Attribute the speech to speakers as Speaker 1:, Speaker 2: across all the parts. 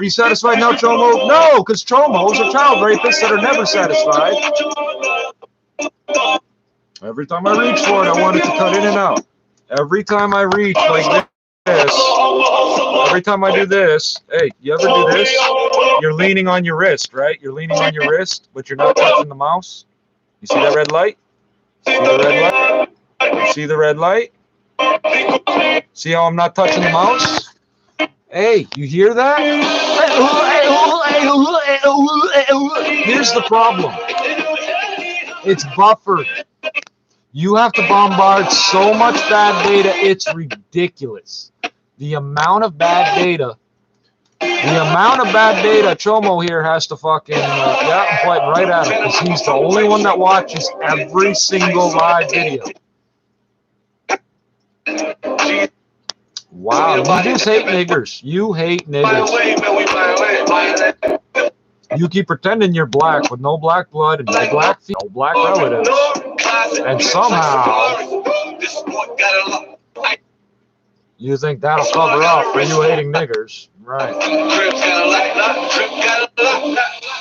Speaker 1: you satisfied now, Chomo? No, because Chomos are child rapists that are never satisfied. Every time I reach for it, I want it to cut in and out. Every time I reach like this, every time I do this, hey, you ever do this? You're leaning on your wrist, right? You're leaning on your wrist, but you're not touching the mouse. You see that red light? See the red light? You see the red light? See how I'm not touching the mouse? Hey, you hear that? Here's the problem. It's buffered. You have to bombard so much bad data, it's ridiculous. The amount of bad data Chomo here has to fucking, yeah, I'm pointing right at him, because he's the only one that watches every single live video. Wow, you just hate niggers. You hate niggers. You keep pretending you're black with no black blood and no black feet, no black relatives. And somehow you think that'll cover up for you hating niggers. Right.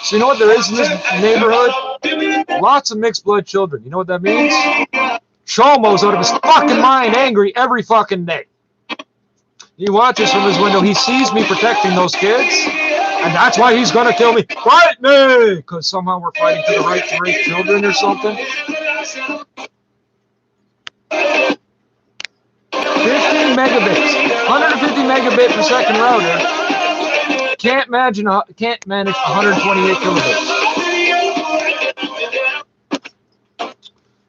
Speaker 1: So you know what there is in this neighborhood? Lots of mixed blood children. You know what that means? Chomo's out of his fucking mind angry every fucking day. He watches from his window. He sees me protecting those kids. And that's why he's going to kill me. Fight me! Because somehow we're fighting for the right to rape children or something. 15 megabits. 150 megabit per second router. Can't manage 128 kilobits.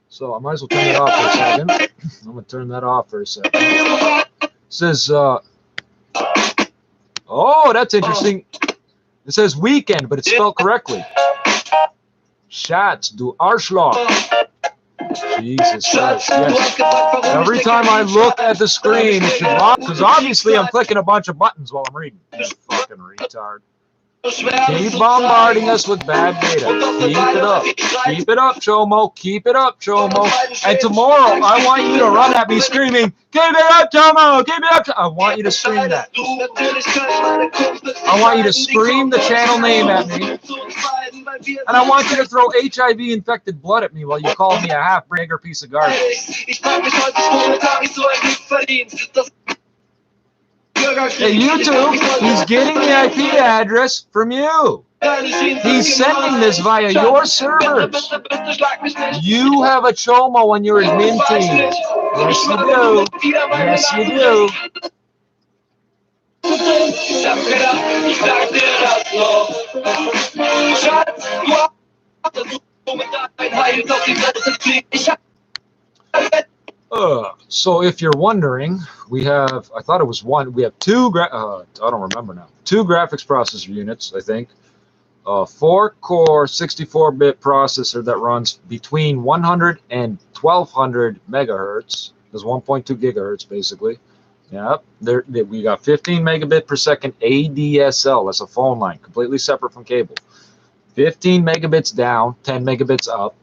Speaker 1: So I might as well turn it off for a second. I'm going to turn that off for a second. It says, oh, that's interesting. It says weekend, but it's spelled correctly. Schatz, du Arschloch. Jesus Christ, yes. Every time I look at the screen, it should lock, because obviously I'm clicking a bunch of buttons while I'm reading. You fucking retard. Keep bombarding us with bad data. Keep it up. Keep it up, Chomo. Keep it up, Chomo. And tomorrow, I want you to run at me screaming, keep it up, Chomo. Keep it up. I want you to scream that. I want you to scream the channel name at me. And I want you to throw HIV-infected blood at me while you call me a half-bragger piece of garbage. Hey, YouTube, he's getting the IP address from you. He's sending this via your servers. You have a Chomo on your admin team. Yes, you do. Yes, you do. So if you're wondering, we have, I thought it was one, we have two, I don't remember now, two graphics processor units, I think. 4-core 64-bit processor that runs between 100 and 1200 megahertz. There's 1.2 gigahertz basically. Yep. We got 15 megabit per second ADSL. That's a phone line, completely separate from cable. 15 megabits down, 10 megabits up.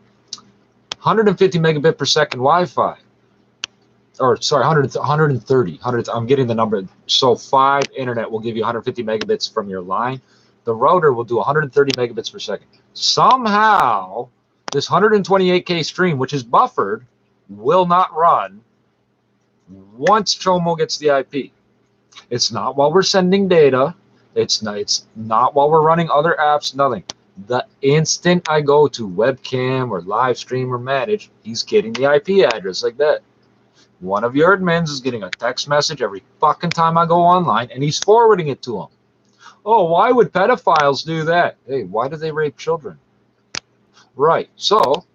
Speaker 1: 150 megabit per second Wi-Fi. Or sorry, 130. I'm getting the number. So 5 internet will give you 150 megabits from your line. The router will do 130 megabits per second. Somehow, this 128K stream, which is buffered, will not run once Chomo gets the IP. It's not while we're sending data. It's not while we're running other apps, nothing. The instant I go to webcam or live stream or manage, he's getting the IP address like that. One of your admins is getting a text message every fucking time I go online, and he's forwarding it to him. Oh, why would pedophiles do that? Hey, why do they rape children? Right, so,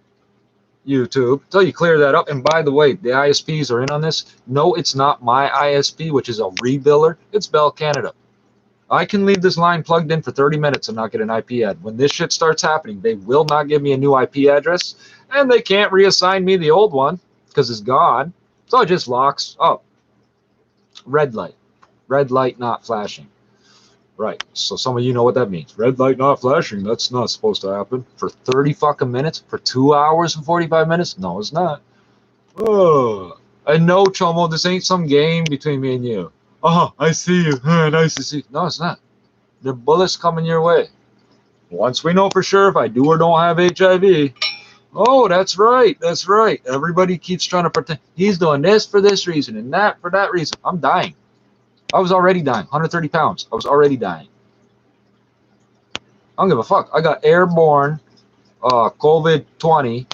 Speaker 1: YouTube, until you clear that up, and by the way, the ISPs are in on this. No, it's not my ISP, which is a rebiller. It's Bell Canada. I can leave this line plugged in for 30 minutes and not get an IP ad. When this shit starts happening, they will not give me a new IP address, and they can't reassign me the old one because it's gone. So it just locks up. Red light. Red light not flashing. Right. So some of you know what that means. Red light not flashing. That's not supposed to happen. For 30 fucking minutes? For 2 hours and 45 minutes? No, it's not. And no, Chomo, this ain't some game between me and you. Oh, I see you. Nice to see you. No, it's not. The bullets coming your way. Once we know for sure if I do or don't have HIV, oh, that's right, that's right. Everybody keeps trying to pretend he's doing this for this reason and that for that reason. I'm dying. I was already dying. 130 pounds. I was already dying. I don't give a fuck. I got airborne COVID-20,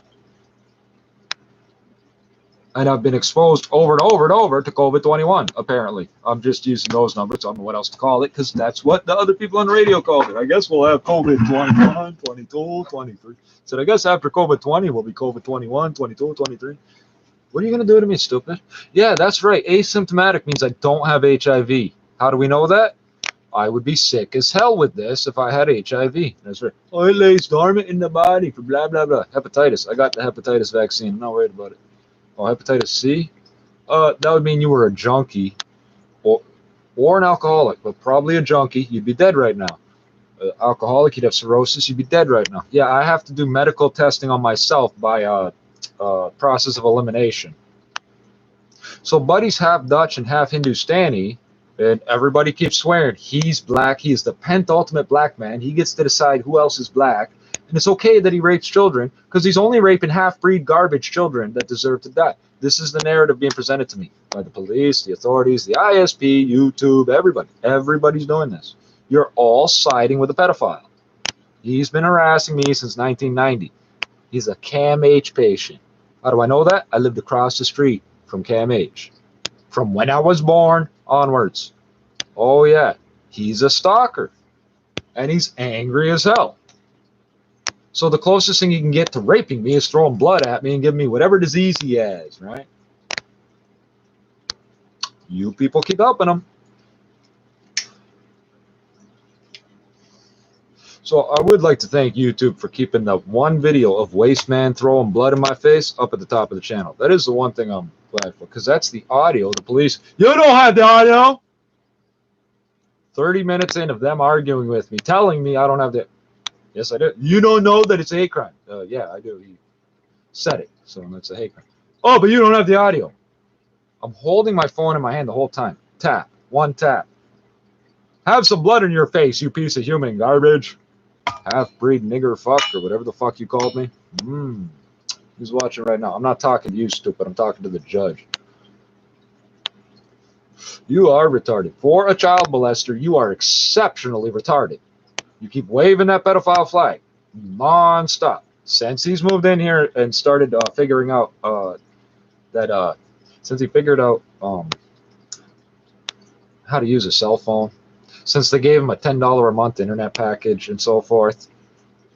Speaker 1: and I've been exposed over and over and over to COVID-21, apparently. I'm just using those numbers. I don't know what else to call it, because that's what the other people on the radio called it. I guess we'll have COVID-21, 22, 23. So I guess after COVID-20, we'll be COVID-21, 22, 23. What are you going to do to me, stupid? Yeah, that's right. Asymptomatic means I don't have HIV. How do we know that? I would be sick as hell with this if I had HIV. That's right. Oh, it lays dormant in the body for blah, blah, blah. Hepatitis. I got the hepatitis vaccine. I'm not worried about it. Oh, hepatitis C? That would mean you were a junkie or an alcoholic, but probably a junkie. You'd be dead right now. Alcoholic, you'd have cirrhosis. You'd be dead right now. Yeah, I have to do medical testing on myself by process of elimination. So Buddy's half Dutch and half Hindustani, and everybody keeps swearing he's black. He is the penultimate black man. He gets to decide who else is black. And it's okay that he rapes children because he's only raping half-breed garbage children that deserve to die. This is the narrative being presented to me by the police, the authorities, the ISP, YouTube, everybody. Everybody's doing this. You're all siding with a pedophile. He's been harassing me since 1990. He's a CAMH patient. How do I know that? I lived across the street from CAMH. From when I was born onwards. Oh, yeah. He's a stalker. And he's angry as hell. So the closest thing you can get to raping me is throwing blood at me and giving me whatever disease he has, right? You people keep helping him. So I would like to thank YouTube for keeping the one video of Waste Man throwing blood in my face up at the top of the channel. That is the one thing I'm glad for, because that's the audio. The police, you don't have the audio. 30 minutes in of them arguing with me, telling me I don't have the. Yes, I do. You don't know that it's a hate crime. Yeah, I do. He said it, so that's a hate crime. Oh, but you don't have the audio. I'm holding my phone in my hand the whole time. Tap. One tap. Have some blood in your face, you piece of human garbage. Half-breed nigger fuck, or whatever the fuck you called me. Who's watching right now? I'm not talking to you, stupid. I'm talking to the judge. You are retarded. For a child molester, you are exceptionally retarded. You keep waving that pedophile flag non-stop. Since he's moved in here and started figuring out since he figured out how to use a cell phone, since they gave him a $10 a month internet package and so forth,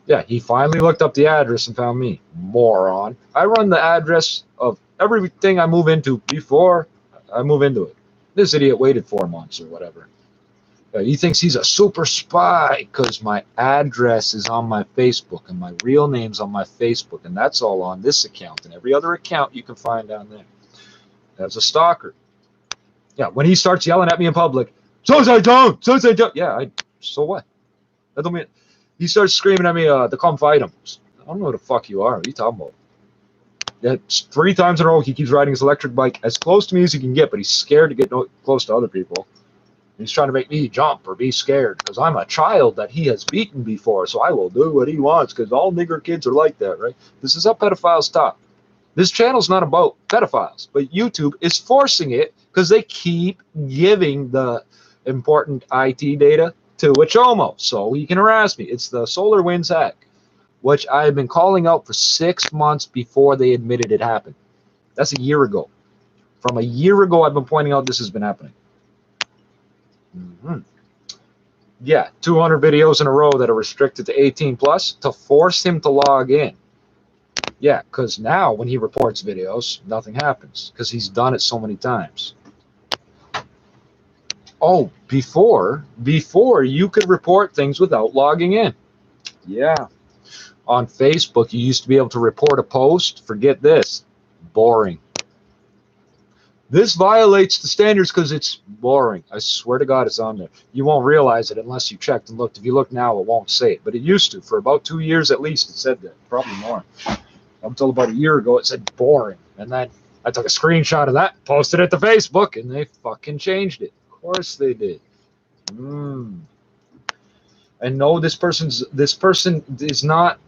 Speaker 1: yeah, he finally looked up the address and found me. Moron. I run the address of everything I move into before I move into it. This idiot waited 4 months or whatever. He thinks he's a super spy because my address is on my Facebook and my real name's on my Facebook, and that's all on this account and every other account you can find down there. That's a stalker. Yeah, when he starts yelling at me in public, so I don't. Yeah, so what? That don't mean. He starts screaming at me to come fight him. I don't know who the fuck you are. What are you talking about? Yeah, 3 times in a row he keeps riding his electric bike as close to me as he can get, but he's scared to get close to other people. He's trying to make me jump or be scared because I'm a child that he has beaten before, so I will do what he wants because all nigger kids are like that, right? This is how pedophiles talk. This channel's not about pedophiles, but YouTube is forcing it because they keep giving the important IT data to a chomo so he can harass me. It's the Solar Winds hack, which I've been calling out for 6 months before they admitted it happened. That's a year ago. From a year ago, I've been pointing out this has been happening. Yeah, 200 videos in a row that are restricted to 18 plus to force him to log in. Yeah, because now when he reports videos, nothing happens because he's done it so many times. Oh, before you could report things without logging in. Yeah. On Facebook, you used to be able to report a post. Forget this. Boring. This violates the standards because it's boring. I swear to God it's on there. You won't realize it unless you checked and looked. If you look now, it won't say it. But it used to. For about 2 years at least, it said that. Probably more. Up until about a year ago, it said boring. And then I took a screenshot of that, posted it to Facebook, and they fucking changed it. Of course they did. And no, this person is not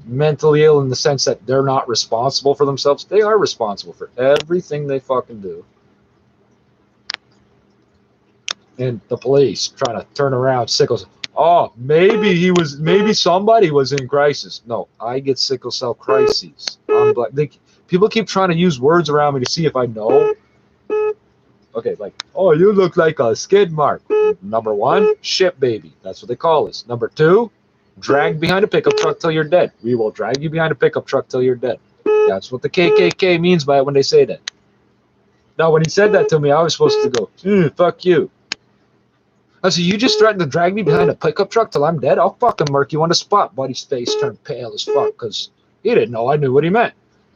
Speaker 1: mentally ill in the sense that they're not responsible for themselves. They are responsible for everything they fucking do. And the police trying to turn around sickles. Oh, maybe somebody was in crisis. No, I get sickle cell crises. I'm black. People keep trying to use words around me to see if I know. Okay, like, oh, you look like a skid mark. Number one, shit baby. That's what they call us. Number two, drag behind a pickup truck till you're dead. We will drag you behind a pickup truck till you're dead. That's what the KKK means by it when they say that. Now, when he said that to me, I was supposed to go, fuck you. I said, you just threatened to drag me behind a pickup truck till I'm dead? I'll fucking murk you on the spot. Buddy's face turned pale as fuck because he didn't know I knew what he meant.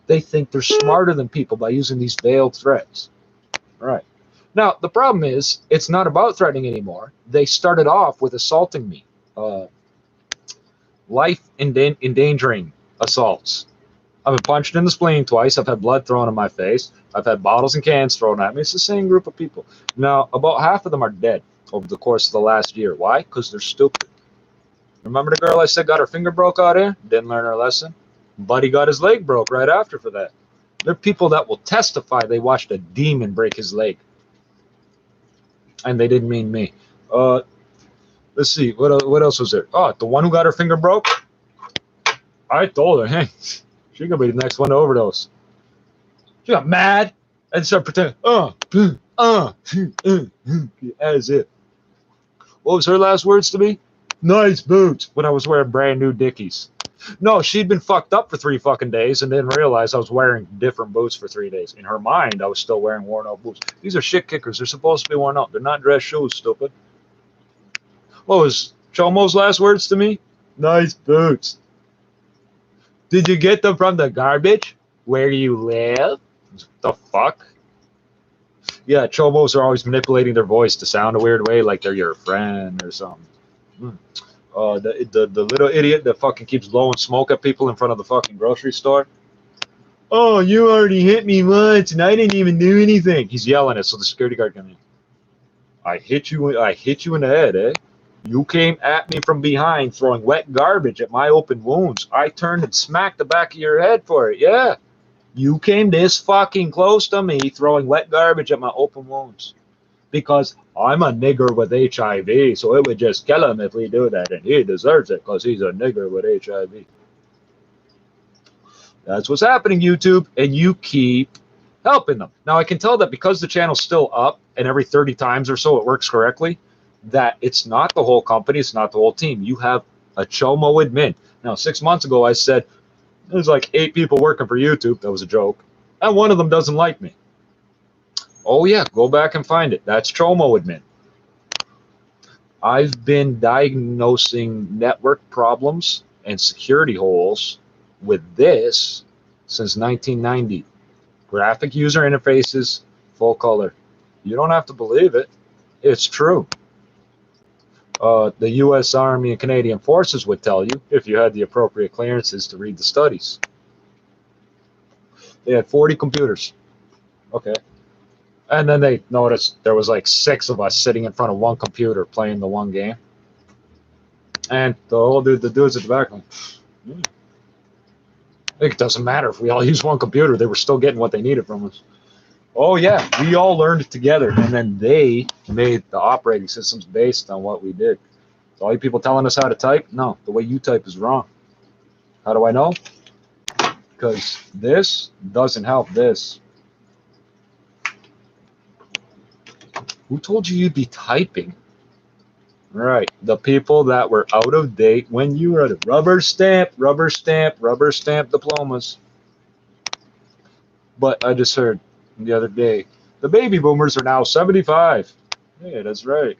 Speaker 1: They think they're smarter than people by using these veiled threats. All right. Now, the problem is, it's not about threatening anymore. They started off with assaulting me. Life-endangering assaults. I've been punched in the spleen twice. I've had blood thrown in my face. I've had bottles and cans thrown at me. It's the same group of people. Now, about half of them are dead over the course of the last year. Why? Because they're stupid. Remember the girl I said got her finger broke out here? Didn't learn her lesson. Buddy got his leg broke right after for that. There are people that will testify they watched a demon break his leg. And they didn't mean me. Let's see. What else was there? Oh, the one who got her finger broke? I told her, hey, she's going to be the next one to overdose. She got mad and started pretending, as if. What was her last words to me? Nice boots, when I was wearing brand new Dickies. No, she'd been fucked up for 3 fucking days and didn't realize I was wearing different boots for 3 days. In her mind, I was still wearing worn out boots. These are shit kickers. They're supposed to be worn out. They're not dress shoes, stupid. What was Chomo's last words to me? Nice boots. Did you get them from the garbage? Where you live? The fuck? Yeah, Chomos are always manipulating their voice to sound a weird way, like they're your friend or something. The little idiot that fucking keeps blowing smoke at people in front of the fucking grocery store. Oh, you already hit me once and I didn't even do anything. He's yelling it so the security guard can hear. I hit you in the head, eh? You came at me from behind throwing wet garbage at my open wounds. I turned and smacked the back of your head for it. Yeah. You came this fucking close to me throwing wet garbage at my open wounds. Because I'm a nigger with HIV, so it would just kill him if we do that. And he deserves it because he's a nigger with HIV. That's what's happening, YouTube. And you keep helping them. Now, I can tell that because the channel's still up and every 30 times or so it works correctly, that it's not the whole company, it's not the whole team. You have a Chomo admin. Now, 6 months ago, I said, there's like 8 people working for YouTube. That was a joke. And one of them doesn't like me. Oh, yeah, go back and find it. That's Chomo admin. I've been diagnosing network problems and security holes with this since 1990. Graphic user interfaces, full color. You don't have to believe it. It's true. The U.S. Army and Canadian Forces would tell you if you had the appropriate clearances to read the studies. They had 40 computers. Okay. And then they noticed there was like 6 of us sitting in front of one computer playing the one game. And the dudes at the back, it doesn't matter if we all use one computer. They were still getting what they needed from us. Oh, yeah, we all learned together, and then they made the operating systems based on what we did. So all you people telling us how to type? No, the way you type is wrong. How do I know? Because this doesn't help this. Who told you you'd be typing? Right, the people that were out of date when you were at rubber stamp diplomas. But I just heard the other day, the baby boomers are now 75. Yeah, that's right.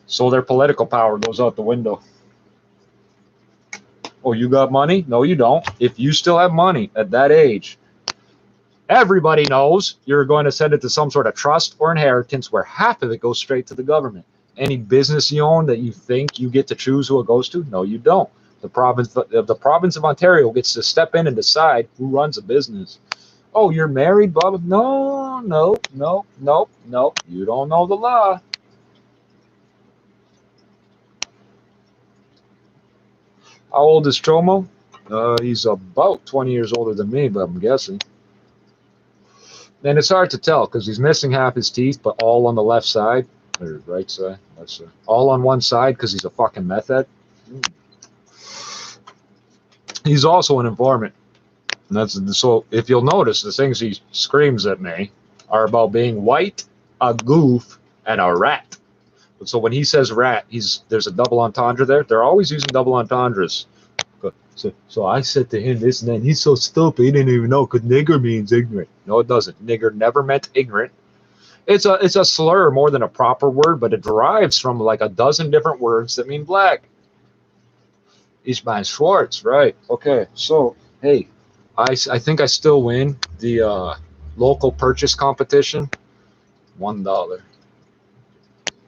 Speaker 1: So their political power goes out the window. Oh, you got money? No, you don't. If you still have money at that age, everybody knows you're going to send it to some sort of trust or inheritance where half of it goes straight to the government. Any business you own that you think you get to choose who it goes to? No, you don't. The province of Ontario gets to step in and decide who runs a business. Oh, you're married, blah, blah. No. You don't know the law. How old is Chomo? He's about 20 years older than me, but I'm guessing. And it's hard to tell because he's missing half his teeth, but all on the left side. Or right side. Left side. All on one side because he's a fucking meth head. He's also an informant. And that's so if you'll notice, the things he screams at me are about being white, a goof, and a rat. So when he says rat, there's a double entendre there. They're always using double entendres. So I said to him this, and then he's so stupid he didn't even know because nigger means ignorant. No, it doesn't. Nigger never meant ignorant. It's a slur more than a proper word, but it derives from like a dozen different words that mean black. Ishmael Schwartz, right? Okay, so hey, I think I still win the local purchase competition. $1.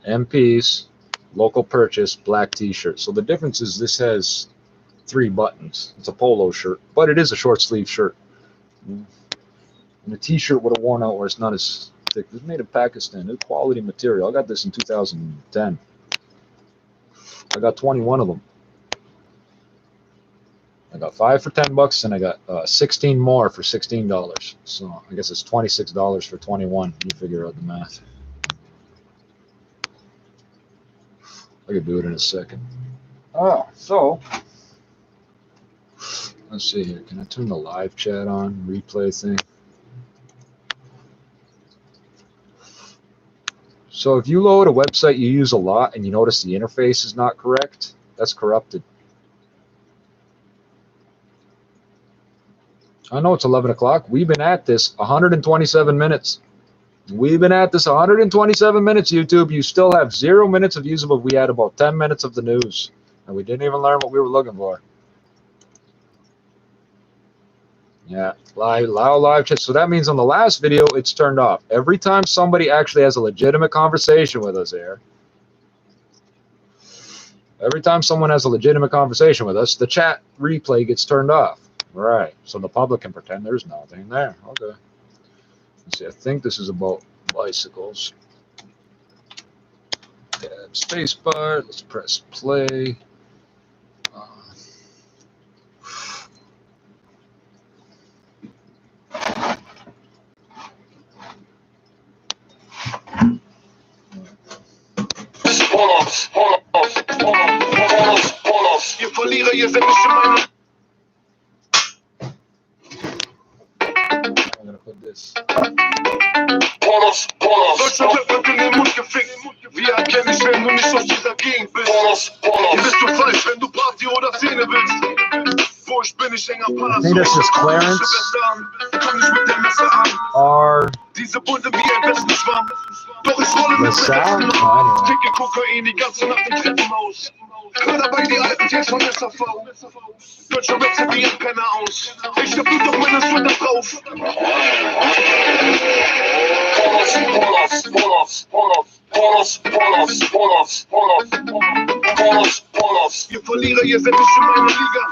Speaker 1: MPs, local purchase, black T-shirt. So the difference is this has 3 buttons. It's a polo shirt, but it is a short sleeve shirt. And the T-shirt would have worn out where it's not as thick. It's made in Pakistan. It's quality material. I got this in 2010. I got 21 of them. I got 5 for $10, and I got 16 more for $16. So I guess it's $26 for 21. You figure out the math. I could do it in a second. So let's see here. Can I turn the live chat on? Replay thing. So if you load a website you use a lot and you notice the interface is not correct, that's corrupted. I know it's 11 o'clock. We've been at this 127 minutes. We've been at this 127 minutes, YouTube. You still have 0 minutes of usable. We had about 10 minutes of the news, and we didn't even learn what we were looking for. Yeah, live chat. So that means on the last video, it's turned off. Every time somebody actually has a legitimate conversation with us here, every time someone has a legitimate conversation with us, the chat replay gets turned off. Right, so the public can pretend there's nothing there. Okay. Let's see, I think this is about bicycles. Tab spacebar, let's press play.
Speaker 2: Ihr Verlierer, ihr seid nicht in meinem...
Speaker 1: I'm gonna put this.
Speaker 2: Deutschland wird in den Mund gefickt. Wir erkennen dich, wenn du nicht aus dieser Gegend bist. Hier bist du falsch, wenn du Party oder Szene willst. Wo ich bin, ich häng am Palast.
Speaker 1: I think this is Clarence.
Speaker 2: Komm nicht mit dem Messer an.
Speaker 1: R.
Speaker 2: Diese Bunde wie ein Westenschwamm. Doch ich rolle mit dem
Speaker 1: Sound?
Speaker 2: Westen auf. Ticke Kokain die ganze Nacht im Treppenhaus. Hör dabei die alten Tests von SAV. Deutsche Wetze wie ein Penner aus. Ich hab doch meine Sweater drauf. Ihr Verlierer, ihr seid nicht in meiner Liga.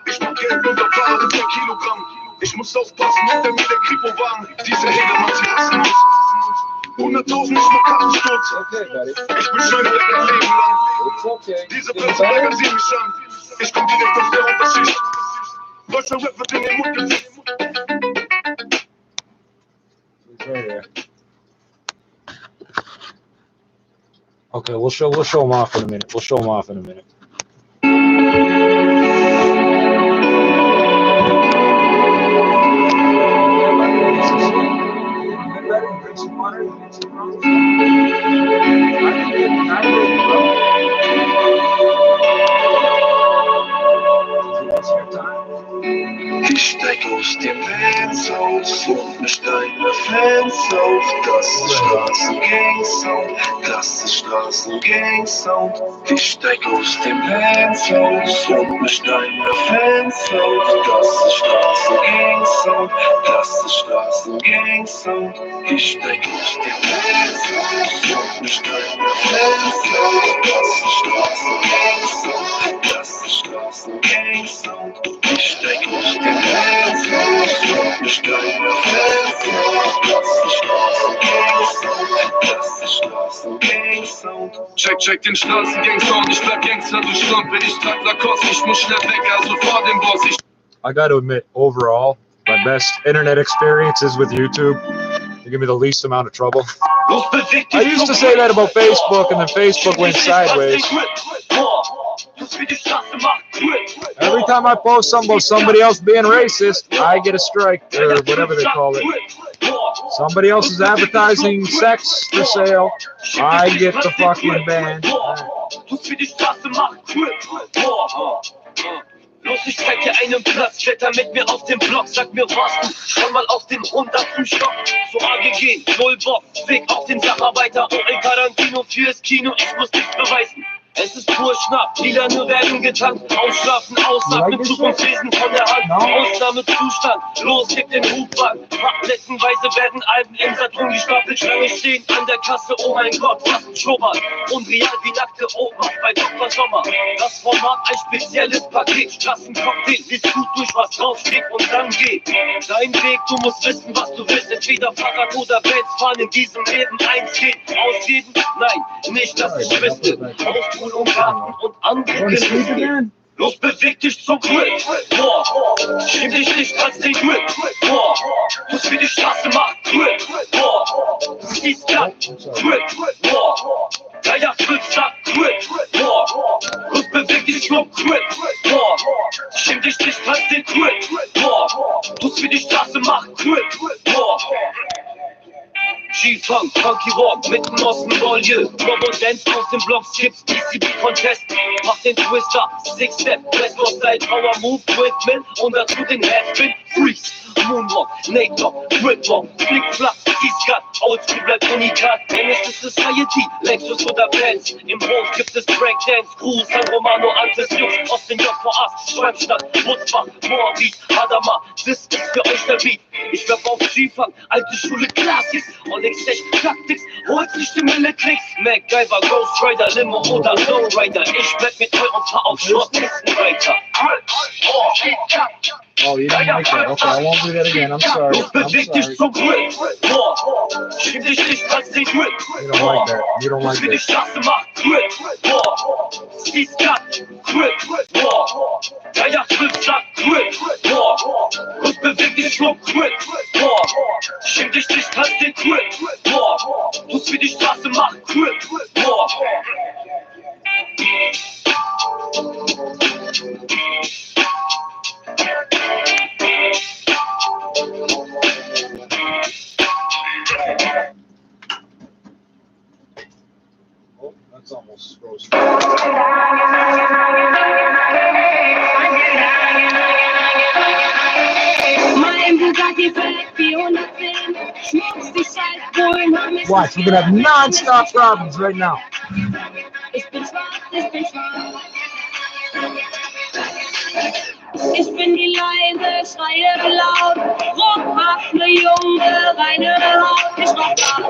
Speaker 2: Ich mach Geld und fahre per Kilogramm. Ich muss aufpassen, hinter mir der Kripo-Wagen. Diese Hedermann, sie hassen uns. 100.000 ist nur Kappensturz. Ich beschleunige dein Leben lang. Diese Plätze weigern sie mich an. Ich komm direkt aus der Unterschicht. Deutscher Rap wird in den Mund gefickt.
Speaker 1: Okay, we'll show them off in a minute. We'll show them off in a minute.
Speaker 2: Ich steig aus dem Benz aus und mich deine Fans auf. Das ist Straßengang-Sound, das ist Straßengang-Sound. Ich steig aus dem Benz aus und mich deine Fans auf. Das ist Straßengang-Sound, das ist Straßengang-Sound. Ich steig aus dem Benz aus und mich deine Fans auf. Das ist Straßengang-Sound, das ist Straßengang-Sound. Ich steig aus dem Benz aus und mich deine Fans auf. Das ist Straßengang-Sound, das ist Straßengang-Sound. Check, Check den Straßengangster und ich bleib Gangster, du Schlampe. Ich trag Lacoste, ich muss schnell weg, also vor dem Boss.
Speaker 1: I got to admit, overall, my best internet experiences with YouTube. They give me the least amount of trouble. I used to say that about Facebook, and then Facebook went sideways. Every time I post something about somebody else being racist, I get a strike, or whatever they call it. Somebody else is advertising sex for sale, I get the fucking ban.
Speaker 2: Los, ich zeig dir einen Platz, kletter mit mir auf den Block, sag mir was du, schon mal auf dem 100. Stock. So AGG, null Bock, Weg auf den Sacharbeiter, oh ein Tarantino fürs Kino, ich muss nichts beweisen. Es ist pur Schnapp, Lilane werden getankt, ausschlafen, ausatmen, Zukunftslesen von der Hand, Ausnahmezustand, los, gib den Hubwagen, Plättenweise werden Alben im Saturn gestapelt, Schlange stehen an der Kasse, oh mein Gott, was ein Schobert, unreal wie nackte Opas bei Dr. Sommer, das Format ein spezielles Paket, Straßencocktail, liest gut durch, was draufsteht und dann geht, dein Weg, du musst wissen, was du willst, entweder Fahrrad oder Bands fahren in diesem Leben, eins geht, ausreden, nein, nicht, dass ich wüsste, und Karten und andere Gelüste. Los, beweg dich zum Grip. Schäm dich nicht als den Grip. Muss wie die Straße macht. Grip. Skis glatt. Grip. Geier Fritz sagt Grip. Los, beweg dich zum Grip. Schäm dich nicht als den Grip. Muss wie die Straße macht. Grip. G-Funk, Funky Walk, mitten aus dem Volley. Robo Dance aus den Blocks, Chips, DCB Contest. Mach den Twister, Six Step, West Coast Style, Power Move, Windmill und dazu den Headspin, Freeze, Moonwalk, Nate Dog, Gridwalk, Flick-Flack, C-Scut, Oldschool bleibt Unikat, Genesis Society, Lexus oder Bands. Im Hof gibt es Breakdance, Crew, San Romano, Antes, Jungs aus den JVAs, Schwabstadt, Wutzbach, Moabit, Hadamar, das ist für euch der Beat. Ich werf auf G-Funk, alte Schule Classics, Onyx, Tech, Tactics, hol's nicht im Milletix, MacGyver, Ghost Rider, Limo oder Lowrider, ich bleib mit euch und fahr auf Shortlisten weiter.
Speaker 1: Oh, you didn't like that. Okay, I won't do that again. I'm sorry. I'm sorry. You don't like that. You don't like that.
Speaker 2: Schäm dich nicht, hast den Grip. Muss wie die Straße macht. Grip.
Speaker 1: Oh, that's almost frozen. Watch, we're gonna have non-stop problems right now.
Speaker 3: Ich bin schwarz, ich bin schwarz. Ich bin die leise, schreie laut. Rothaarige Junge, reine Haut. Ich mach Gas.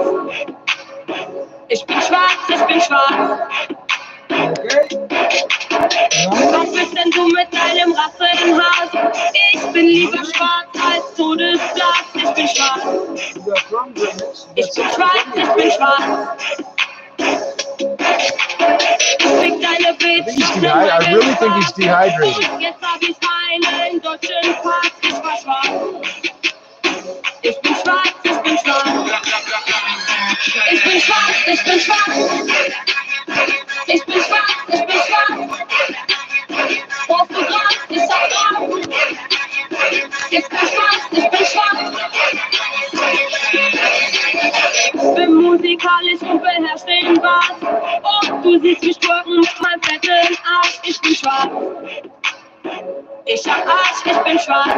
Speaker 3: Ich bin schwarz, ich bin schwarz. Was bist denn du mit deinem Rassenhaar? Ich bin lieber schwarz als Todesglas. Ich bin schwarz. Ich bin schwarz, ich bin schwarz. Fick deine Bitch.
Speaker 1: I really think he's dehydrated.
Speaker 3: Jetzt hab ich keinen deutschen Pass. Ich war schwarz. Ich bin schwarz, ich bin schwarz. Ich bin schwarz, ich bin schwarz. Ich bin schwarz, ich bin schwarz. Brauchst du Gras, ich sag Gras. Ich bin schwarz, ich bin schwarz. Ich bin musikalisch und beherrsche den Bass. Oh, du siehst mich twerken mit meinem fetten Arsch. Ich bin schwarz. Ich hab Arsch, ich bin schwarz.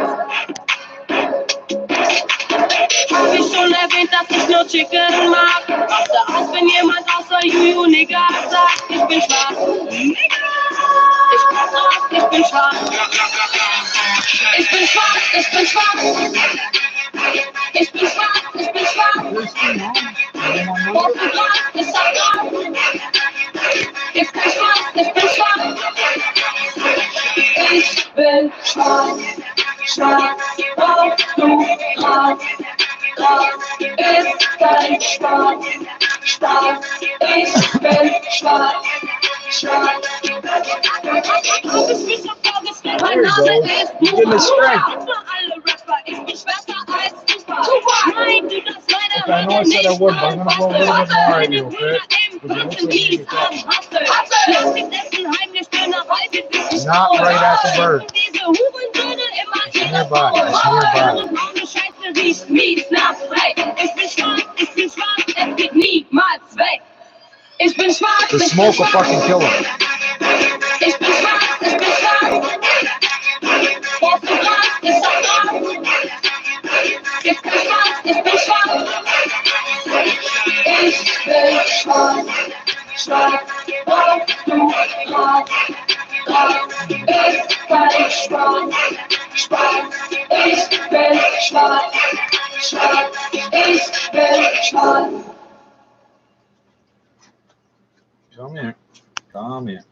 Speaker 3: Hab ich schon erwähnt, dass ich nur Chicken mag? Raste aus, wenn jemand außer Juju Nigga sagt, ich bin schwarz. Ich bin schwarz, ich bin schwarz. Ich bin schwarz, ich bin schwarz. Ich bin schwarz, ich bin schwarz. Brauchst du Gras, ich sag Gras. Ich bin schwarz, ich bin schwarz. Ich bin schwarz, schwarz. Brauchst du Gras,
Speaker 1: You're getting the strength. Okay, I know I said I would, but I'm gonna go a little bit more at you, okay? Not right at the bird. It's nearby. It's nearby. The smoke will fucking kill him. Come here. Come here.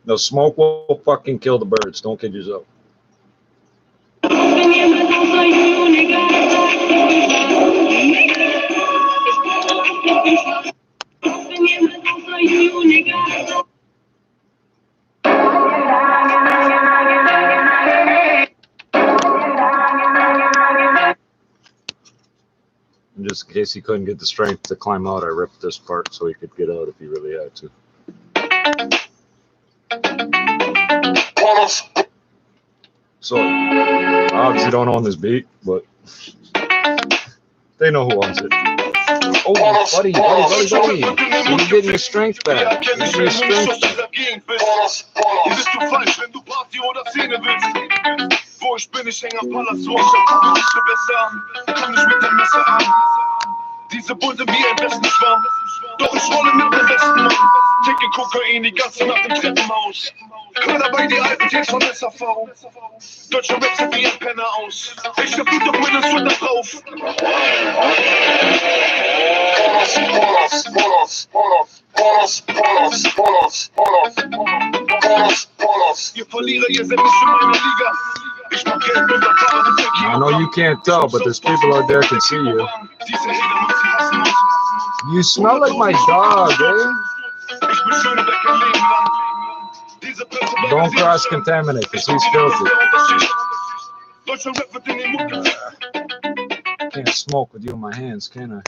Speaker 1: The smoke will fucking kill the birds. Don't kid yourself. And just in case he couldn't get the strength to climb out, I ripped this part so he could get out if he really had to. So, obviously don't own this beat, but they know who owns it. Oh, buddy. You're getting your strength back. You're getting your strength back.
Speaker 2: Wo ich bin, ich häng am Palast, wo ich gucke mich Gewässer an, kann mich mit dem Messer an. Diese Bunte wie ein besten Schwamm, doch ich rolle mit dem besten Mann. Ticke Kokain die ganze Nacht im Treppenhaus. Keiner bei die alten Teams von SAV. Deutsche Rap sieht wie ein Penner aus. Ich hab Blut auf meinen Sweater drauf. Ihr Verlierer, ihr seid nicht in meiner Liga.
Speaker 1: I know you can't tell, but there's people out there can see you. You smell like my dog, eh? Don't cross-contaminate, because he's filthy. Can't smoke with you in my hands, can I?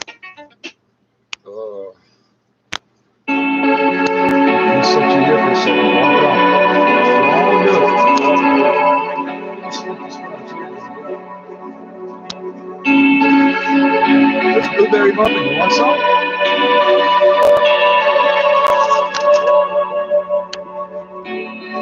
Speaker 1: Let me set you here for a second. Walk it off. There's blueberry muffin. You want some?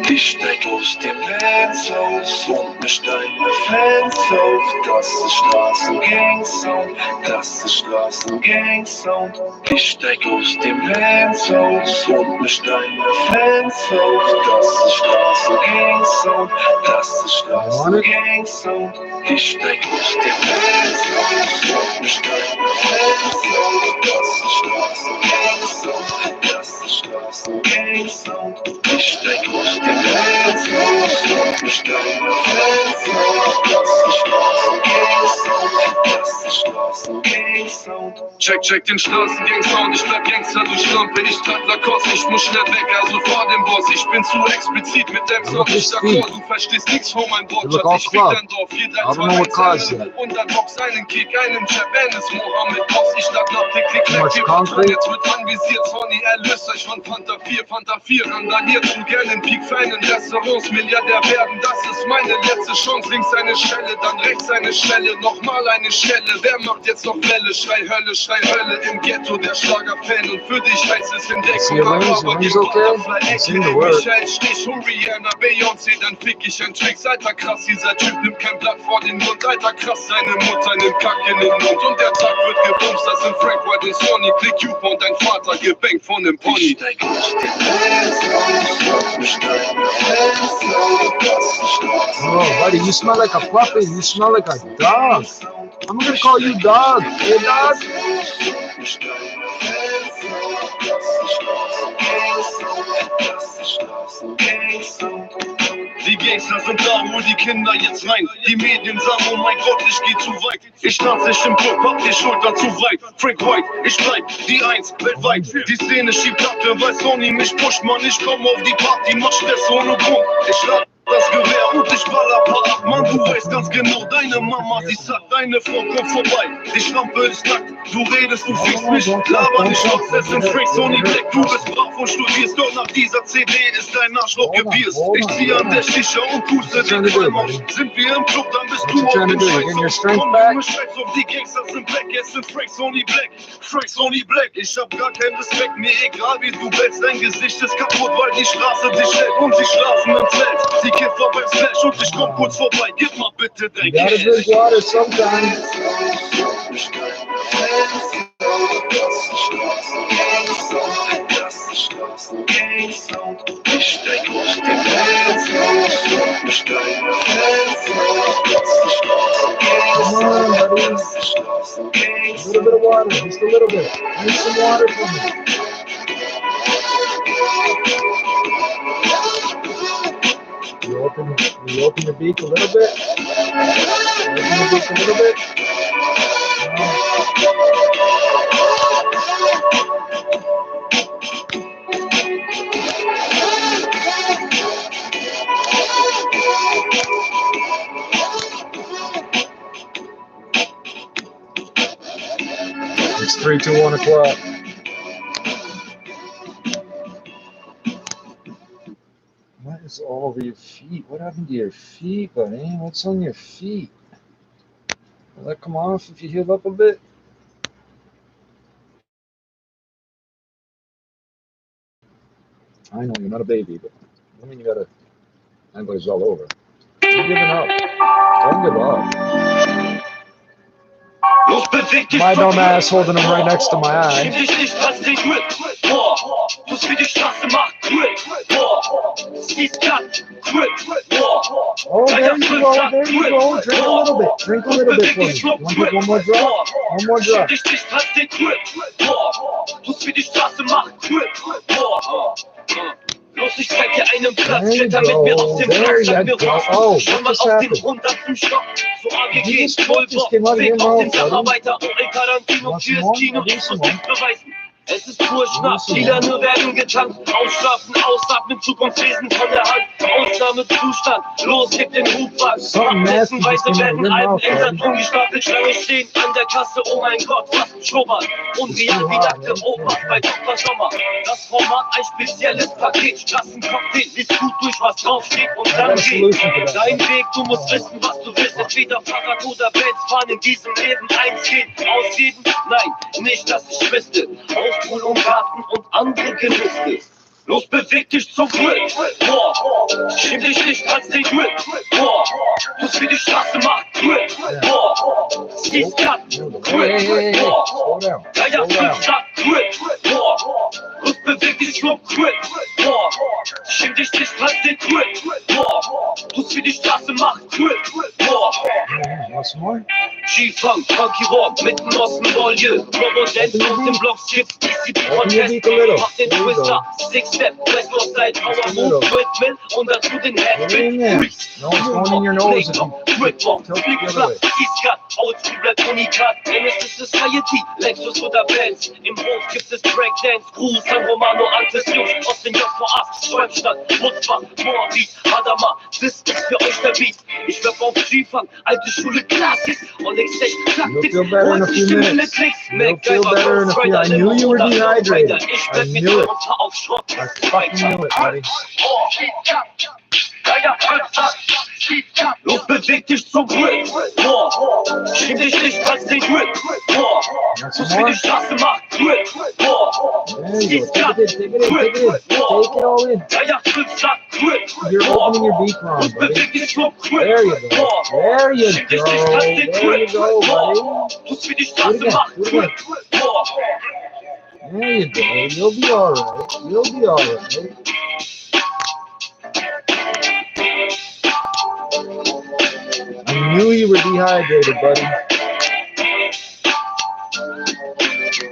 Speaker 2: Ich steig aus dem Lenzhaus und mich deine Fans auf. Das ist Straßengang-Sound, das ist Straßengang-Sound. Ich steig aus dem Lenzhaus und mich deine Fans auf. Das ist Straßengang-Sound, das ist Straßengang-Sound. Ich steig aus dem Lenzhaus und mich deine Fans auf. Das ist Straßengang-Sound, das ist Straßengang-Sound. Ich steig aus dem Check den Straßengang-Sound, ich bleib Gangster, du Schlampe, ich trag Lacoste, ich muss schnell weg, also vor dem Boss, ich bin zu explizit mit dem Sound, ich d'accord, du verstehst nichts von meinem Wortschatz, ich fick dein Dorf, 4, 3, 2, 1, und dann Box, einen Kick, einen Jab, Ennis, Mohammed, Boss, ich lad nach, klick, klick, klick, klick, jetzt wird anvisiert, Sony, erlöst euch von Fanta 4, randaliert zu gerne, Peak, feinen Restaurants, Milliardär werden, das ist meine letzte Chance, links eine Schelle, dann rechts eine Schwelle, nochmal eine Schelle, wer macht jetzt noch Welle, schrei Hölle, im Ghetto, der Schlagerfan, und für dich heißt es Entdeckung, aber die Michael Stich, Rihanna, Beyoncé, dann fick ich ein Tricks, alter krass, dieser Typ nimmt kein Blatt vor den Mund, alter krass, seine Mutter nimmt Kack in den Mund, und der Tag wird gebumst, das sind Frank White und Sony, Click Cube und dein Vater gebankt von dem Pony.
Speaker 1: Oh, buddy, you smell like a puppy. You smell like a dog. I'm gonna call you dog. Hey, dog.
Speaker 2: Die Gangster sind da, hol die Kinder jetzt rein. Die Medien sagen, oh mein Gott, ich geh zu weit. Ich tanze nicht im Club, hab die Schultern zu weit. Frank White, ich bleib die Eins weltweit. Die Szene schiebt ab, wer weiß Sony mich pusht, man. Ich komm auf die Party, mach Stress ohne Grund. Ich lade das Gewehr und ich baller paar ab. Mann, du weißt ganz genau, deine Mama, sie sagt, deine Frau kommt vorbei. Die Schlampe ist nackt, du redest, du fickst mich. Laber nicht los, es sind Frank, Sony Black. Du bist brav und studierst, doch nach dieser CD ist dein Arschloch gepierst. Ich ziehe an der Shisha und puste den Qualm aus. Sind wir im Club, dann bist du auf den Scheiß. Komm, Junge, scheiß auf die Gangster sind Black, es sind Frank, Sony Black. Frank, Sony Black, ich hab gar keinen Respekt, mir egal wie du bellst. Dein Gesicht ist kaputt, weil die Straße dich hält und sie schlafen im Zelt. Sie Kiffer beim Splash und ich komm kurz vorbei, gib mal bitte dein Geld.
Speaker 1: Gotta drink water sometimes. Come on, buddy. A little bit of water, just a little bit. I need some water for me. You open your beak a little bit. Open your beak a little bit. It's 3, 2, 1 o'clock. What is all over your feet? What happened to your feet, buddy? What's on your feet? Will that come off if you heal up a bit? I know you're not a baby, but I mean you gotta act like it's all over. Don't give up. Don't give up. My dumb ass holding him right next to my eye. Oh, there you go, there you go. Drink a little bit. Drink a little bit for me. You want to take one more drop? One more drop.
Speaker 3: Los, ich zeig dir einen Platz, kletter mit mir auf den Platz, sag mir raus, schon mal auf den 100. Stock, so AGG, Vollbock, Fick auf den Sacharbeiter, und ein Tarantino fürs Kino, ich muss dich beweisen. Es ist pur Schnaps, Liederne werden getankt, ausschlafen, ausatmen, Zukunft lesen von der Hand, Ausnahmezustand, los, gib den Hubwagen, Messenweise werden Alben ändern, ungestapelt, Schlange stehen an der Kasse, oh mein Gott, was ein Schnurrbart, unreal wie nackte Opas bei Dr. Sommer, das Format, ein spezielles Paket, Straßencocktail, liest gut durch, was draufsteht und dann geht, dein Weg, du musst wissen, was du willst, entweder Fahrrad oder Benz, fahren in diesem Leben, eins geht, ausgeben, nein, nicht, dass ich wüsste, und Garten und andere Genüsse. Los, beweg dich zum Grill. Schieb dich nicht als den Grill. Muss wie die Straße macht. Grill. Siehst grad. Grill. Ja, ja, sagt Grill. Los, beweg dich zum Grill. Schieb dich nicht als den Grill. Muss wie die Straße macht. Grill.
Speaker 1: Was more?
Speaker 3: G-Funk, Funky Rock, mitten aus dem Volley. Robo Dance auf dem Block, Skips, DC Protest. Mach den Twister, Six-Step, West Coast Style, Power Move, Rhythm und dazu den Headspin.
Speaker 1: No, it's going in your nose.
Speaker 3: Ripbox, Flickflap, Eastcut, Oldschool Rap, Unikat, NS Society, Lexus oder Bands. Im Hof gibt es Breakdance, Crew, San Romano, altes Jungs aus den JVAs, Schwalbstadt, Wutzbach, Moabit, Hadamar, das ist für euch der Beat. Ich werf auf G-Funk, alte Schule, Klassik, Onyx, Taktik, und ich stimme mit Klicks, MacGyver, Ghost Rider,
Speaker 1: I knew you were dehydrated.
Speaker 3: Ich bleib mit dir und fahr auf Schrott.
Speaker 1: I fucking knew it, buddy.
Speaker 3: Los, beweg dich zum Grill. Schieb dich nicht als den Grill. Muss wie die Straße macht. Grill. Siehst grad. Grill. Ja, ja, sagt Grill.
Speaker 1: You're opening your beak wrong,
Speaker 3: Los,
Speaker 1: buddy.
Speaker 3: beweg dich zum Grill.
Speaker 1: There you go. There you
Speaker 3: Schieb dich
Speaker 1: go.
Speaker 3: nicht als den
Speaker 1: There
Speaker 3: Grill.
Speaker 1: you go, buddy.
Speaker 3: Muss wie die Straße macht. Grill.
Speaker 1: There you go. You'll be alright. You'll be alright. I knew you were dehydrated, buddy.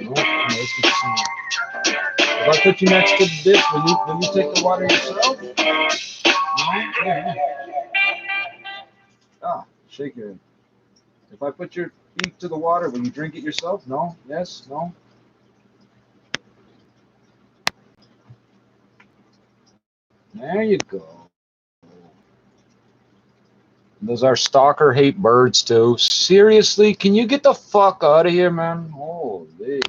Speaker 1: Oh, no, it's good to see you. If I put you next to the dish, will you take the water yourself? No? Yeah. Ah, shake your head. If I put your beak to the water, will you drink it yourself? No? Yes? No? There you go. Does our stalker hate birds too? Seriously? Can you get the fuck out of here, man? Holy.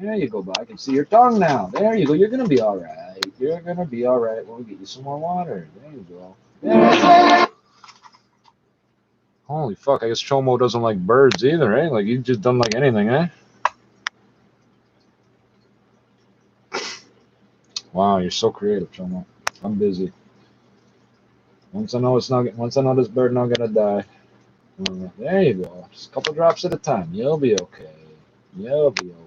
Speaker 1: There you go, bud. I can see your tongue now. There you go. You're going to be all right. You're going to be all right. We'll get you some more water. There you go. There you go. Holy fuck. I guess Chomo doesn't like birds either, eh? Like, he just doesn't like anything, eh? Wow, you're so creative, Chomo. I'm busy. Once I know this bird not gonna die. There you go. Just a couple drops at a time. You'll be okay. You'll be okay.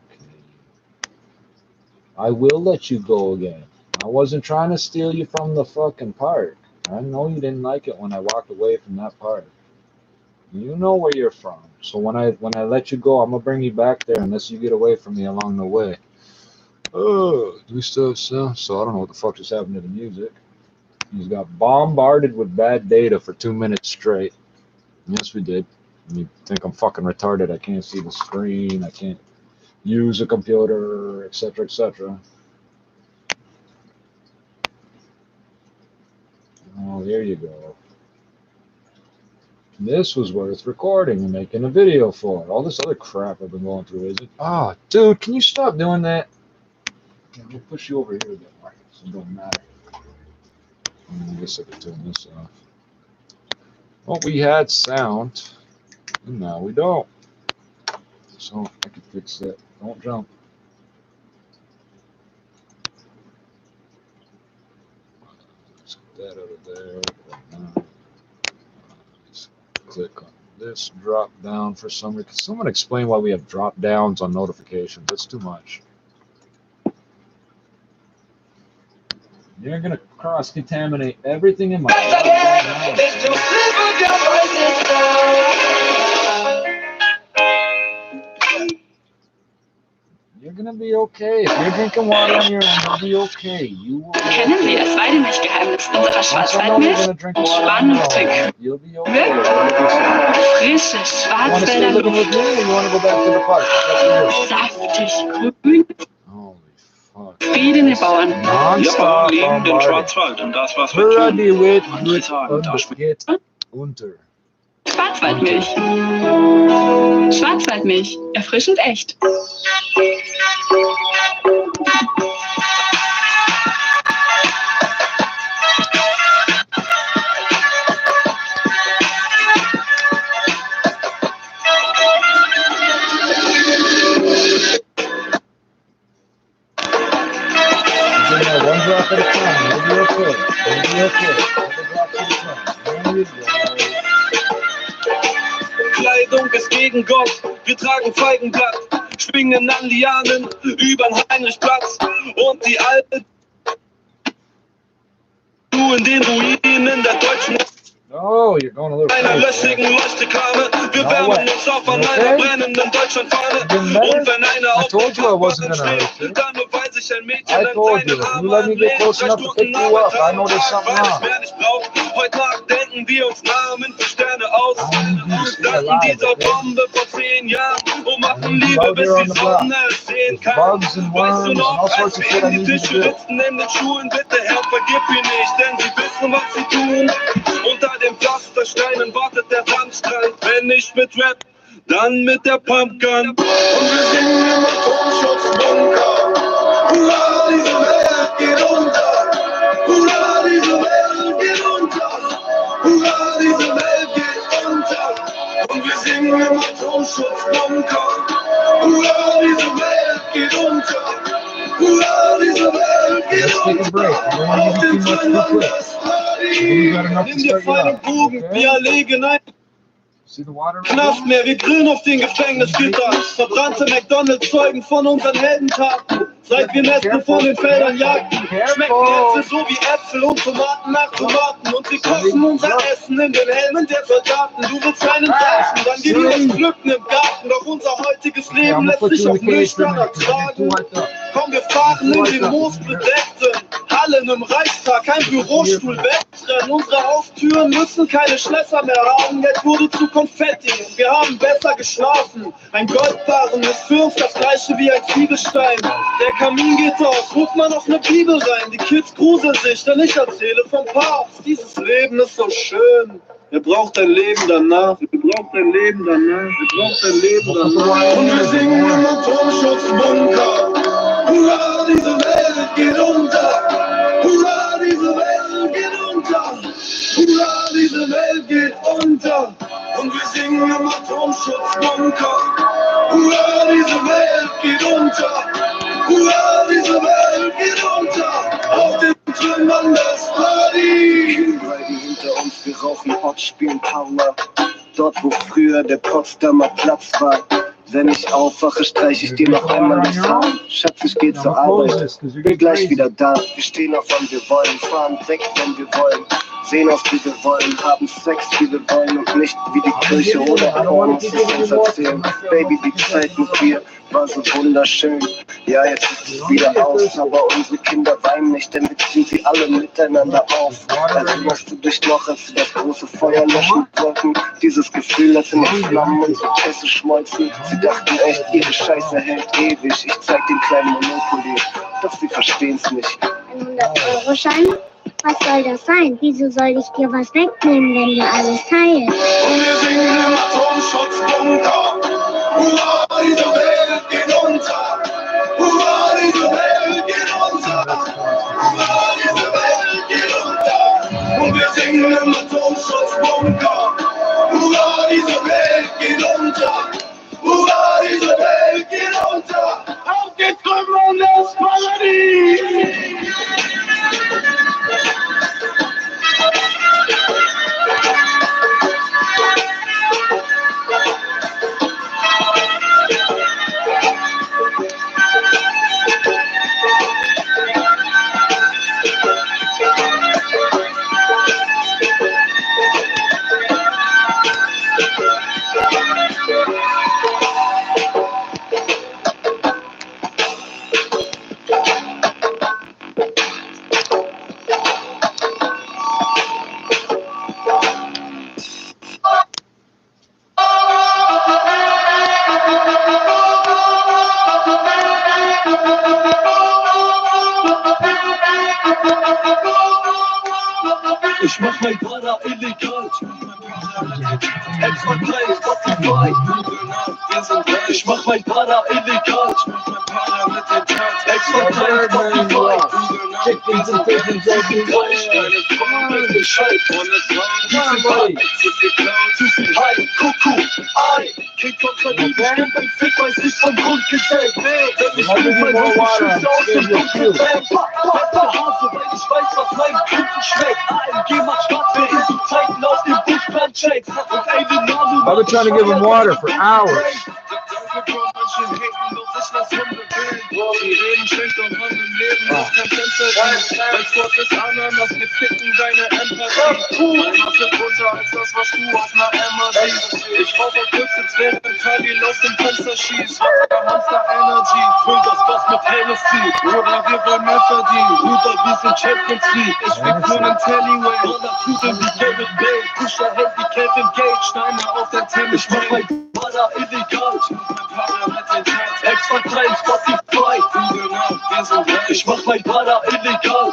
Speaker 1: I will let you go again. I wasn't trying to steal you from the fucking park. I know you didn't like it when I walked away from that park. You know where you're from. So when I let you go, I'm gonna bring you back there unless you get away from me along the way. Oh, do we still have sound? So I don't know what the fuck just happened to the music. He's got bombarded with bad data for 2 minutes straight. Yes, we did. You think I'm fucking retarded? I can't see the screen. I can't use a computer, etc., etc. Oh, there you go. This was worth recording and making a video for. All this other crap I've been going through isn't. Oh, dude, can you stop doing that? We'll push you over here a bit more, so it don't matter. I guess I could turn this off. Well, we had sound, and now we don't. So I can fix that. Don't jump. Let's get that out of there. Let's click on this drop down for some reason. Can someone explain why we have drop downs on notifications? That's too much. You're gonna cross-contaminate everything in my house. You're gonna be okay. If you're drinking water on your own, you'll be okay. You will.
Speaker 3: Kennen Sie das Weidemilchgeheimnis unserer Schwarzwaldmilch? Entspannend trinken.
Speaker 1: You'll be okay.
Speaker 3: Frisches Schwarzwälder Luft. Saftig grün.
Speaker 1: Holy fuck.
Speaker 3: Friedende Bauern.
Speaker 2: Ja, wir lieben den Schwarzwald und das, was wir tun. Manche sagen, da
Speaker 1: Geht unter.
Speaker 3: Schwarzwaldmilch. Schwarzwaldmilch. Erfrischend echt.
Speaker 1: One drop at a time. You'll be okay. You'll be okay. Couple drops at a time. There you go.
Speaker 2: Kleidung ist gegen Gott, wir tragen Feigenblatt, schwingen an Lianen übern Heinrichplatz und die Alten in den Ruinen der deutschen
Speaker 1: Oh, you're going a little
Speaker 2: einer löchrigen Leuchtekrame. Wir wärmen uns auf an einer brennenden Deutschlandfahne. Und wenn einer auf den Kopfbahn schlägt, dann beweist sich ein Mädchen an seinen Arm anlegt. 3 Stunden Arbeit haben wir Tag, weil ich mehr nicht brauch. Heute Nacht denken wir uns Namen für Sterne aus. Danken dieser Bombe vor 10 Jahren und machen Liebe, bis die Sonne es sehen kann. Weißt du noch, als wir in die Tische sitzen in den Schuhen, bitte Herr, vergib mir nicht, denn sie wissen, was sie tun. Unter den Pflastersteinen wartet der Sandstrand. Wenn nicht mit Rap, dann mit der Pumpgun. Und wir singen im Atomschutzbunker. Hurra, diese Welt geht unter. Hurra, diese Welt geht unter. Hurra, diese Welt geht unter. Und wir singen im Atomschutzbunker. Hurra, diese Welt geht unter. Hurra, diese Welt geht unter. Auf dem Feind des Party. Nimm dir feinen Bogen, wir legen ein.
Speaker 1: See the water?
Speaker 4: Knast mehr, wir grün auf den Gefängnisgittern. Verbrannte McDonalds-Zeugen von unseren Heldentaten. Seit wir Nestle von den Feldern jagten. Schmecken Äpfel so wie Äpfel und Tomaten nach Tomaten. Und wir kochen unser Essen in den Helmen der Soldaten. Du willst einen Reifen, dann gehen wir uns pflücken im Garten. Doch unser heutiges Leben lässt sich auch nüchtern ertragen. Komm, wir fahren in den moosbedeckten Hallen im Reichstag. Kein Bürostuhl wegrennen. Unsere Haustüren müssen keine Schlösser mehr haben. Geld wurde zu Konfetti und wir haben besser geschlafen. Ein Goldbarren ist für uns das gleiche wie ein Ziegelstein. Der Kamin geht aus, ruft man noch eine Bibel rein. Die Kids gruseln sich, denn ich erzähle vom Papst. Dieses Leben ist so schön. Ihr braucht ein Leben danach. Ihr braucht ein Leben danach. Ihr braucht ein Leben danach. Und wir singen im Atomschutzbunker. Hurra, diese Welt geht unter. Hurra, diese Welt geht unter. Hurra, diese Welt geht unter. Und wir singen im Atomschutzbunker. Hurra, diese Welt geht unter. Hurra, diese Welt geht unter. Auf den Trümmern des Party. Hinter uns, wir rauchen Hot, spielen Power. Dort, wo früher der Potsdamer Platz war. Wenn ich aufwache, streiche ich dir noch einmal das Haar. Schatz, ich geh zur Arbeit, bin gleich wieder da. Wir stehen auf, wann wir wollen, fahren weg, wenn wir wollen. Sehen aus, wie wir wollen, haben Sex, wie wir wollen. Und nicht wie die Kirche oder Porn, muss ich uns erzählen. Baby, die Zeit mit dir war so wunderschön. Ja, jetzt ist es wieder aus, aber unsere Kinder weinen nicht, denn wir ziehen sie alle miteinander auf. Also machst du dich noch, als wir das große Feuer löschen wollten. Dieses Gefühl, als in den Flammen unsere Pässe schmolzen. Sie dachten echt, ihre Scheiße hält ewig. Ich zeig den kleinen Monopoly, doch sie verstehen's nicht.
Speaker 5: 100-Euro-Schein? Was soll das sein? Wieso soll ich dir was wegnehmen, wenn wir alles teilen?
Speaker 4: Und wir singen im Atomschutzbunker. Hurra, diese Welt geht unter. Hurra, diese Welt geht unter. Hurra, diese Welt geht unter. Und wir singen im Atomschutzbunker. Hurra, diese Welt geht unter. Hurra, diese Welt geht unter. Auf den Trümmern des Paradies. Ich mach mein Para illegal. Extra 3, Spotify. Ich mach mein Para illegal. Extra 3, Spotify. Chickens und Pickens auf die Beine. Bescheid von der Frau. Zu viel High, Kuckuck, Ei. Kind von Verlieben, stimmt ein Fick, weiß nicht vom Grund gesellt. Denn ich bin mein Hochschüsse aus dem dunklen Welt. Letzte Hase, weil ich weiß, was meinem Kunden schmeckt. AMG macht Stadt, während du Zeiten aus dem Buschplan checkst. Und ey, den Namen.
Speaker 1: I've been trying to give him water for hours.
Speaker 4: Sie reden schlecht auf meinem Leben, das kein Fenster rein. Weil Gott ist Ananas, wir ficken deine Empathie. Mein Hass ist größer als das, was du auf einer Emma siehst. Ich rauche Kürzels, während Khalil aus dem Fenster schießt. Monster Energy, füll das Glas mit Hennessy. Oder wir wollen mehr verdienen, Bruder, wir sind Champions League. Ich fick nur den Tellyway, Roller Pudeln wie David Bale. Pusher hält wie Kevin Gage, Steine auf der Tennis. Ich mach mein Para illegal. Extra 3, Spotify. Ich mach mein Para illegal.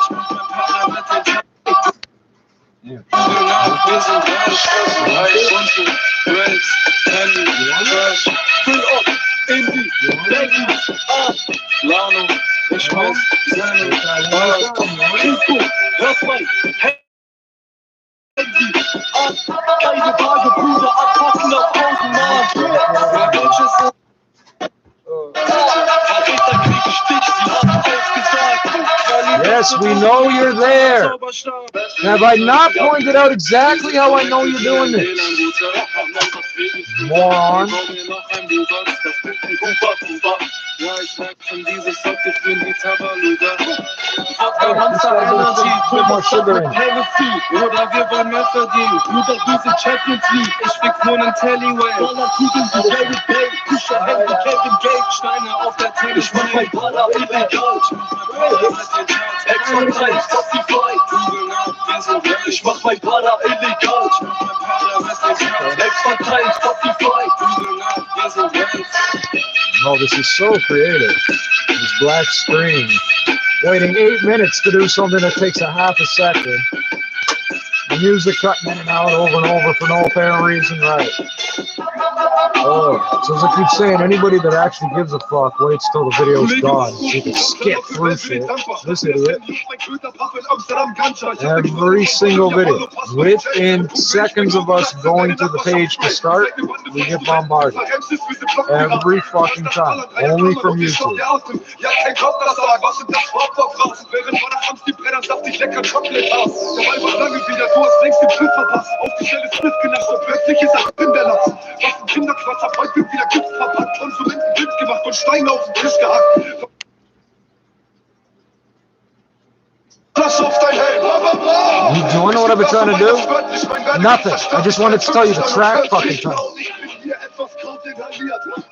Speaker 4: Wir sind Füll up, Indie, Legends, Lano, ich weiß, Sendung, Info, hör's mein Handy, keine Waage, Bruder, abpacken auf Augenmaß. Wer welches
Speaker 1: Yes, we know you're there. Have I not pointed out exactly how I know you're doing this? moron.
Speaker 2: Ja, ich merk schon diese Socke für die Tabaluga.
Speaker 1: Put more sugar in.
Speaker 2: Oder wir wollen mehr verdienen. Nur doch diese Champions League. Ich fix nur nen Tellyway. Dollarkugeln wie David Bay. Pusher Handicap im Gate. Steine auf der Telle. Ich mach mein Baller illegal. Extra 3, Spotify. Ich mach mein Baller illegal. Extra 3, Spotify.
Speaker 1: Oh, this is so creative. This black screen. Waiting 8 minutes to do something that takes a half a second. The music cutting in and out over and over for no apparent reason, right? Oh, so as I keep saying, anybody that actually gives a fuck waits till the video's gone so you can skip through shit. This idiot. Every single video. Within seconds of us going to the page to start, we get bombarded. Every fucking time. Only from YouTube. You wanna know what I've been trying to do? Nothing. I just wanted to tell you the track fucking title.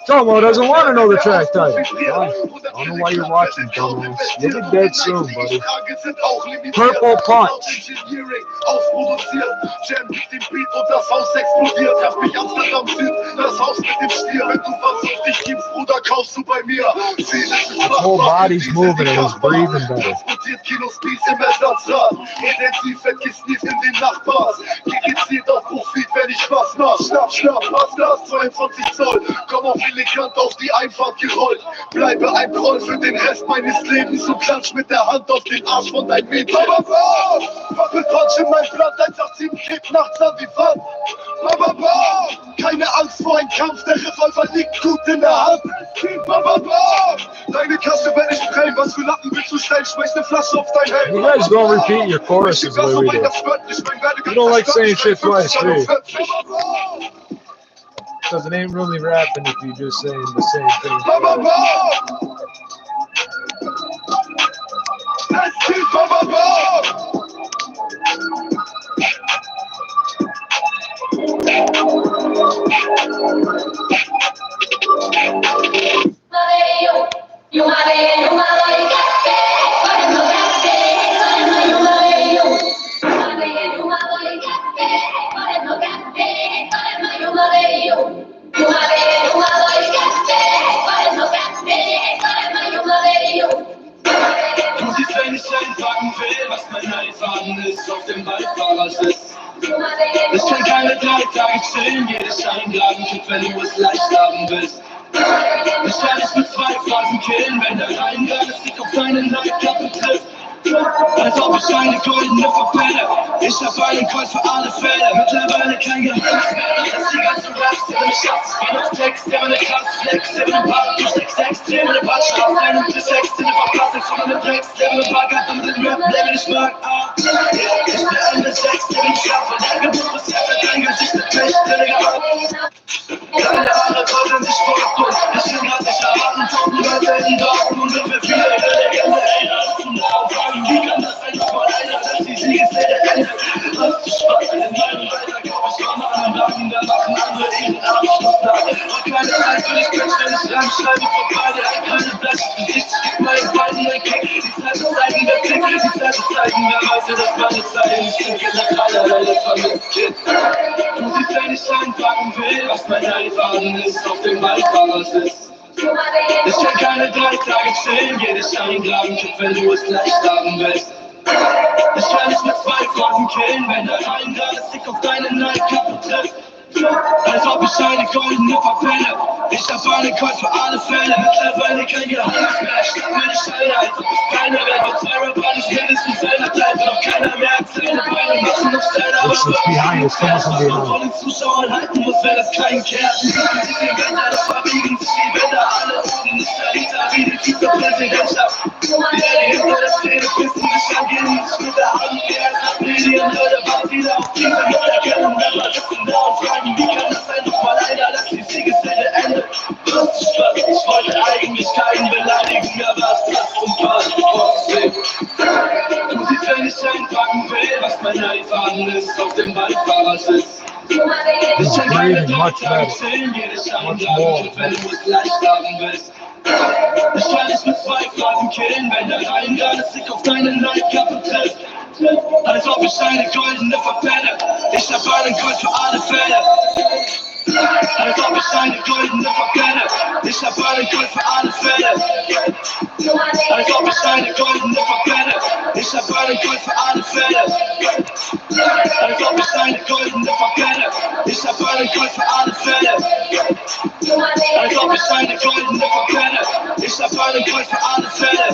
Speaker 1: Tomo doesn't want to know the track title. I don't know why you're watching, Tomo. You'll be dead soon, buddy. Purple Punch. His whole body's moving and he's breathing better.
Speaker 4: Komm auf elegant auf die Einfahrt gerollt. Bleibe ein Troll für den Rest meines Lebens und klatsch mit der Hand auf den Arsch von deinem Mädchen. Purple Punch in mein Blatt, 187 Kick nachts an die Wand. Keine Angst vor einem Kampf, der Revolver liegt gut in der Hand. Deine Kasse werde ich prellen, was für Lappen willst du stellen? Schmeiß ne Flasche auf dein Helm.
Speaker 1: You guys don't repeat your choruses the way we do. You don't like saying shit twice, do you? Because it ain't really rapping if you just saying the same thing.
Speaker 2: Du siehst, wenn ich einpacken will, was mein Leitfaden ist, auf dem Beifahrersitz. Ich kann keine 3 Tage chillen, jedes Scheingladen, wenn du es leicht haben willst. Ich werde dich mit 2 Phasen killen, wenn der Reingang sich auf deinen Nightclub trifft. Als ob ich eine goldene verpelle. Ich hab einen Call für alle Fälle. Mittlerweile kein Geheimnis mehr, dass die ganze Raps der mich Schatz. Bin auf Text, der meine Klasse flex, der meine Park, du steckst extrem, meine Patsch auf deinem P6, der verpasse von meinem Drecks, der meine Park hat und den Rap, der mich mag. Ich beende Sex, der mich schaffe, der Geburt ist jetzt dein Gesicht mit Pech, der Digga ab. Keine Haare tauschen sich vor uns. Ich bin grad nicht erwarten, toten Leute in Dortmund und sind wir viele Legende, ey, das ist ein Aufwand. Wie kann das denn nicht mal einer, dass die Siegesrede endet? Hast du Spaß in meinem Weiter, glaub ich, kann man Lachen, da machen andere ihren Abschluss da. Und keine Zeit für dich, Mensch, wenn ich reinschreibe, vor beide ein kleines Blatt. Ich gib meinen Beinen einen Kick, die Zeit zeigen, wer Klick, die Zeit zeigen, wer weiß, dass meine Zeit nicht stimmt, gesagt, keinerlei das Vernunftkind. Du siehst, wenn ich einpacken will, was mein Leitfaden ist, auf dem Beifahrersitz. Ich kann keine 3 Tage chillen, jedes Scheingladen, wenn du es leicht haben willst. Ich kann dich mit 2 Phasen killen, wenn der Reingang sich auf deinen Nightclub trifft. Als ob ich eine goldene verpenne. Ich hab eine Call für alle Fälle. Mittlerweile kein Geheimnis mehr. Ich schnapp mir die Scheine, als ob es keiner mehr. Mit 2 Rapper nicht mindestens einer bleibt. Noch keiner mehr erzählen. Beine machen noch Style, aber von den Zuschauern halten muss, wenn das keinen kehrt. Die sagen sich den Wender, das verbiegen sich die Wände. Alle oben ist dahinter wie die Vizepräsidentschaft. Die hinter der Szene pissen sich an, gehen sich mit der Hand. Wer ist das Medien, Leute, war wieder auf diese Mutter kennen. Wenn man ist in der und fragen, wie kann das sein, noch mal einer, lass
Speaker 4: Du siehst, wenn ich einpacken will, was mein Leitfaden ist, auf dem Beifahrersitz. Ich kann keine Tage zählen, jede Scheinlage, wenn du es leicht haben willst. Ich kann dich mit 2 Phrasen killen, wenn der Reingang sich auf deine Leitkappe trifft. Als ob ich eine goldene verpenne, ich hab einen Gold für alle Fälle. Als ob ich eine goldene verpenne, ich hab einen Gold für alle Fälle. Als ob ich eine goldene verpenne, ich hab einen Gold für alle Fälle. Als ob ich eine goldene verpenne, ich hab einen Gold für alle Fälle. Als ob ich eine goldene verpenne, ich hab einen Gold für alle Fälle.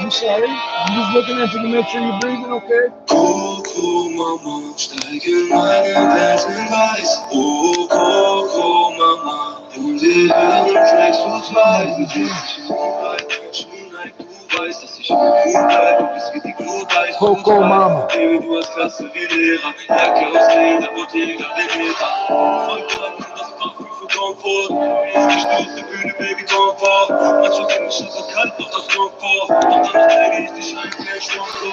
Speaker 1: I'm sorry. I'm just looking at you to make sure you're breathing, okay?
Speaker 4: Coco Mama, steig in meine Welt in Weiß. Oh, Coco Mama, in die Höhen trägst du zwei. Du weißt, dass ich gut bleibe, bis wie die Glut weiß.
Speaker 1: Coco Mama.
Speaker 4: Baby, du hast Klasse wie Lehrer. Jacke aus Leder, Bottega, Veneta. Vollklappen, das Parfüm für Komfort. Gestürzte Bühne, Baby, Komfort. Manche sind nicht so kalt, doch das Komfort. Und dann träge ich dich ein, kein Sponsor.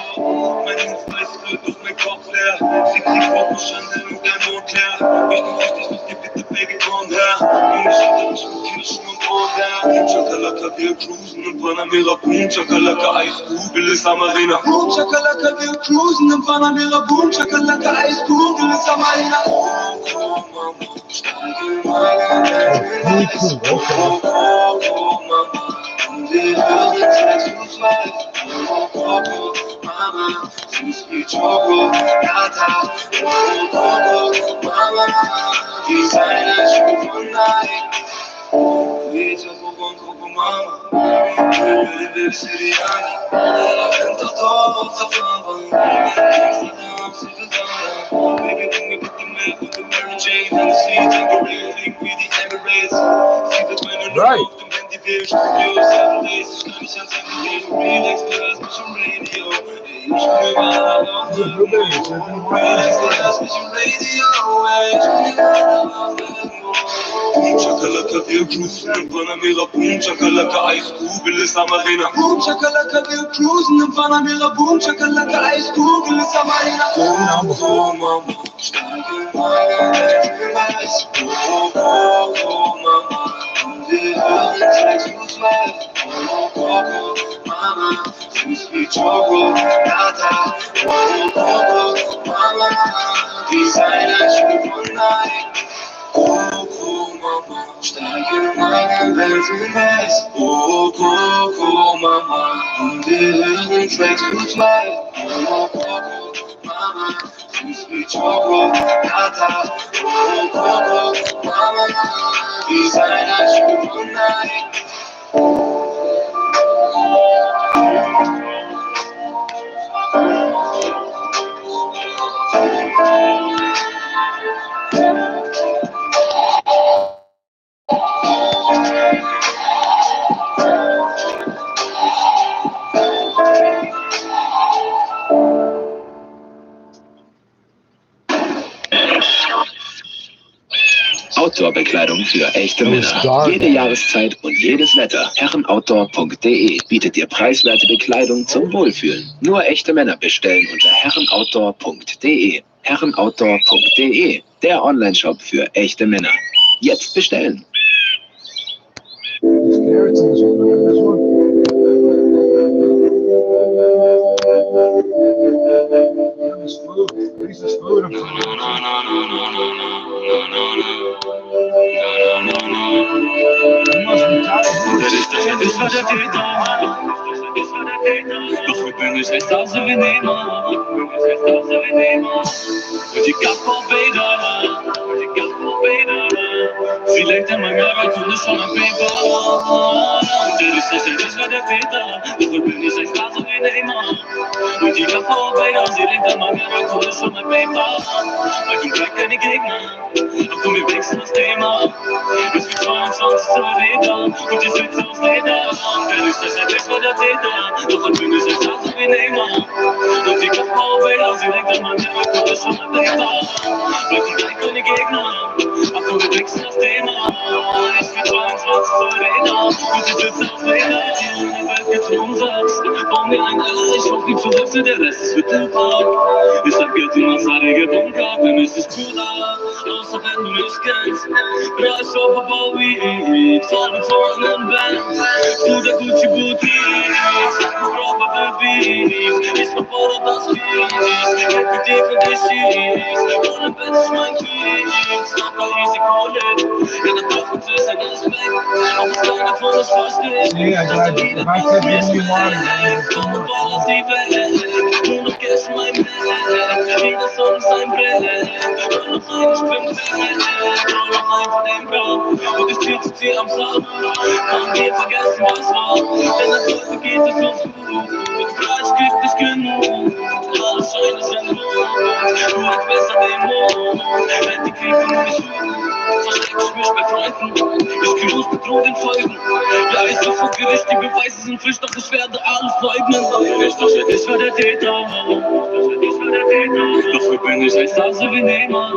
Speaker 4: Mein Hund weiß, wird durch mein Kopf leer. SICKLY, Coco, Chanel und dein Montclair. Ich bin süchtig, mit dir, bitte, Baby, komm her. Junge, schüttel mich mit Kirschen und Brombeer. Chakalaka, wir cruisen im Panamera Boom. Chakalaka, Eiskugel ist am Arena. Boom, Chakalaka, wir cruisen im Panamera Boom. Chakalaka, Eiskugel ist am Arena. Coco, Mama, steig in meine Welt. Coco, Mama, und wir hören Sex und Life. Coco, Mama, süß wie Chocolata. Coco, Mama, Designer, Schuh von Nike. Vita con Coco Mama, baby, Siriani. Vento todo fama, Amsterdam, Sivadana. Baby, bring me with the milk, with the Mary Jane, and the sea, tangerine, link with the Emirates. See the winner,
Speaker 1: Right.
Speaker 4: of them, and the beers, 7 days, ich kann mich an 7 days, relax, du hörst mich im Radio. Ich spür mal auf dem relax, du hörst mich im Radio, ich spür mal auf dem Chakalaka, wir cruisen im Panamera Boom. Chakalaka, Eiskugel ist am Arena. Boom, Chakalaka, wir cruisen im Panamera Boom. Chakalaka, Eiskugel ist am Arena. Coco Mama, steig in meine Welt in Weiß. Coco Mama, und wir hören Sex und Life. Coco Mama, süß wie Chocolata. Coco Mama, Designer, Schuh von Nike. Coco Mama, steig in meine Welt in Weiß. Oh, Coco Mama, und wir hören Tracks gut live. Oh, Coco Mama, süß wie Chocolata. Oh, Coco Mama, Designer, Schuh von Nike.
Speaker 6: Outdoor-Bekleidung für echte Männer. Jede Jahreszeit und jedes Wetter. Herrenoutdoor.de bietet dir preiswerte Bekleidung zum Wohlfühlen. Nur echte Männer bestellen unter herrenoutdoor.de. Herrenoutdoor.de, der Onlineshop für echte Männer. Jetzt bestellen.
Speaker 4: Doch wir bringen es jetzt aus, wie nehmen.
Speaker 3: Sie lenkt in mein Marathon, ist schon ein Paper. Der ist tatsächlich war der Täter, doch bin ich ein Star, so wie Neymar. Und die Kapo-Bader, sie lenkt in mein Marathon, ist schon ein Paper. Weil du bleibst keine Gegner, doch komm, wir wechseln das Thema. Bis wir 22 zur Rede, und die Sitze aus Leder. Der ist tatsächlich war der Täter, doch bin ich ein Star, so wie Neymar. Und die Kapo-Bader, sie lenkt in mein Marathon, ist schon ein Paper. Weil du bleibst keine Gegner, doch komm, wir wechseln das Thema. Ich bin 22 zur Rede, und die Sitze aus Leder. Die Welt geht zum Umsatz, bau mir ein Aller, ich hoffe, ich verrückte, der Rest ist für den Park. Ich hab Geld in Massage Bunker, für mich ist cool, außer wenn du mich kennst. Preis auf Bau wie ich, zahle für einen Band. Du der Gucci Boutique, sag mir Brauch, ich verfordere das Kies, KPT für dich schießt. Ohne Bett ist mein Kies, sag mal easy Kohle. Ja, das Dorf ist ein Aspekt, auch das Kleine von uns versteht.
Speaker 1: Yeah, I said give me water.
Speaker 3: Komm und ball auf die Welt, nur noch Cash in meinem Bett. Jeder Song ist ein Brett, nur noch ein, ich bin Brett. Nur noch ein von dem Blau, und ich chill zu dir am Saal. Kann dir vergessen, was war, denn das heute geht es uns gut. Mit Fleisch gibt es genug, alle Scheine sind rot. Du hast besser den Mond, wenn die Kriege nicht gut. Versteck ich mich bei Freunden, ich cruise mit roten Folgen. Ja, ich so vor Gericht, die Beweise sind frisch, doch ich werde alles leugnen. Ich dachte, ich war der Täter, doch bin ich ein Star, so wie Neymar.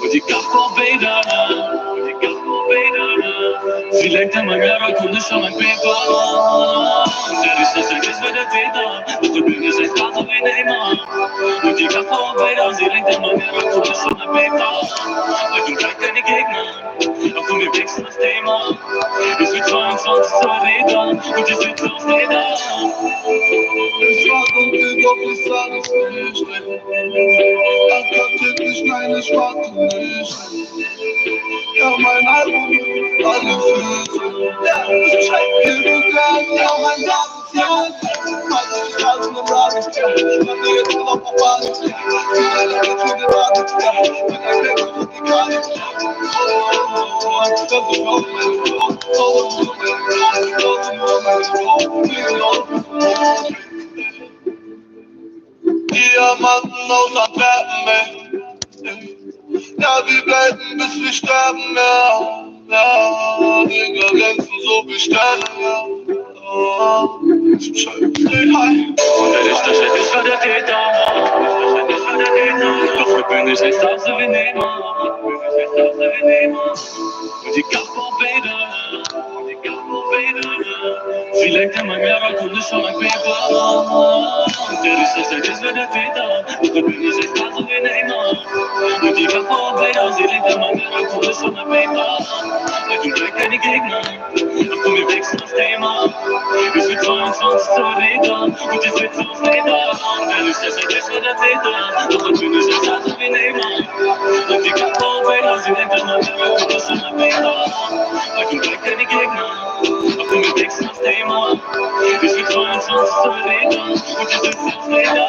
Speaker 3: Und die Kapo-Bader, sie lenkt in mein Marathon, ist schon ein Paper. Der ist tatsächlich war der Täter, doch bin ich ein Star, so wie Neymar. Und die Kapo-Bader, sie lenkt in mein Marathon, ist schon ein Paper. Weil du bleibst keine Gegner, doch komm, wir wechseln das Thema. Ich bin 22 zur Rede, und die Sitze aus Leder.
Speaker 4: Ich war dunkel, doch ich sah das nicht. Typisch, nein, ich warte nicht. Ja, mein Album, alle Füße. Ja, ich check dir gut an, ja, mein ganzes Jahr. Meine Straßen im Radix, ja. Ich warte jetzt noch auf Radix, ja. Die Länder jetzt für den Radix, ja. Wenn ein Weg und die Radix, ja. Das ist auch meine Frau. Diamanten aus Antwerpen, ey. Ja, wir bleiben bis wir sterben, ja. Ja, Digga, glänzen so wie Sterne, ja. Ich hi.
Speaker 3: Und der ist tatsächlich war der Täter, doch bin ich ein Star, so wie Neymar. Und die Kapo-Bader, sie lenkt in mein Marathon, ist schon ein Paper. Der ist tatsächlich war der Täter, doch bin ich ein Star, so wie Neymar. Und die Kapo-Bader, sie lenkt in mein Marathon, ist schon ein Paper. Weil du bleibst keine Gegner, doch komm, wir wechseln das Thema. Ich bin 22 zur Rede, und die Sitze aus Leder. Der ist tatsächlich war der Täter, doch bin ich ein Star, so wie Neymar. Und die Kapo-Bader, sie lenkt in mein Marathon, ist schon ein Paper. Weil du bleibst keine Gegner, doch komm, wir wechseln das Thema. Ich bin 22 zur Rede, und die Sitze aus Leder.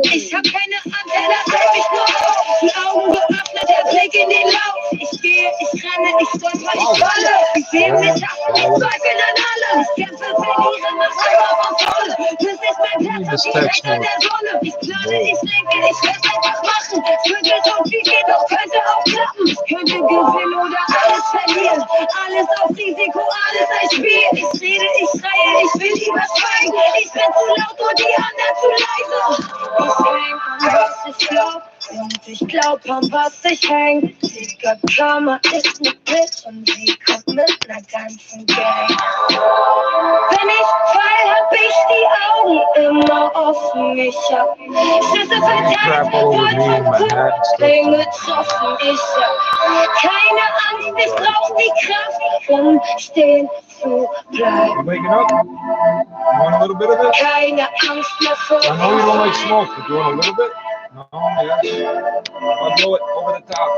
Speaker 7: Ich hab keine Antenne, halt mich nur auf. Die Augen geöffnet, der Blick in den Lauf. Ich gehe, ich renne, ich stolper, ich falle. Ich sehe mich ab, ich zweifle an allem. Ich kämpfe, verliere, mach einmal von vorne. Das ist mein Platz, ich rechte der Sonne. Ich plane, ich lenke, ich werd's einfach machen. Es könnte so viel gehen, doch könnte auch klappen. Ich könnte gewinnen oder alles verlieren. Alles auf Risiko, alles ein Spiel. Ich rede, ich schreie, ich will lieber schweigen. Ich bin zu laut und die anderen zu leise. Ich häng an was ich glaub und ich glaub an was ich häng. Digga, Karma ist ne Bitch und sie kommt mit ner ganzen Gang. Wenn ich fall, hab ich die Augen immer offen. Ich hab Schüsse verteilt, voll von Kugeln getroffen. Ich hab keine Angst, ich brauch die Kraft, um stehen zu bleiben.
Speaker 1: Waking up? You want a little bit of it?
Speaker 7: Keine Angst mehr vor.
Speaker 1: I know you don't like smoke, but you want a little bit? No, yeah. I'll blow it over the top.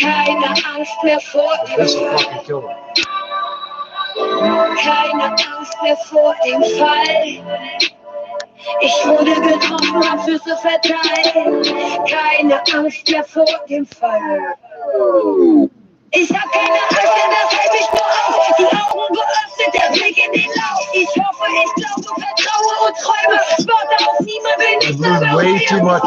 Speaker 7: Keine Angst mehr vor dem
Speaker 1: This will
Speaker 7: Fall.
Speaker 1: fucking kill him.
Speaker 7: Keine Angst mehr vor dem Fall. Ich wurde getroffen, hab Füße verteilt. Keine Angst mehr vor dem Fall. Ich hab keine Angst, denn das hält mich nur auf. Die Augen geöffnet, der Blick in den Lauf. Ich hoffe, ich glaube, vertraue und träume. Warte auf niemand, will
Speaker 1: I
Speaker 7: nicht
Speaker 1: blew way too much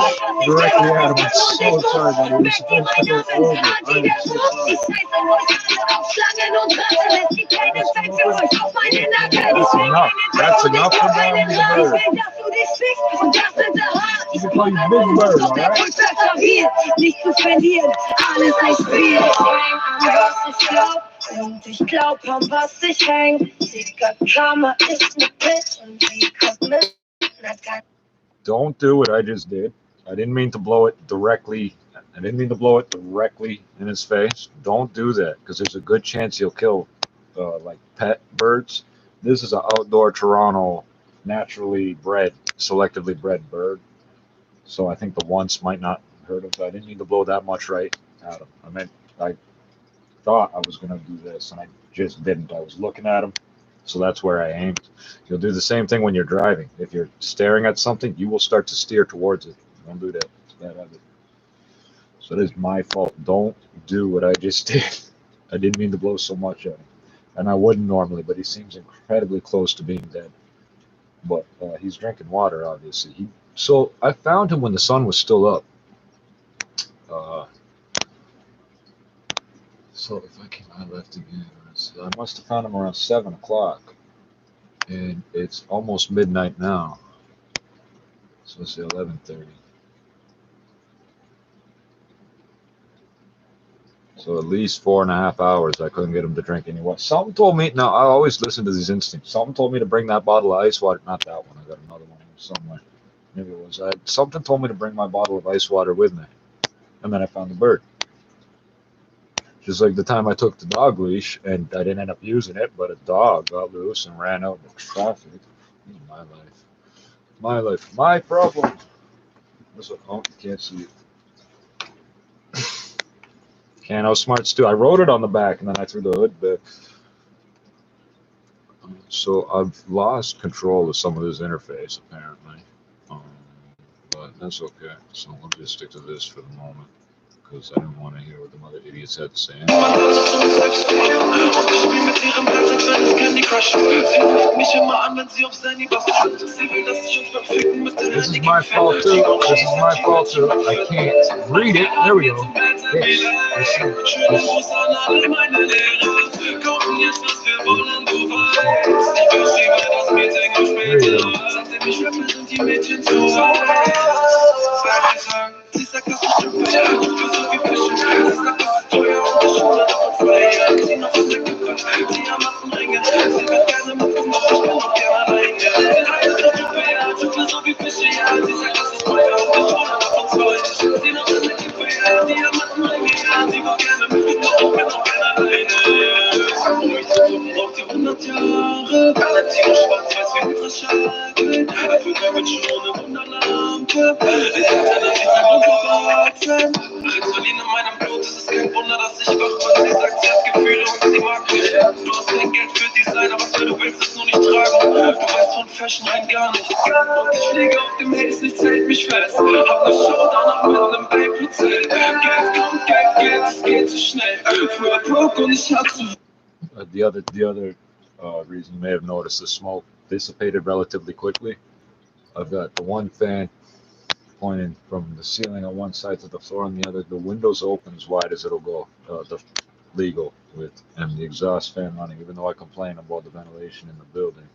Speaker 1: directly at him. I'm so sorry, but it was supposed to go over. I'm so sorry.
Speaker 7: Ich scheiße euch alle auf Schlangen und Ratten. Es gibt keine Zeit für euch auf meine Nacken.
Speaker 1: That's enough. That's enough for Brownie the Bird.
Speaker 7: Ich will, dass du dich fickst und das hinterher. Ich
Speaker 1: You can call you Big Bird,
Speaker 7: doch der
Speaker 1: alright?
Speaker 7: Prozess verwirrt. Nicht zu verlieren, alles ein Spiel. Ich häng an was ich glaub und ich glaub an was ich häng. Sicker Karma ist ne Bitch und die kommt mit ner Gun.
Speaker 1: Don't do what I just did. I didn't mean to blow it directly. I didn't mean to blow it directly in his face. Don't do that, because there's a good chance he'll kill like pet birds. This is an outdoor Toronto, naturally bred, selectively bred bird. So I think the once might not hurt him. So I didn't mean to blow that much right at him. I meant I thought I was going to do this, and I just didn't. I was looking at him, so that's where I aimed. You'll do the same thing when you're driving. If you're staring at something, you will start to steer towards it. Don't do that. It's bad habit. So it is my fault. Don't do what I just did. I didn't mean to blow so much at him. And I wouldn't normally, but he seems incredibly close to being dead. But he's drinking water, obviously. So I found him when the sun was still up. So if I came out left again, I must have found him around 7 o'clock. And it's almost midnight now. So let's say 11:30. So at least 4.5 hours I couldn't get him to drink any water. Something told me, now I always listen to these instincts. Something told me to bring that bottle of ice water. Not that one, I got another one somewhere. Maybe it was. Something told me to bring my bottle of ice water with me. And then I found the bird. Just like the time I took the dog leash and I didn't end up using it, but a dog got loose and ran out in traffic. This is my life. My life. My problem. This one, oh, you can't see it. Can't outsmart Stu. I wrote it on the back and then I threw the hood back. So I've lost control of some of this interface apparently. But that's okay. So we'll just stick to this for the moment. Because I didn't want to hear what the mother idiots had to say. This is my fault too. This is my fault too. I can't read it. There we go. The other reason you may have noticed the smoke dissipated relatively quickly. I've got the one fan pointing from the ceiling on one side to the floor on the other. The windows open as wide as it'll go, the legal width, and the exhaust fan running, even though I complain about the ventilation in the building.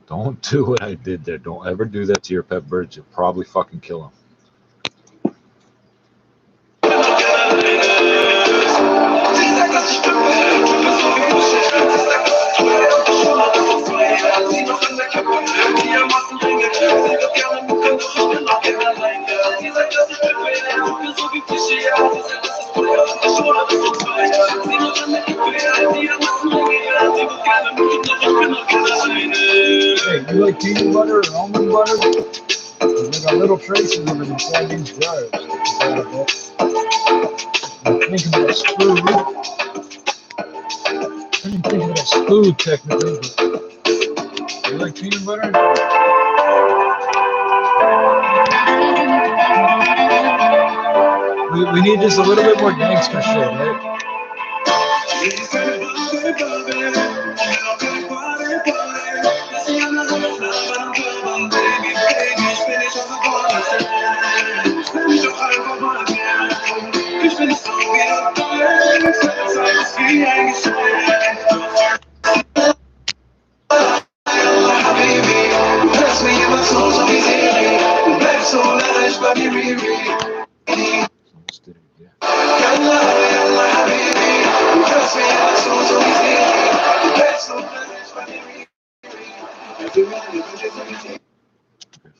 Speaker 1: Don't do what I did there. Don't ever do that to your pet birds. You'll probably fucking kill them. Hey, you like peanut butter or almond butter? little traces of it inside these jars. I'm thinking that's food. I didn't think of it as food technically, but you like peanut butter? We need just a little bit more gangster shit, right?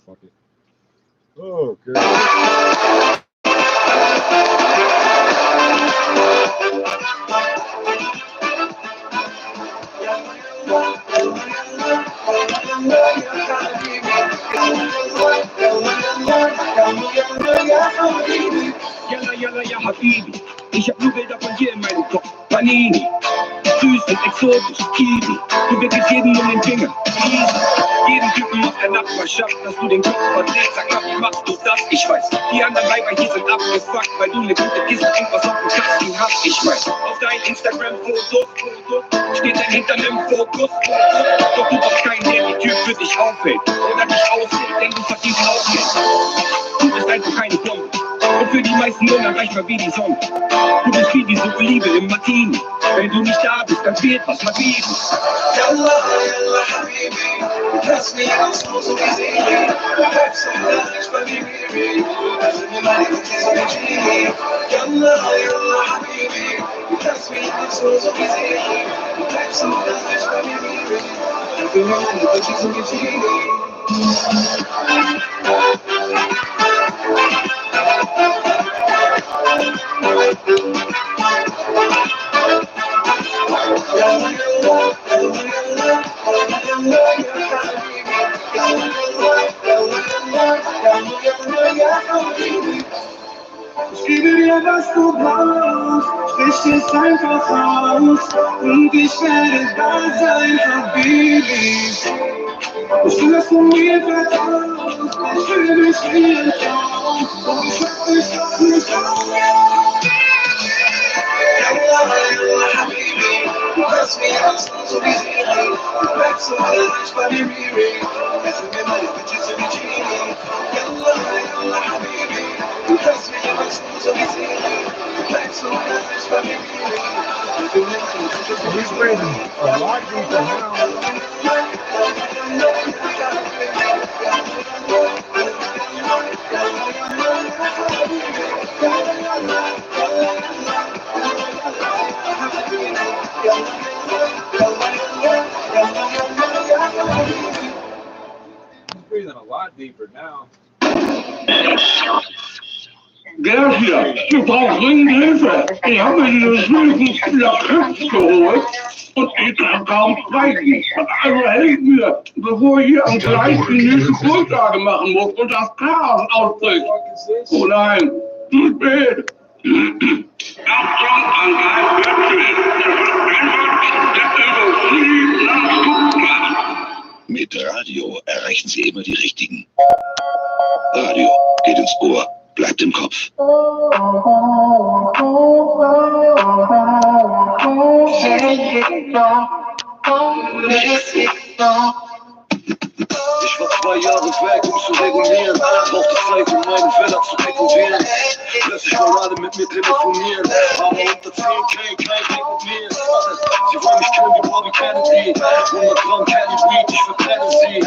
Speaker 1: Fuck it. Oh, good.
Speaker 4: Yalla, yalla, ja, Habibi. Ich hab nur Bilder von dir in meinem Kopf. Panini. Süß und exotisch, Kiwi. Du wickelst jeden um den Finger. Easy. Jeden Typen aus der Nachbarschaft, dass du den Kopf verdrehst. Sag mal, wie machst du das? Ich weiß. Die anderen Weiber hier sind abgefuckt, weil du eine gute Kiste irgendwas auf dem Kasten hast. Ich weiß. Auf deinen Instagram-Fotos steht dein Hintern im Fokus. Doch du brauchst keinen, der die Tür für dich aufhält. Oder dich aushält, denn du verdienst auch Geld. Du bist einfach keine Bombe. Und für die meisten unerreichbar wie die Sonne. Du bist wie diese Olive im Martini. Wenn du nicht da bist, dann fehlt was, Habibi. Yalla, yalla, Habibi. Lass mich aus, so wie sie. Bleib so leicht bei mir, Baby. Also mir meine Kutte so wie Genie. Yalla, yalla, Habibi. Lass mich aus, so wie sie. Bleib so leicht bei mir, Baby. Also mir meine Kutte so wie Genie. Ich gebe dir, was du brauchst, sprich es einfach aus und ich werde da sein, Habibi. Ich will, dass du mir vertraust, ich will dich wie ein Traum und ich hab dich auf mich auf. Yalla, yalla, Habibi, lass mich aus, so wie sie. Bleib so leicht bei mir, Riri. Also mir meine Bitte so wie Genie. Yalla, yalla, Habibi, lass mich aus, so wie sie. Bleib so leicht bei mir, Riri. Also mir meine Bitte so wie Genie.
Speaker 1: A lot deeper now. He's breathing a lot deeper now.
Speaker 4: Wer hier? Wir brauchen dringend Hilfe. Ich habe mir dieses Spieler Trippz geholt und ich kann kaum sprechen. Also helft mir, bevor ich hier am gleichen die nächste Grundlage machen muss und das Chaos ausbricht. Oh nein, zu spät. Achtung, Angreif wird
Speaker 6: Mit Radio erreichen Sie immer die Richtigen. Radio geht ins Ohr, bleibt im Kopf.
Speaker 2: Ich war 2 Jahre weg, um zu regulieren. Brauchte Zeit, um meine Fehler zu dekorieren. Plötzlich wollen alle mit mir telefonieren. Aber unter 10K kein Weg mit mir. Sie wollen mich kennen wie Bobby Kennedy. 100 Gramm Candy Weed, ich verbrenne sie.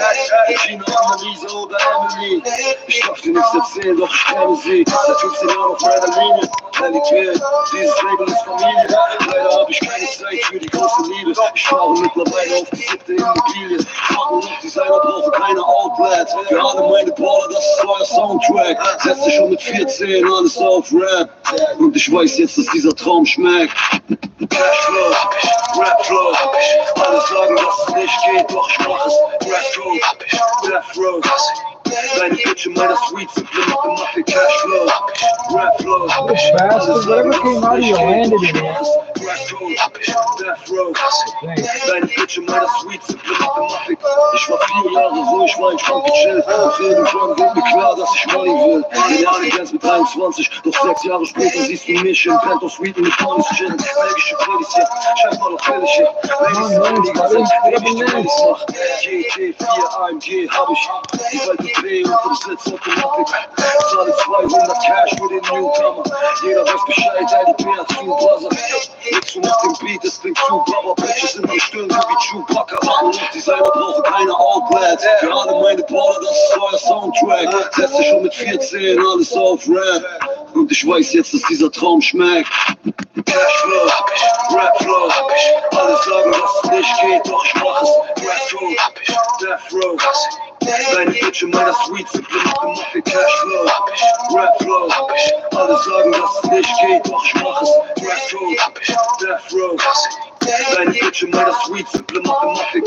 Speaker 2: Gina, Anneliese oder Emily. Ich darf dir nichts erzählen, doch ich kenne sie. Seit 15 Jahren auf meiner Linie. Realität, dieses Leben ist Familie. Leider habe ich keine Zeit für die große Liebe. Ich fahre mittlerweile auf die 7. Immobilie. Farben und Designer brauchen keine Outlets. Für alle meine Baller, das ist euer Soundtrack. Setzte schon mit 14 alles auf Rap. Und ich weiß jetzt, dass dieser Traum schmeckt.
Speaker 4: Cashflow, Rapflow, alle sagen, dass es nicht geht, doch ich mach es. Rapflow, Death Row, deine Bitch in meiner Suite sind Mathematik. Cashflow, Rapflow,
Speaker 1: Fast, whatever came out of you landed in it.
Speaker 4: Death Row, deine Bitch in meiner Suite sind Mathematik. Ich war 4 Jahre ruhig, war in Schrank gechillt. Doch irgendwann wird mir klar, dass ich Money will. Reale Grenz mit 23, doch 6 Jahre später siehst du mich im Penthouse Suite mit Ponys chillen. Belgische Polizei, scheiß mal auf Billig. Ladies sagen die ganze Zeit, wie ich die Ponys mach. GT4 AMG hab ich. Die alte Dreh und vom Sitz Automatik. Zahle 200 Cash für den Newcomer. Jeder weiß Bescheid, die mehr zu Brother. Nix mit dem Beat, es klingt zu Baba. Bitches in der Stirn, so wie Chewbacca. Und Designer brauchen keine Outlets. Für alle meine Baller, das ist euer Soundtrack. Setze schon mit 14 alles auf Rap. Und ich weiß jetzt, dass dieser Traum schmeckt. Cashflow, Rapflow, alle sagen, dass es nicht geht, doch ich mach es. Rapflow, Death Row, deine Bitch in meiner Suite sind Mathematik. Cashflow, Rapflow, alle sagen, dass es nicht geht, doch ich mach es. Rapflow, Death Row, deine Bitch in meiner Suite sind Mathematik.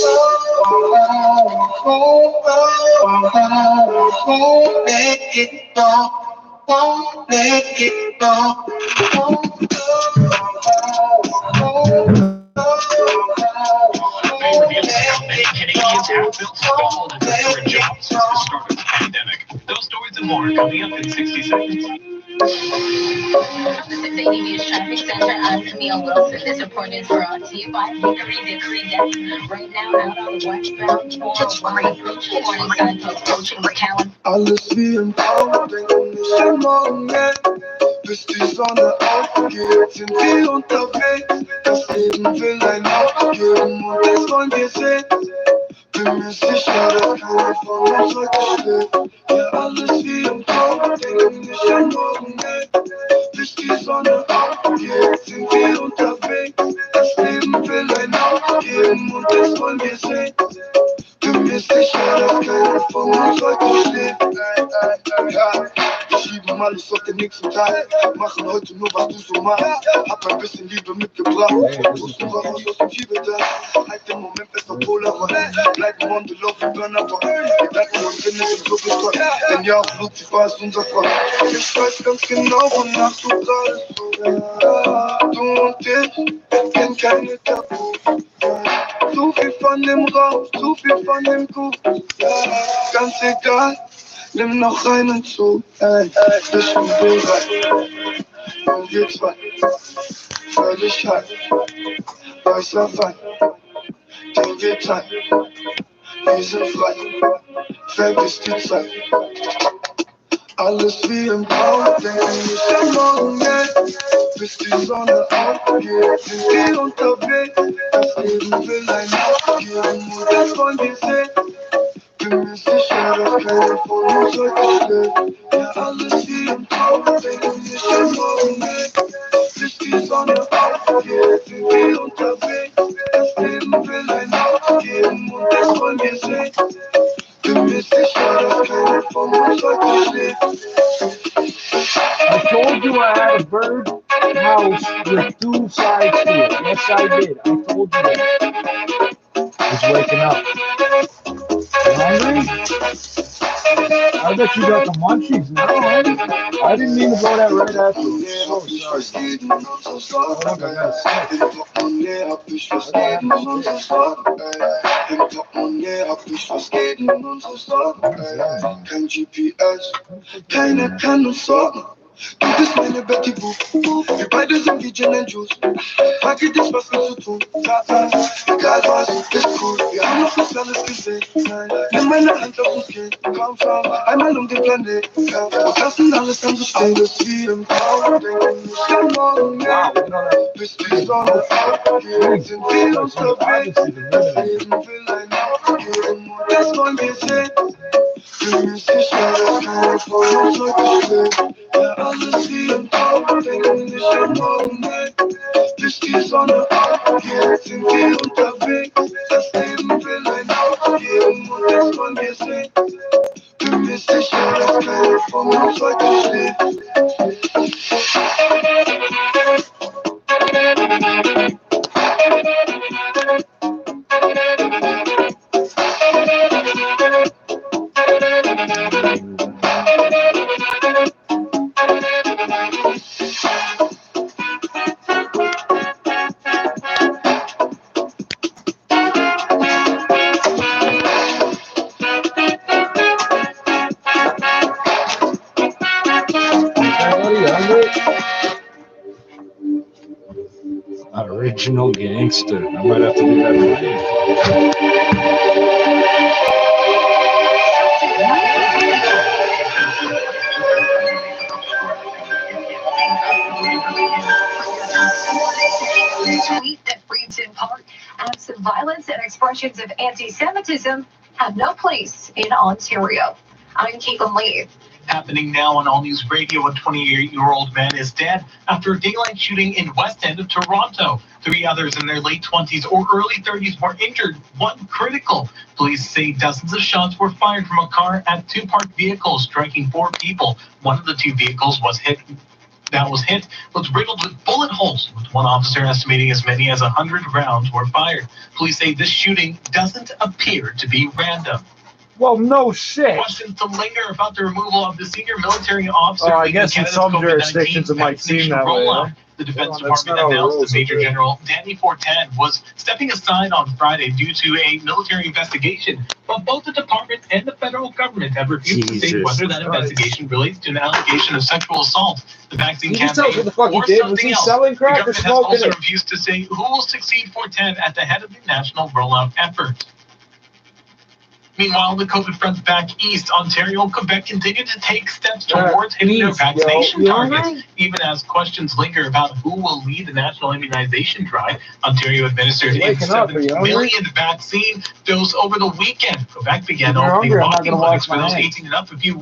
Speaker 2: Won't let it go.
Speaker 8: Canadians have built stalled in their current jobs since the start of the pandemic. Those stories and more coming up in 60 seconds.
Speaker 9: The 680 News Traffic Center, I'm Camille Wilson. This report is brought to you by Hickory Dickory Deck. Right now, out on the westbound 401 warning signpost approaching McAllen.
Speaker 4: Alles wie im Traum, denken nicht an morgen mehr. Bis die Sonne aufgeht, sind wir unterwegs. Das Leben will ein aufgeben und das wollen wir sehen. Bin mir sicher, dass keiner von uns heute schläft. Ja, alles wie im Traum, denken nicht an morgen mehr. Bis die Sonne aufgeht, sind wir unterwegs. Das Leben will ein aufgeben und das wollen wir sehen. Bin mir sicher, dass keiner von uns heute schläft. Wir schieben alles auf den nächsten Tag. Machen heute nur, was du so machst. Hab ein bisschen Liebe mitgebracht. Tust du raus aus dem Schiebedach. Halt den Moment besser Polaroid. Bleiben on the love wie Burner-Boy. Gedanken und Sinne sind so gesteuert. Denn ja, auch Lucifer ist unser Freund. Ich weiß ganz genau, wonach du gerade so. Du und ich kennen keine Tabu. Zu viel von dem Rauch, zu viel von dem Kuh. Ganz egal, nimm noch einen zu. Ich bin bereit. Und wir zwei, völlig high. Weißer Wein, den wir teilen. Wir sind frei, vergiss die Zeit. Alles wie im Traum, denken nicht an morgen mehr. Bis die Sonne aufgeht, sind wir unterwegs. Das Leben will ein aufgeben und das wollen wir sehen. Bin mir sicher, dass keiner von uns heute schläft. Ja, alles wie im Traum, denken nicht an morgen mehr. Bis die Sonne aufgeht, sind wir unterwegs. Das Leben will ein aufgeben und das wollen wir sehen. Bin mir sicher, dass keiner von uns heute schläft.
Speaker 1: I told you I had a bird house with 2 sides to it. Yes, I did. I told you that. It's waking up. You hungry? I bet you got the munchies now, huh? I didn't mean to go that right after you. So sorry. Oh, look, I got sick.
Speaker 4: Kein GPS, keiner kann uns sorgen. Du bist meine Betty Boo. Wir beide sind wie Gin and Juice. Frage dich, was willst du tun? Egal was, ist cool. Wir haben noch nicht alles gesehen. Nimm meine Hand, lass uns gehen. Komm, fahren einmal um den Planet. Und lassen alles dann so stehen. Das wie im Traum. Denken nicht an morgen mehr. Bis die Sonne aufgeht, sind wir unterwegs. Das Leben will ein aufgeben und das wollen wir sehen. Bin mir sicher, dass keiner von uns heute schläft. Ja, alles wie im Traum, denken nicht an morgen mehr. Bis die Sonne aufgeht, sind wir unterwegs. Das Leben will ein aufgeben und das wollen wir sehen. Bin mir sicher, dass keiner von uns heute schläft.
Speaker 1: Original gangster. I might have to do that
Speaker 9: Tweet that reads in part, absent violence and expressions of anti-Semitism have no place in Ontario. I'm Caitlin Lee.
Speaker 8: Happening now on All News Radio, a 28-year-old man is dead after a daylight shooting in West End of Toronto. 3 others in their late 20s or early 30s were injured, one critical. Police say dozens of shots were fired from a car at 2 parked vehicles, striking 4 people. One of the 2 vehicles was riddled with bullet holes, with one officer estimating as many as 100 rounds were fired. Police say this shooting doesn't appear to be random.
Speaker 1: Well, no shit.
Speaker 8: Questions to linger about the removal of the senior military officer.
Speaker 1: I guess in some jurisdictions it might seem that way. Huh?
Speaker 8: The Defense Department announced that Major General Danny Fortin was stepping aside on Friday due to a military investigation. But both the department and the federal government have refused to say whether that investigation relates to an allegation of sexual assault. The vaccine campaign or something else. The government has also refused to say who will succeed Fortin at the head of the national rollout effort. Meanwhile, the COVID front back east, Ontario and Quebec continue to take steps towards hitting their vaccination targets, even as questions linger about who will lead the national immunization drive. Ontario administered a 7 million vaccine dose over the weekend. Quebec began opening walking clinics for those 18 and up a few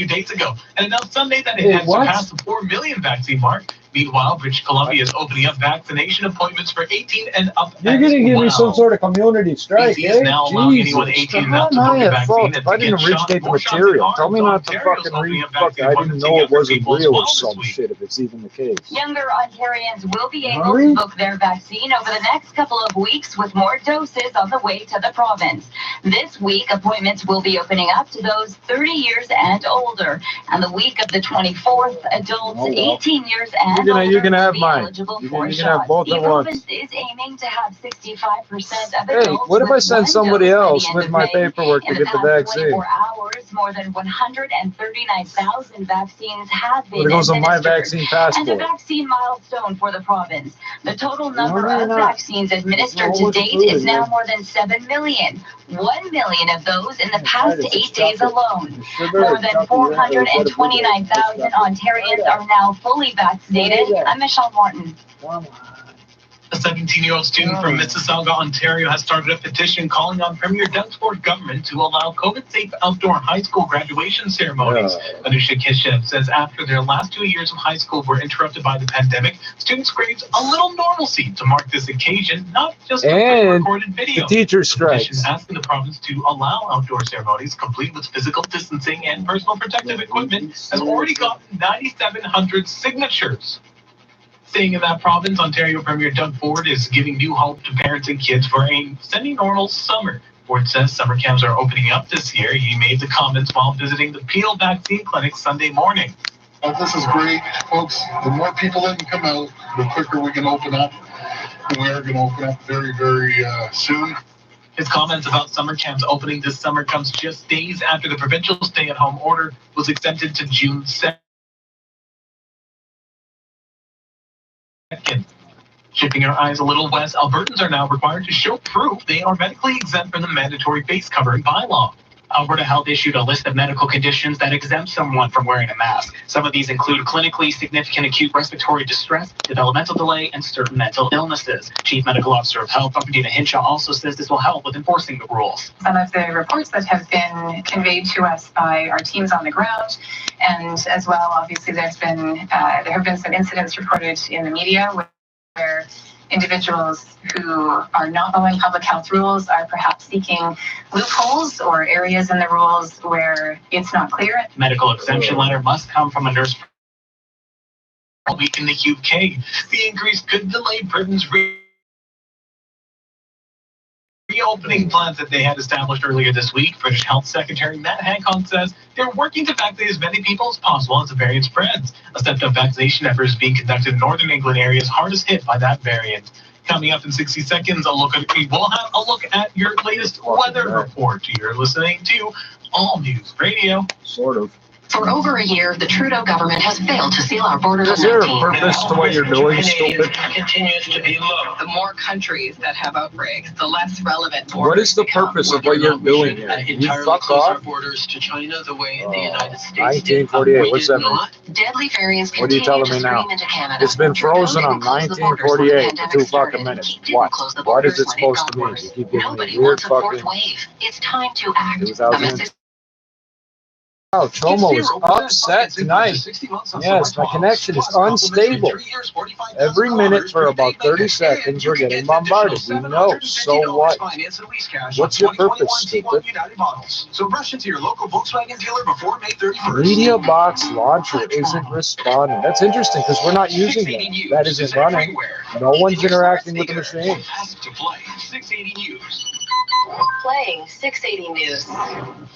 Speaker 8: days ago, and announced Sunday that it had surpassed the 4 million vaccine mark. Meanwhile, British Columbia is opening up vaccination appointments for 18 and up.
Speaker 1: You're going to give me some sort of community strike,
Speaker 8: BC is now allowing anyone 18 and up to book a vaccine.
Speaker 1: If I didn't originate the material, tell me not to fucking read. I didn't know it wasn't real or some shit, if it's even the case.
Speaker 9: Younger Ontarians will be able to book their vaccine over the next couple of weeks with more doses on the way to the province. This week, appointments will be opening up to those 30 years and older. And the week of the 24th, adults 18 years and
Speaker 1: you're gonna have mine. You're gonna have both at once.
Speaker 9: The province is aiming to have 65% of
Speaker 1: adults. Hey, what if I send somebody else with my paperwork to get the vaccine?
Speaker 9: 24 hours, more than 139,000 vaccines have been
Speaker 1: administered. It goes on my vaccine passport.
Speaker 9: And a vaccine milestone for the province. The total number of vaccines administered to date is now more than 7 million. 1 million of those in the past 8 days alone. More than 429,000 Ontarians are now fully vaccinated. I'm Michelle Martin.
Speaker 8: A 17-year-old student from Mississauga, Ontario, has started a petition calling on Premier Doug's Ford government to allow COVID-safe outdoor high school graduation ceremonies. Anusha Kishev says after their last 2 years of high school were interrupted by the pandemic, students craved a little normalcy to mark this occasion, not just a recorded video.
Speaker 1: The teacher strikes.
Speaker 8: Asking the province to allow outdoor ceremonies complete with physical distancing and personal protective equipment has already gotten 9,700 signatures. Staying in that province, Ontario Premier Doug Ford is giving new hope to parents and kids for a semi-normal summer. Ford says summer camps are opening up this year. He made the comments while visiting the Peel vaccine clinic Sunday morning.
Speaker 10: This is great, folks. The more people that can come out, the quicker we can open up. And we are going to open up very, very soon.
Speaker 8: His comments about summer camps opening this summer comes just days after the provincial stay-at-home order was extended to June 2nd. Shifting our eyes a little west, Albertans are now required to show proof they are medically exempt from the mandatory face covering bylaw. Alberta Health issued a list of medical conditions that exempt someone from wearing a mask. Some of these include clinically significant acute respiratory distress, developmental delay, and certain mental illnesses. Chief Medical Officer of Health, Dr. Dina Hinshaw, also says this will help with enforcing the rules.
Speaker 11: Some of the reports that have been conveyed to us by our teams on the ground, and as well, obviously, there have been some incidents reported in the media where individuals who are not following public health rules are perhaps seeking loopholes or areas in the rules where it's not clear.
Speaker 8: Medical exemption letter must come from a nurse. A week in the UK, the increase could delay Britain's reopening plans that they had established earlier this week. British Health Secretary Matt Hancock says they're working to vaccinate as many people as possible as the variant spreads. A stepped-up vaccination effort is being conducted in Northern England areas hardest hit by that variant. Coming up in 60 seconds, we'll have a look at your latest weather report. You're listening to All News Radio.
Speaker 1: Sort of.
Speaker 9: For over a year, the Trudeau government has failed to seal our border.
Speaker 1: Is there a purpose to what you're doing, stupid?
Speaker 8: Continues to be low.
Speaker 11: The more countries that have outbreaks, the less relevant.
Speaker 1: What is the purpose of what you're doing here? You fuck
Speaker 8: close our
Speaker 1: off.
Speaker 8: borders to China the way the United States
Speaker 1: 1948. What's that mean?
Speaker 9: Deadly variants
Speaker 1: What are you telling me now? It's been frozen on 1948 for 2 fucking minutes. What? What is it supposed to mean? You keep giving me weird fucking.
Speaker 9: It's time to act.
Speaker 1: 2000. Wow, Chomo is upset tonight. Yes, my connection is unstable. Every minute for about 30 seconds, we're getting bombarded. We know. So what? What's your purpose, stupid?
Speaker 8: So rush into your local Volkswagen dealer before May 31st.
Speaker 1: Media box launcher isn't responding. That's interesting because we're not using that. That isn't running. No one's interacting with the machine.
Speaker 9: Playing 680 News.
Speaker 12: From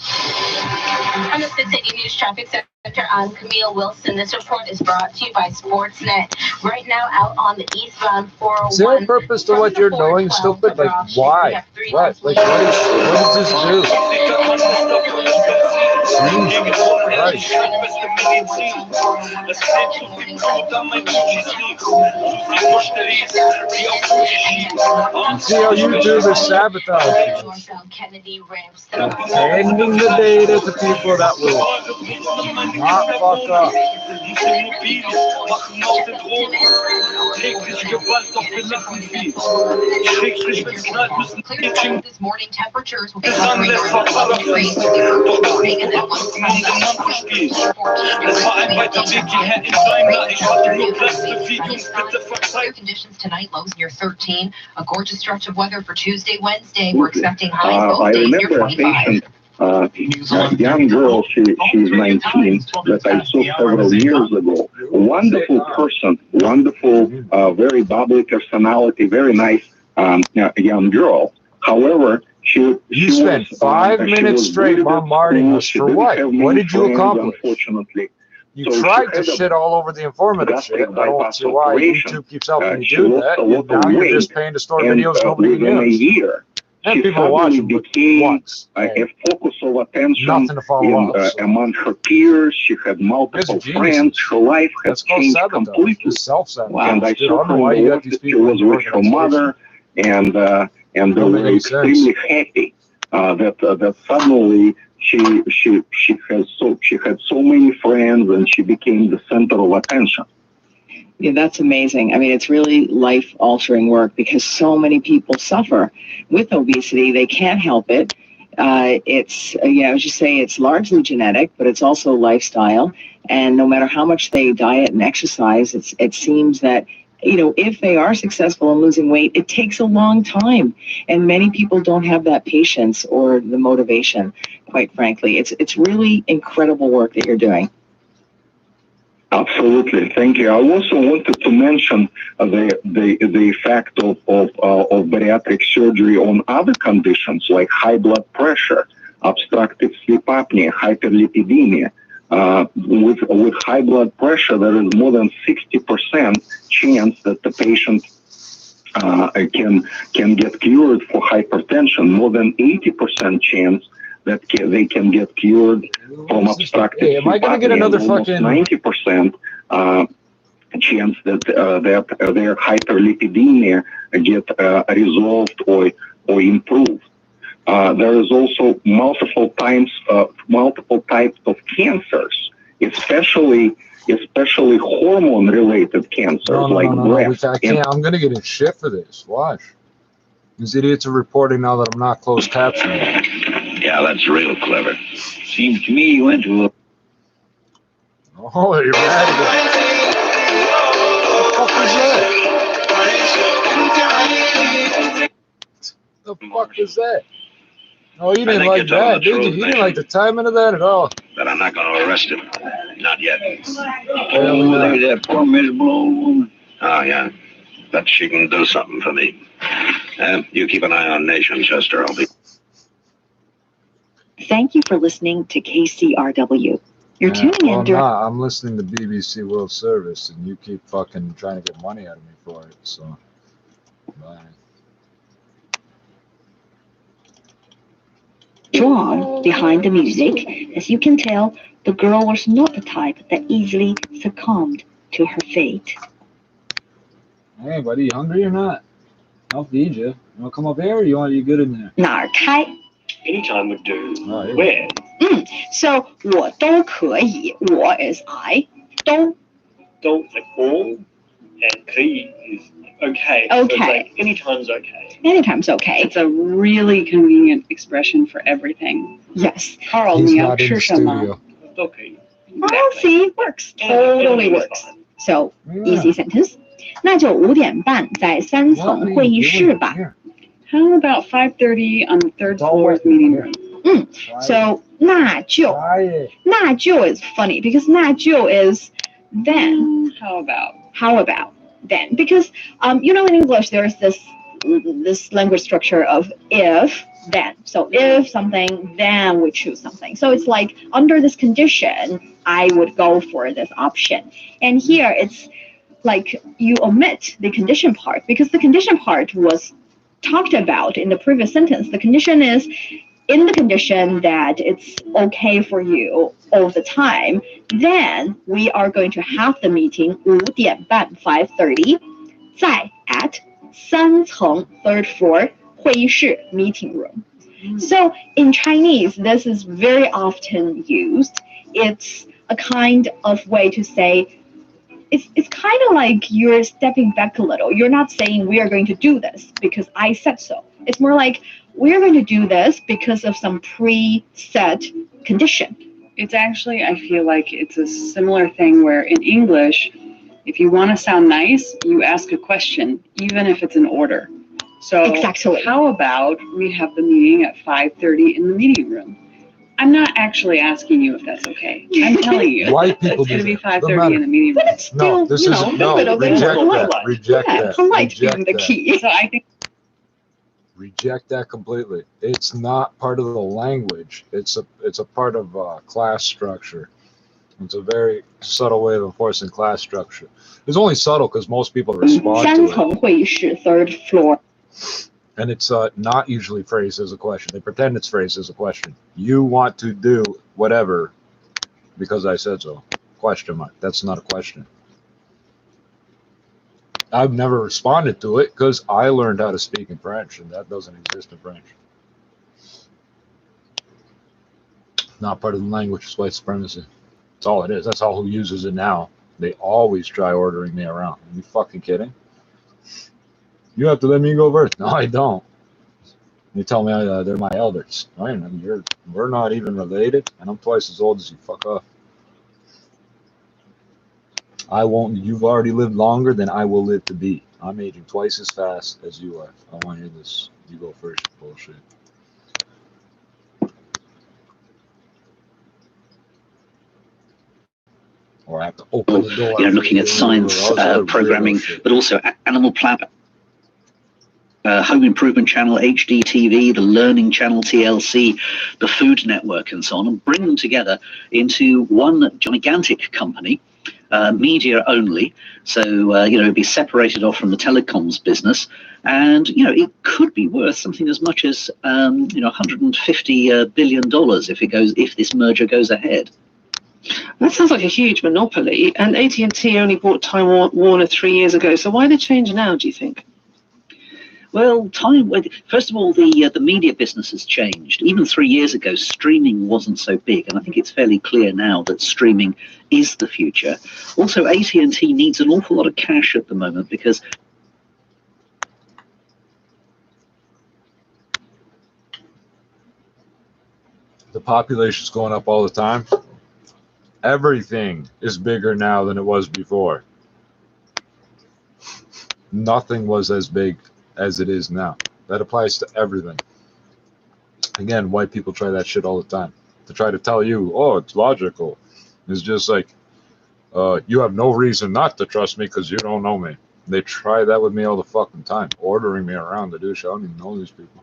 Speaker 12: the 680 News Traffic Center, I'm Camille Wilson. This report is brought to you by Sportsnet. Right now, out on the eastbound 401.
Speaker 1: Is there a purpose to what you're doing, stupid? Like, why? What? Like, what does this do? Jesus Christ. See how YouTube is sabotaging. Ending the data to people that will not fuck up.
Speaker 9: Clear this morning, temperatures will be hovering around 20 degrees through the early morning, and then once the clear conditions tonight, lows near 13. A gorgeous stretch of weather for Tuesday, Wednesday. We're expecting highs both days near 25.
Speaker 13: A young girl, she's 19, that I saw several years ago. A wonderful person, wonderful, very bubbly personality, very nice young girl. However, you
Speaker 1: spent 5 minutes straight bombarding us for what? What did you accomplish?
Speaker 13: Unfortunately.
Speaker 1: You tried to shit all over the informative shit. I don't see why YouTube keeps helping you do that. Now you're just paying to store videos nobody can use. And people watch them once.
Speaker 13: A focus of attention
Speaker 1: nothing to follow up.
Speaker 13: Among her peers. She had multiple friends. Her life has changed completely. And I saw her that she was with her mother, and they were extremely happy that suddenly she had so many friends, and she became the center of attention.
Speaker 14: Yeah, that's amazing. I mean, it's really life-altering work because so many people suffer with obesity. They can't help it. It's, as you say, it's largely genetic, but it's also lifestyle. And no matter how much they diet and exercise, it seems that, if they are successful in losing weight, it takes a long time. And many people don't have that patience or the motivation, quite frankly. It's really incredible work that you're doing.
Speaker 13: Absolutely, thank you. I also wanted to mention the effect of bariatric surgery on other conditions like high blood pressure, obstructive sleep apnea, hyperlipidemia. With high blood pressure, there is more than 60% chance that the patient can get cured for hypertension. More than 80% chance that they can get cured from obstructive sleep apnea.
Speaker 1: Am I going to get another fucking
Speaker 13: 90% chance that their hyperlipidemia get resolved or improved. There is also multiple types of cancers, especially hormone-related cancers like breast.
Speaker 1: I can't. I'm going to get in shit for this. Watch. These idiots are reporting now that I'm not closed captioning.
Speaker 15: Yeah, that's real clever. Seems to me you went to a...
Speaker 1: Oh, you're mad again. What the fuck is that? Oh, you didn't like that, did you? You didn't like the timing of that at all.
Speaker 15: But I'm not going to arrest him. Not yet.
Speaker 1: Oh,
Speaker 15: look at that poor miserable old woman. Oh, yeah. Bet she can do something for me. You keep an eye on Nation, Chester. I'll be...
Speaker 16: Thank you for listening to KCRW. You're tuning in during...
Speaker 1: I'm listening to BBC World Service, and you keep fucking trying to get money out of me for it, so... Bye.
Speaker 16: drawn behind the music. As you can tell, the girl was not the type that easily succumbed to her fate.
Speaker 1: Hey, buddy, you hungry or not? I'll feed you. You want to come up here or you want to eat good in there?
Speaker 16: 哪儿开?
Speaker 15: Anytime would do.
Speaker 1: Oh,
Speaker 15: Where?
Speaker 16: So 我都可以. 我 is I. 都
Speaker 15: Don't like all, and 可以 is okay.
Speaker 16: Okay.
Speaker 15: So it's like anytime's okay.
Speaker 16: Anytime's okay.
Speaker 17: It's a really convenient expression for everything.
Speaker 16: Yes.
Speaker 17: Carl,
Speaker 1: He's
Speaker 17: 你要
Speaker 1: not in
Speaker 17: 吃
Speaker 1: the
Speaker 17: 什么?
Speaker 1: studio.
Speaker 15: Okay.
Speaker 16: Oh, see, works. Totally works. So, easy sentence. 那就5点半在3层会议室吧.
Speaker 17: How about 5:30 on the 3rd floor meeting room?
Speaker 16: So, 那就 is funny because 那就 is then. How about then? Because in English there's this language structure of if then. So if something, then we choose something. So it's like under this condition, I would go for this option. And here it's like you omit the condition part because the condition part was talked about in the previous sentence. The condition is in the condition that it's okay for you all the time, then we are going to have the meeting 5点半 5:30 在 at 3层 3rd floor 会议室 meeting room. So in Chinese, this is very often used. It's a kind of way to say it's kind of like you're stepping back a little. You're not saying we are going to do this because I said so. It's more like we're going to do this because of some preset condition.
Speaker 17: It's actually, I feel like it's a similar thing where in English, if you want to sound nice, you ask a question, even if it's an order. So
Speaker 16: exactly.
Speaker 17: How about we have the meeting at 5:30 in the meeting room? I'm not actually asking you if that's okay. I'm telling you.
Speaker 1: White people
Speaker 17: it's going to be 5:30 in the meeting room.
Speaker 16: But it's still,
Speaker 1: no, this isn't. No, reject that.
Speaker 16: Polite being the key.
Speaker 17: So I think.
Speaker 1: Reject that completely. It's not part of the language. It's a part of class structure. It's a very subtle way of enforcing class structure. It's only subtle because most people respond to it.
Speaker 16: 3层会议室 3rd floor.
Speaker 1: And it's not usually phrased as a question. They pretend it's phrased as a question. You want to do whatever because I said so. Question mark. That's not a question. I've never responded to it because I learned how to speak in French, and that doesn't exist in French. Not part of the language. It's white supremacy. That's all it is. That's all who uses it now. They always try ordering me around. Are you fucking kidding? You have to let me go first. No, I don't. You tell me they're my elders. We're not even related, and I'm twice as old as you. Fuck off. I won't. You've already lived longer than I will live to be. I'm aging twice as fast as you are. I want to hear this. You go first. Bullshit. Or I have to open the door.
Speaker 6: Looking at science programming, but also Animal Planet, Home Improvement Channel, HDTV, the Learning Channel, TLC, the Food Network, and so on, and bring them together into one gigantic company. Media only, so it'd be separated off from the telecoms business, and it could be worth something as much as $150 billion if this merger goes ahead.
Speaker 18: That sounds like a huge monopoly, and AT&T only bought Time Warner 3 years ago, so why the change now, do you think?
Speaker 6: Well, first of all, the media business has changed. Even 3 years ago, streaming wasn't so big, and I think it's fairly clear now that streaming is the future. Also, AT&T needs an awful lot of cash at the moment because
Speaker 1: the population's going up all the time. Everything is bigger now than it was before. Nothing was as big as it is now. That applies to everything. Again, white people try that shit all the time. To try to tell you, oh, it's logical. It's just like, you have no reason not to trust me because you don't know me. They try that with me all the fucking time, ordering me around to do shit. I don't even know these people.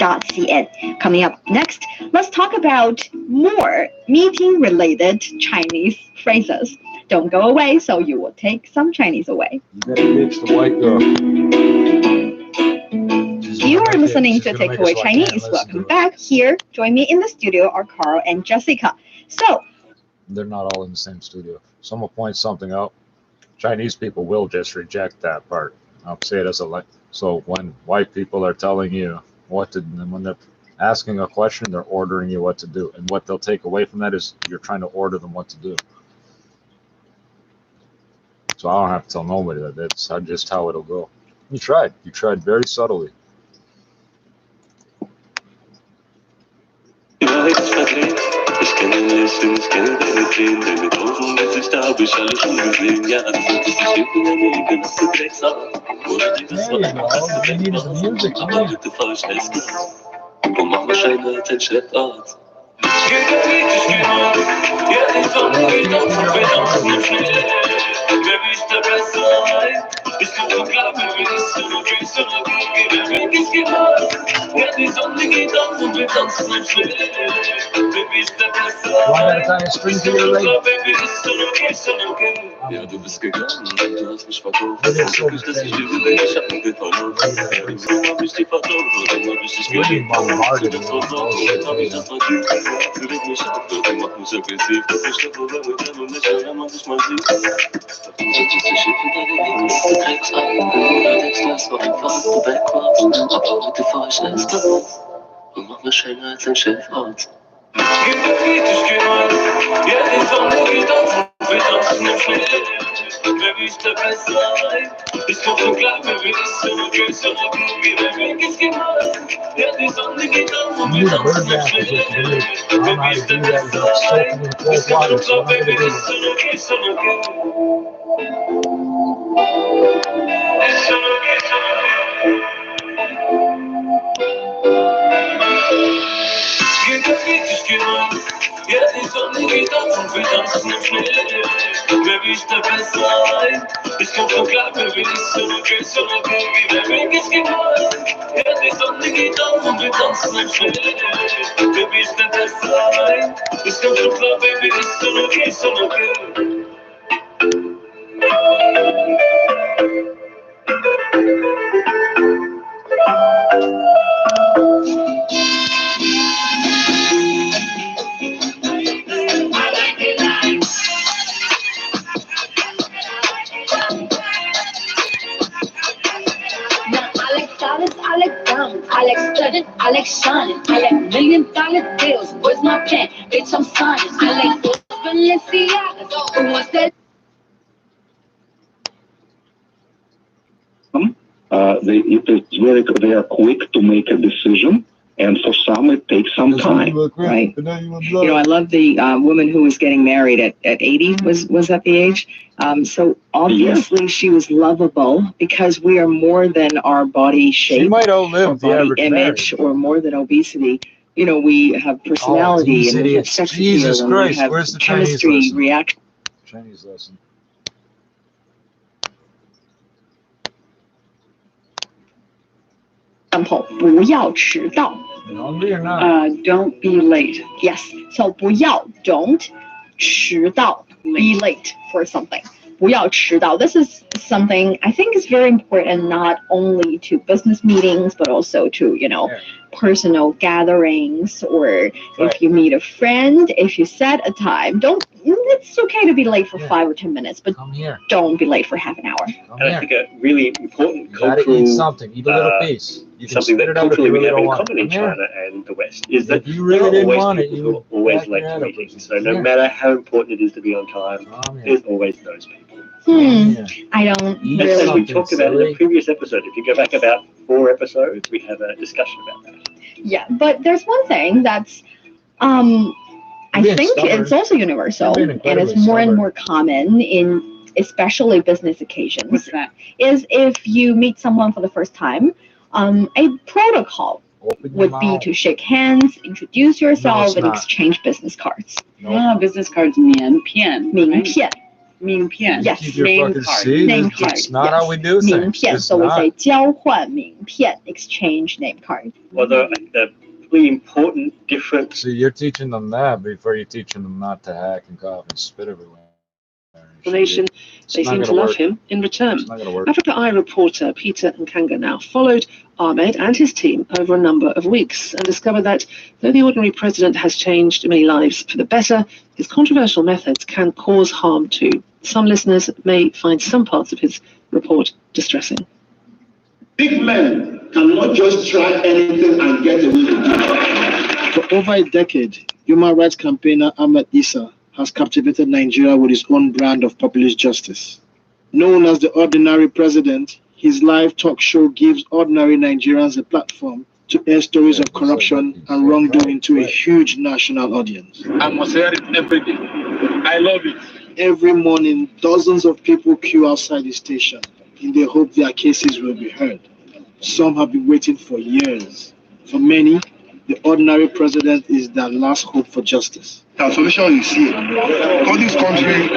Speaker 16: KPT.cn. Coming up next, let's talk about more meeting-related Chinese phrases. Don't go away, so you will take some Chinese away.
Speaker 1: You better ditch the white girl.
Speaker 16: You are listening to Takeaway Chinese. Welcome back. Here, join me in the studio are Carl and Jessica. So,
Speaker 1: they're not all in the same studio. Someone points something out. Chinese people will just reject that part. I'll say it as a like. So when white people are telling you what to, when they're asking a question, they're ordering you what to do. And what they'll take away from that is you're trying to order them what to do. So I don't have to tell nobody that. That's just how it'll go. You tried. You tried very subtly.
Speaker 2: Ich kenne Lächeln, ich kenne deine Tränen, denn mit 1000 Gesichter habe ich alle schon gesehen. Ja, du solltest dich hinten an mir liegen, dass du Sex hast. Oder dir das Wasser aber bitte fahr schnell und mach mir Scheine als ein Chefarzt. Geht der Beat, ich geh mal, ja, die Sonne geht auf und wir tanzen im Schnee. Wer mich da besser ein? Ich komm so klar, wer will es so, gehst du noch gut, geh der Weg, ich geh mal. Ja, die Sonne geht auf und wir tanzen im Schnee. Wer mich da besser ein? Ich komm so klar, wer will es so, gehst du noch gut. Ja, du bist gegangen und du hast mich verkauft. Wirklich, dass ich liebe, denn ich hab nur verloren. So hab ich dich verloren, dann hab ich dich geliebt. Das war so, dann hab ich das verdient. Du bist mich ab, du machst mich aggressiv. Du bist der Problem mit dem und nicht, wenn man sich mal sieht. Du solltest dich hinten deine Liebe, dass du Sex hast. Oder denkst du, es war einfach, du wegkommst. Aber bitte fahr ich erst raus und mach mir schöner als ein Chefarzt. Gib der Beat, ich geh mal. Ja, die Sonne geht auf und wir tanzen im Schnee. Wer will da besser ein? Ich komm so klar, wer will es so, gehst du noch gut, geh der Weg, ich geh mal. Ja, die Sonne geht auf und wir tanzen im Schnee. Wer will da besser ein? Ich komm so klar, wer will es so, gehst du noch gut. Geht der Beat, ich geh mal. Ja, die Sonne geht auf und wir tanzen im Schnee. Wer will da besser ein? Ich komm so klar, wer will es so, gehst du noch gut, geh der Weg, ich geh mal. Ja, die Sonne geht auf und wir tanzen im Schnee. Wer will da besser ein? Ich komm so klar, wer will es so, gehst du noch gut.
Speaker 3: Alex studded, Alex shining. I like $1 million deals. Where's my pen? Bitch, I'm signing. I like those Balenciagas. Who wants that?
Speaker 13: They are quick to make a decision, and for some it takes some time.
Speaker 14: Right. You know, I love the woman who was getting married at 80. Was that the age? So obviously she was lovable because we are more than our body shape,
Speaker 1: she might outlive
Speaker 14: or body image, or more than obesity. You know, we have personality and we have sex appeal and we have chemistry reaction.
Speaker 1: Chinese lesson.
Speaker 16: Example, 不要迟到.
Speaker 17: Don't be late.
Speaker 16: Yes. So 不要, don't, 迟到, be late for something. 不要迟到. This is something I think is very important, not only to business meetings, but also to, you know, personal gatherings, or if you meet a friend, if you set a time, it's okay to be late for 5 or 10 minutes, but don't be late for half an hour.
Speaker 19: And I think a really important
Speaker 1: cultural, eat something, eat a little piece. You can
Speaker 19: something that culturally we have in common in China and the West is that there are always people who are always late to meetings. So no matter how important it is to be on time, there's always those people.
Speaker 16: I don't really.
Speaker 19: As we talked about in the previous episode, if you go back about 4 episodes, we have a discussion about that.
Speaker 16: Yeah, but there's one thing that's, I think it's also universal, and it's more and more common in especially business occasions.
Speaker 17: What's that?
Speaker 16: Is if you meet someone for the first time, a protocol would be to shake hands, introduce yourself, and exchange business cards.
Speaker 17: Business cards, 名片.
Speaker 16: 名片.
Speaker 17: 名片.
Speaker 16: Yes,
Speaker 1: Keep your
Speaker 16: name
Speaker 1: fucking
Speaker 16: card.
Speaker 1: seat.
Speaker 16: Name
Speaker 1: It's
Speaker 16: card.
Speaker 1: not
Speaker 16: yes.
Speaker 1: how we do
Speaker 16: 名
Speaker 1: things.
Speaker 16: 片,
Speaker 1: It's
Speaker 16: so we
Speaker 1: not.
Speaker 16: say 交换名片, exchange name card.
Speaker 19: Although the really important difference.
Speaker 1: See, you're teaching them that before you're teaching them not to hack and cough and spit everywhere.
Speaker 18: Nation, they seem to love him in return. Africa Eye reporter Peter Nkanga now followed Ahmed and his team over a number of weeks and discovered that though the ordinary president has changed many lives for the better, his controversial methods can cause harm too. Some listeners may find some parts of his report distressing.
Speaker 4: Big men cannot just try anything and get away with it.
Speaker 20: For over a decade, human rights campaigner Ahmed Issa has captivated Nigeria with his own brand of populist justice. Known as the Ordinary President, his live talk show gives ordinary Nigerians a platform to air stories of corruption and wrongdoing to a huge national audience.
Speaker 4: I must hear it every day. I love it.
Speaker 20: Every morning, dozens of people queue outside the station in the hope their cases will be heard. Some have been waiting for years. For many, the Ordinary President is their last hope for justice.
Speaker 10: The solution is here. For this country,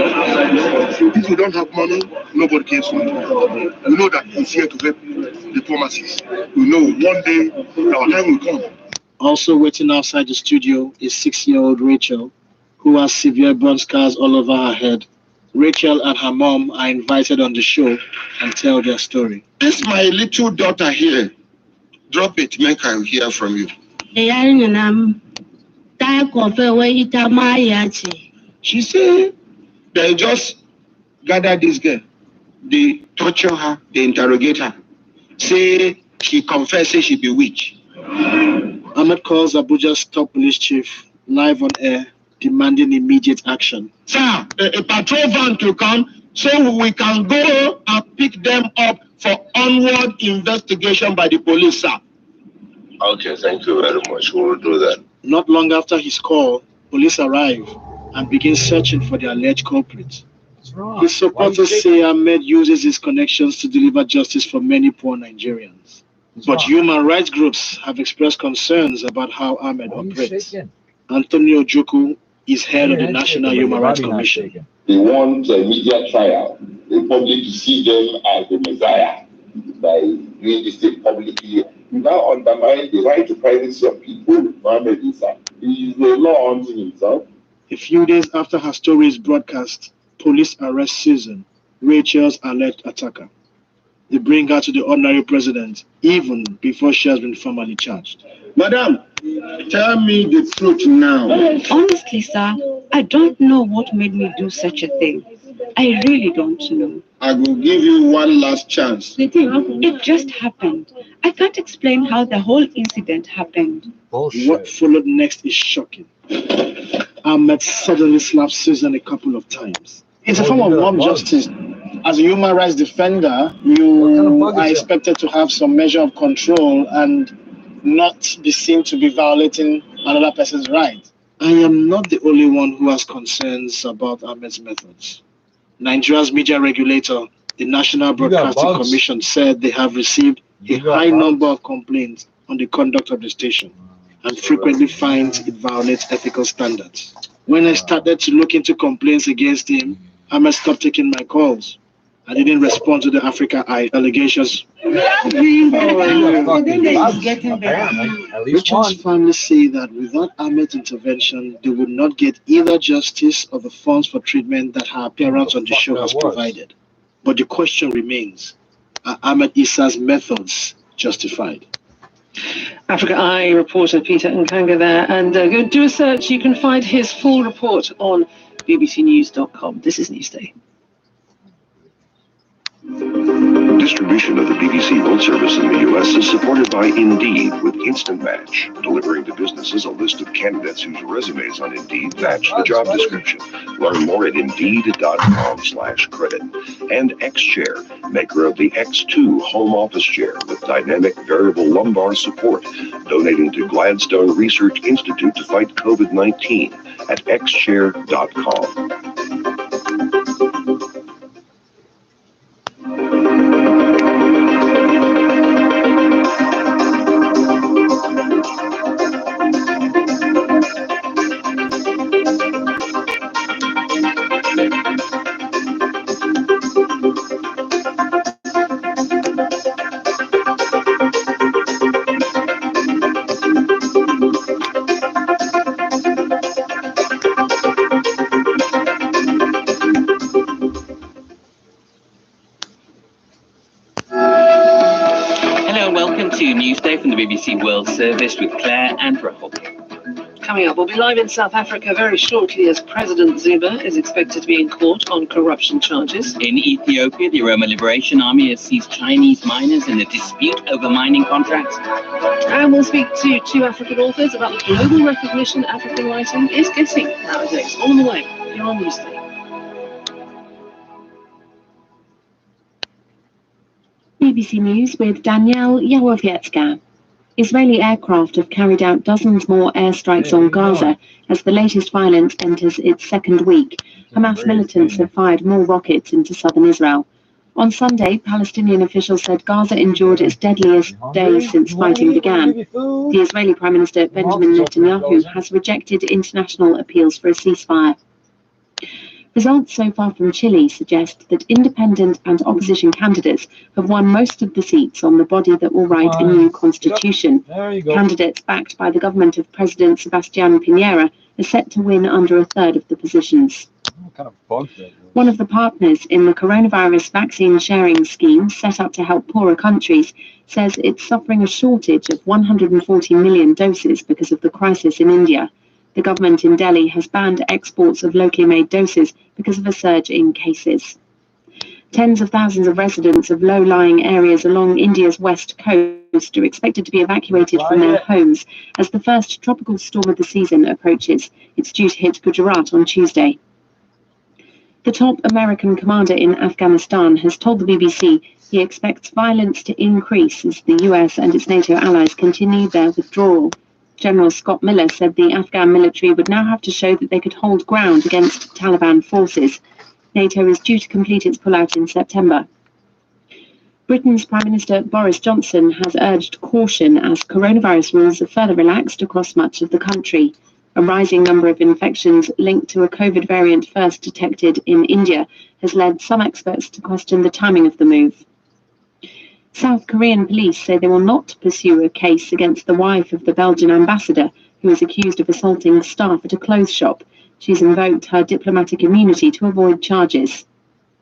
Speaker 10: if we don't have money, nobody cares for it. We know that it's here to help diplomacies. We know one day our time will come.
Speaker 20: Also waiting outside the studio is 6-year-old Rachel, who has severe burn scars all over her head. Rachel and her mom are invited on the show and tell their story.
Speaker 10: This my little daughter here. Drop it, make her hear from you. She said they just gather this girl. They torture her, they interrogate her. Say she confesses she be witch.
Speaker 20: Ahmed calls Abuja's top police chief live on air, demanding immediate action.
Speaker 10: Sir, a patrol van to come so we can go and pick them up for onward investigation by the police, sir.
Speaker 15: Okay, thank you very much. We'll do that.
Speaker 20: Not long after his call, police arrive and begin searching for the alleged culprit. His supporters say Ahmed uses his connections to deliver justice for many poor Nigerians. But human rights groups have expressed concerns about how Ahmed operates. Antonio Ojukwu is head of the National Human Rights Commission.
Speaker 21: They want a media trial, the public to see them as the Messiah by doing this thing publicly. Now undermine the right to privacy of people. Mohammed Issa, he is the law unto himself.
Speaker 20: A few days after her story is broadcast, police arrest Susan, Rachel's alleged attacker. They bring her to the Ordinary President, even before she has been formally charged.
Speaker 10: Madam, tell me the truth now.
Speaker 22: Honestly, sir, I don't know what made me do such a thing. I really don't know.
Speaker 10: I will give you one last chance.
Speaker 22: It just happened. I can't explain how the whole incident happened.
Speaker 20: Bullshit. What followed next is shocking. Ahmed suddenly slapped Susan a couple of times. It's a form of mob justice. As a human rights defender, you are expected to have some measure of control and not be seen to be violating another person's right. I am not the only one who has concerns about Ahmed's methods. Nigeria's media regulator, the National Broadcasting Commission, said they have received a high number of complaints on the conduct of the station and frequently finds it violates ethical standards. When I started to look into complaints against him, Ahmed stopped taking my calls. I didn't respond to the Africa Eye allegations. Richard's family say that without Ahmed's intervention, they would not get either justice or the funds for treatment that her appearance on the show has provided. But the question remains, are Ahmed Issa's methods justified?
Speaker 18: Africa Eye reporter Peter Nkanga there, and go do a search. You can find his full report on bbcnews.com. This is Newsday.
Speaker 23: Distribution of the BBC World Service in the U.S. is supported by Indeed with Instant Match, delivering to businesses a list of candidates whose resumes on Indeed match the job description. Learn more at Indeed.com/credit. And X-Chair, maker of the X2 home office chair with dynamic variable lumbar support, donating to Gladstone Research Institute to fight COVID-19 at xchair.com.
Speaker 5: Welcome to Newsday from the BBC World Service with Claire and Rahul.
Speaker 18: Coming up, we'll be live in South Africa very shortly as President Zuma is expected to be in court on corruption charges.
Speaker 5: In Ethiopia, the Oromo Liberation Army has seized Chinese miners in a dispute over mining contracts.
Speaker 18: And we'll speak to two African authors about the global recognition African writing is getting nowadays. All on the way. You're on Newsday.
Speaker 7: BBC News with Danielle Yawowiecka. Israeli aircraft have carried out dozens more airstrikes on Gaza as the latest violence enters its second week. Hamas militants have fired more rockets into southern Israel. On Sunday, Palestinian officials said Gaza endured its deadliest day since fighting began. The Israeli Prime Minister Benjamin Netanyahu has rejected international appeals for a ceasefire. Results so far from Chile suggest that independent and opposition candidates have won most of the seats on the body that will write a new constitution. Candidates backed by the government of President Sebastián Piñera are set to win under a third of the positions. One of the partners in the coronavirus vaccine sharing scheme set up to help poorer countries says it's suffering a shortage of 140 million doses because of the crisis in India. The government in Delhi has banned exports of locally made doses because of a surge in cases. Tens of thousands of residents of low-lying areas along India's west coast are expected to be evacuated from their homes as the first tropical storm of the season approaches. It's due to hit Gujarat on Tuesday. The top American commander in Afghanistan has told the BBC he expects violence to increase as the US and its NATO allies continue their withdrawal. General Scott Miller said the Afghan military would now have to show that they could hold ground against Taliban forces. NATO is due to complete its pullout in September. Britain's Prime Minister Boris Johnson has urged caution as coronavirus rules are further relaxed across much of the country. A rising number of infections linked to a COVID variant first detected in India has led some experts to question the timing of the move. South Korean police say they will not pursue a case against the wife of the Belgian ambassador, who is accused of assaulting staff at a clothes shop. She's invoked her diplomatic immunity to avoid charges.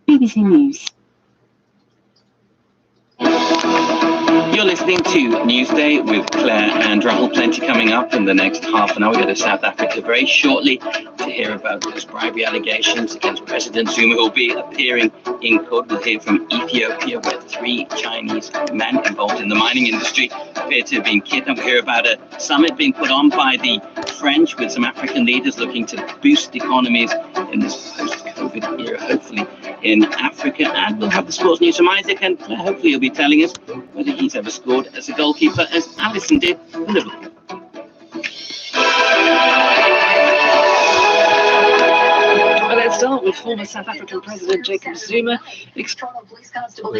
Speaker 7: BBC News.
Speaker 5: You're listening to Newsday with Claire and Rahul. Plenty coming up in the next half an hour. We go to South Africa very shortly to hear about those bribery allegations against President Zuma, who will be appearing in court. We'll hear from Ethiopia, where 3 Chinese men involved in the mining industry appear to have been kidnapped. We'll hear about a summit being put on by the French with some African leaders looking to boost economies in this post-COVID era, hopefully in Africa. And we'll have the sports news from Isaac, and hopefully he'll be telling us whether he's ever scored as a goalkeeper, as Alisson did for Liverpool.
Speaker 18: Well, let's start with former South African President Jacob Zuma.
Speaker 9: Police constable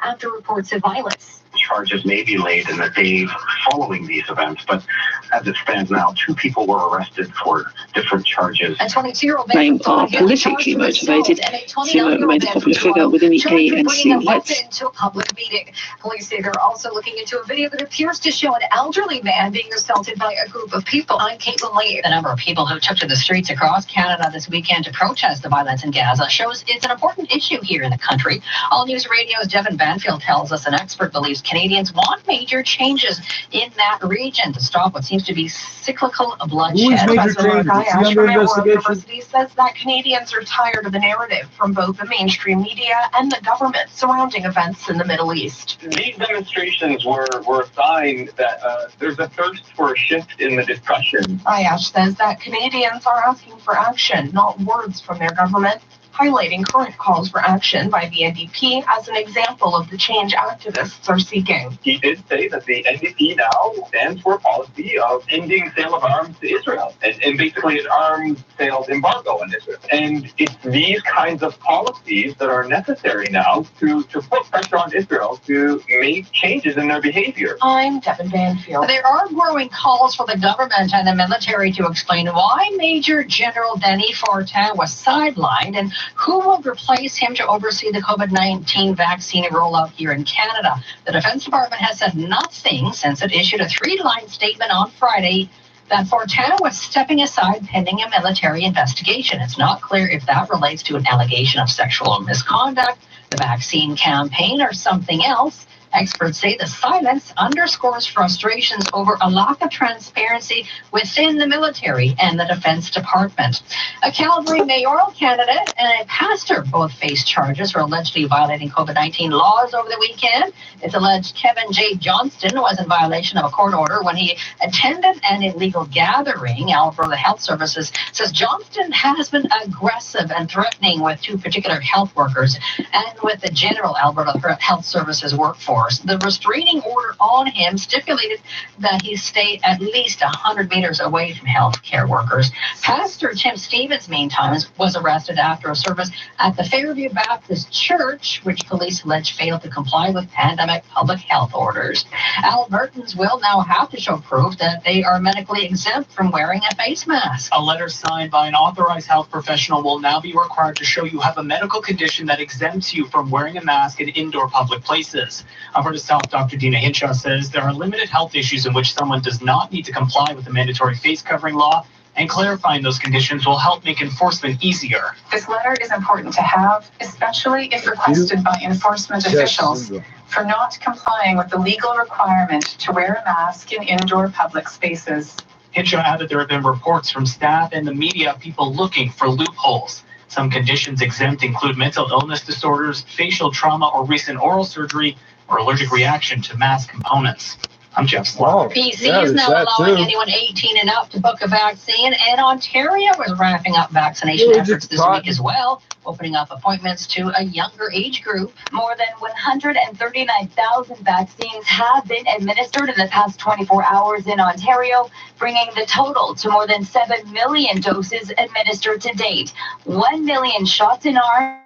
Speaker 9: after reports of violence.
Speaker 8: Charges may be laid in the days following these events, but as it stands now, 2 people were arrested for different charges.
Speaker 9: A 22-year-old
Speaker 18: Claim are politically motivated. Zuma remains a popular figure within the ANC. Let's
Speaker 9: into a public meeting. Police say they're also looking into a video that appears to show an elderly man being assaulted by a group of people. I'm Caitlin.
Speaker 11: The number of people who took to the streets across Canada this weekend to protest the violence in Gaza shows it's an important issue here in the country. All News Radio's Devin Banfield tells us an expert believes Canadians want major changes in that region to stop what seems to be cyclical bloodshed.
Speaker 9: Professor Mark Ayash from Emory University says that Canadians are tired of the narrative from both the mainstream media and the government surrounding events in the Middle East.
Speaker 8: These demonstrations were a sign that there's a thirst for a shift in the discussion.
Speaker 9: Ayash says that Canadians are asking for action, not words from their government, highlighting current calls for action by the NDP as an example of the change activists are seeking.
Speaker 8: He did say that the NDP now stands for a policy of ending sale of arms to Israel and basically an arms sales embargo on Israel. And it's these kinds of policies that are necessary now to put pressure on Israel to make changes in their behavior.
Speaker 9: I'm Devin Banfield.
Speaker 11: There are growing calls for the government and the military to explain why Major General Denis Fortin was sidelined and who will replace him to oversee the COVID-19 vaccine rollout here in Canada. The Defense Department has said nothing since it issued a 3-line statement on Friday that Fortin was stepping aside pending a military investigation. It's not clear if that relates to an allegation of sexual misconduct, the vaccine campaign, or something else. Experts say the silence underscores frustrations over a lack of transparency within the military and the Defense Department. A Calgary mayoral candidate and a pastor both face charges for allegedly violating COVID-19 laws over the weekend. It's alleged Kevin J. Johnston was in violation of a court order when he attended an illegal gathering. Alberta Health Services says Johnston has been aggressive and threatening with two particular health workers and with the general Alberta Health Services workforce. The restraining order on him stipulated that he stay at least 100 meters away from healthcare workers. Pastor Tim Stevens, meantime, was arrested after a service at the Fairview Baptist Church, which police allege failed to comply with pandemic public health orders. Albertans will now have to show proof that they are medically exempt from wearing a face mask.
Speaker 8: A letter signed by an authorized health professional will now be required to show you have a medical condition that exempts you from wearing a mask in indoor public places. Alberta's Health Dr. Dina Hinshaw says there are limited health issues in which someone does not need to comply with the mandatory face covering law, and clarifying those conditions will help make enforcement easier.
Speaker 2: This letter is important to have, especially if requested by enforcement officials for not complying with the legal requirement to wear a mask in indoor public spaces.
Speaker 8: Hinshaw added there have been reports from staff and the media of people looking for loopholes. Some conditions exempt include mental illness disorders, facial trauma or recent oral surgery, or allergic reaction to mask components. I'm Jeff Slaw.
Speaker 11: BC is now allowing anyone 18 and up to book a vaccine, and Ontario is ramping up vaccination efforts this week as well, opening up appointments to a younger age group.
Speaker 9: More than 139,000 vaccines have been administered in the past 24 hours in Ontario, bringing the total to more than 7 million doses administered to date. 1 million shots in arms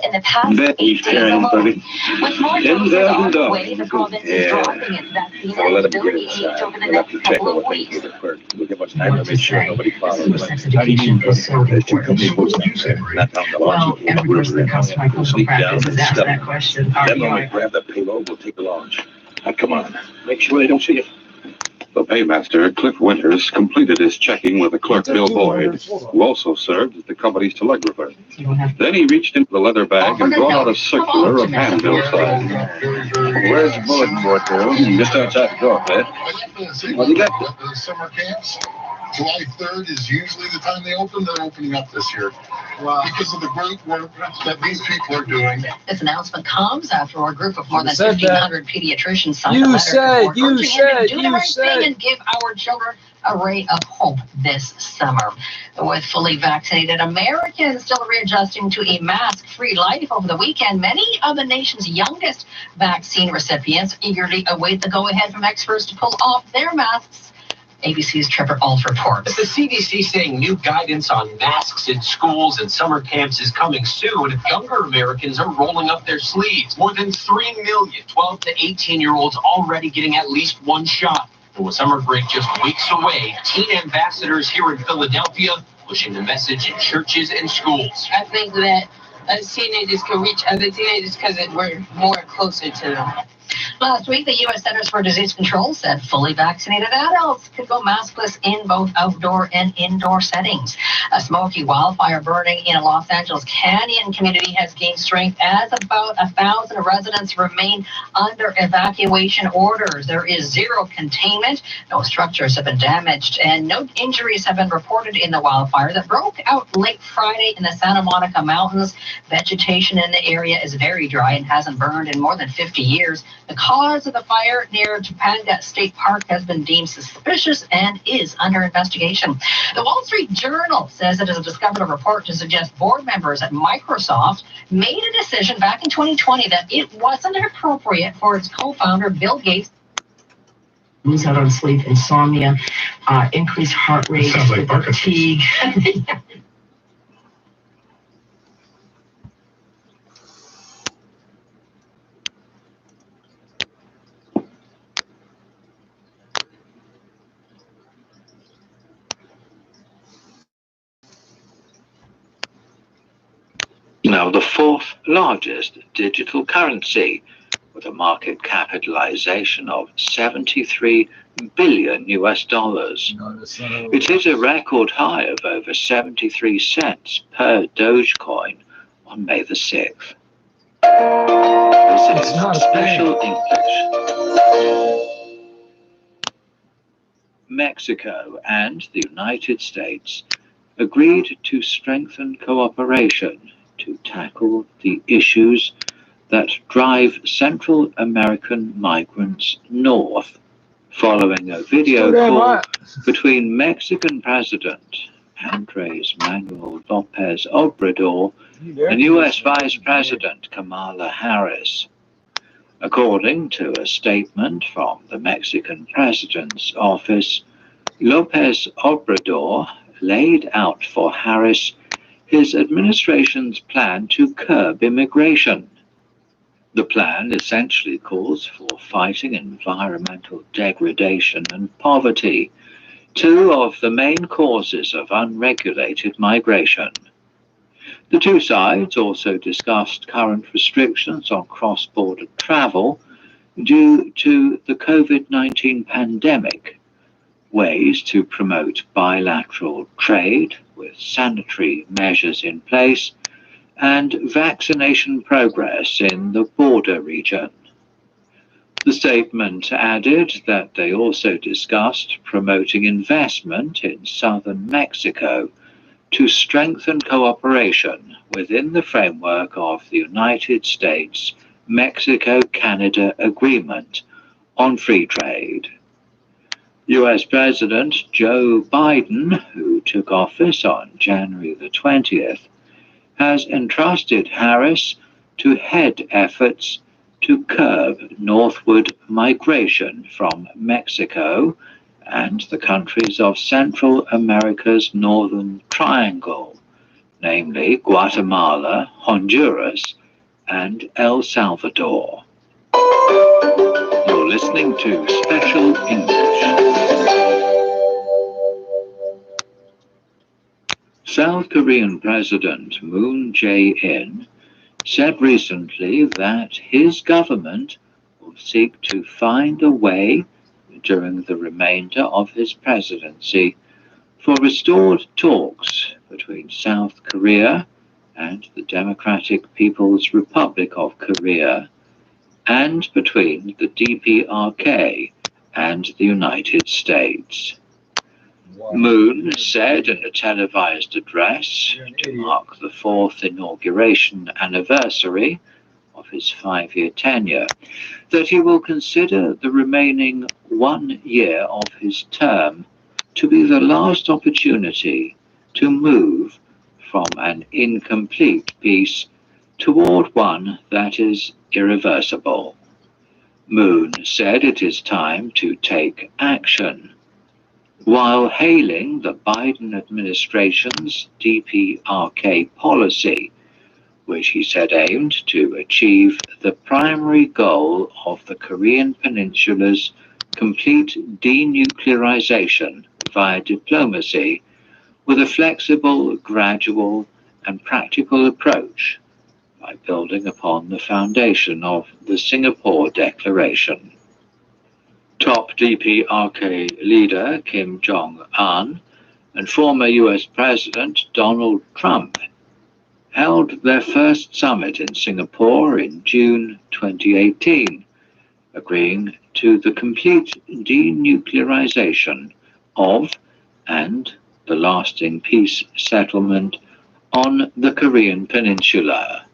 Speaker 9: in the past 8 days alone. With more doses on the way, the province is dropping its vaccine eligibility age over the next couple of weeks.
Speaker 2: Well, every person that comes to my clinical practice is asked that question.
Speaker 15: Then when we grab the payload, we'll take the launch. Now, come on, make sure they don't see you. The paymaster, Cliff Winters, completed his checking with the clerk, Bill Boyd, who also served as the company's telegrapher. Then he reached into the leather bag and brought out a circular of handbill size. Where's the bulletin board, Bill? Just outside the door, Fred. What do you got?
Speaker 10: The summer camps. July 3rd is usually the time they open. They're opening up this year. Because of the great work that these people are doing.
Speaker 11: This announcement comes after a group of more than 1,500 pediatricians signed a letter and give our children a ray of hope this summer. With fully vaccinated Americans still readjusting to a mask-free life over the weekend, many of the nation's youngest vaccine recipients eagerly await the go-ahead from experts to pull off their masks. ABC's Trippz reports.
Speaker 6: The CDC saying new guidance on masks in schools and summer camps is coming soon. Younger Americans are rolling up their sleeves. More than 3 million 12 to 18-year-olds already getting at least one shot. And with summer break just weeks away, teen ambassadors here in Philadelphia pushing the message in churches and schools.
Speaker 12: I think that us teenagers can reach other teenagers because we're more closer to them.
Speaker 11: Last week, the U.S. Centers for Disease Control said fully vaccinated adults could go maskless in both outdoor and indoor settings. A smoky wildfire burning in a Los Angeles Canyon community has gained strength as about 1,000 residents remain under evacuation orders. There is zero containment, no structures have been damaged, and no injuries have been reported in the wildfire that broke out late Friday in the Santa Monica Mountains. Vegetation in the area is very dry and hasn't burned in more than 50 years. The cause of the fire near Topanga State Park has been deemed suspicious and is under investigation. The Wall Street Journal says it has discovered a report to suggest board members at Microsoft made a decision back in 2020 that it wasn't appropriate for its co-founder, Bill Gates,
Speaker 2: lose out on sleep, insomnia, increased heart rate, fatigue.
Speaker 24: Now the fourth largest digital currency, with a market capitalization of $73 billion. It is a record high of over 73 cents per Dogecoin on May the 6th. This is Special English. Mexico and the United States agreed to strengthen cooperation to tackle the issues that drive Central American migrants north, following a video call between Mexican President Andrés Manuel López Obrador and U.S. Vice President Kamala Harris. According to a statement from the Mexican President's office, López Obrador laid out for Harris his administration's plan to curb immigration. The plan essentially calls for fighting environmental degradation and poverty, two of the main causes of unregulated migration. The two sides also discussed current restrictions on cross-border travel due to the COVID-19 pandemic, ways to promote bilateral trade with sanitary measures in place, and vaccination progress in the border region. The statement added that they also discussed promoting investment in southern Mexico to strengthen cooperation within the framework of the United States-Mexico-Canada Agreement on Free Trade. U.S. President Joe Biden, who took office on January the 20th, has entrusted Harris to head efforts to curb northward migration from Mexico and the countries of Central America's Northern Triangle, namely Guatemala, Honduras, and El Salvador. You're listening to Special English. South Korean President Moon Jae-in said recently that his government will seek to find a way during the remainder of his presidency for restored talks between South Korea and the Democratic People's Republic of Korea, and between the DPRK and the United States. Moon said in a televised address to mark the fourth inauguration anniversary of his 5-year tenure that he will consider the remaining 1 year of his term to be the last opportunity to move from an incomplete peace toward one that is irreversible. Moon said it is time to take action, while hailing the Biden administration's DPRK policy, which he said aimed to achieve the primary goal of the Korean Peninsula's complete denuclearization via diplomacy, with a flexible, gradual, and practical approach by building upon the foundation of the Singapore Declaration. Top DPRK leader Kim Jong-un and former US President Donald Trump held their first summit in Singapore in June 2018, agreeing to the complete denuclearization of and the lasting peace settlement on the Korean Peninsula.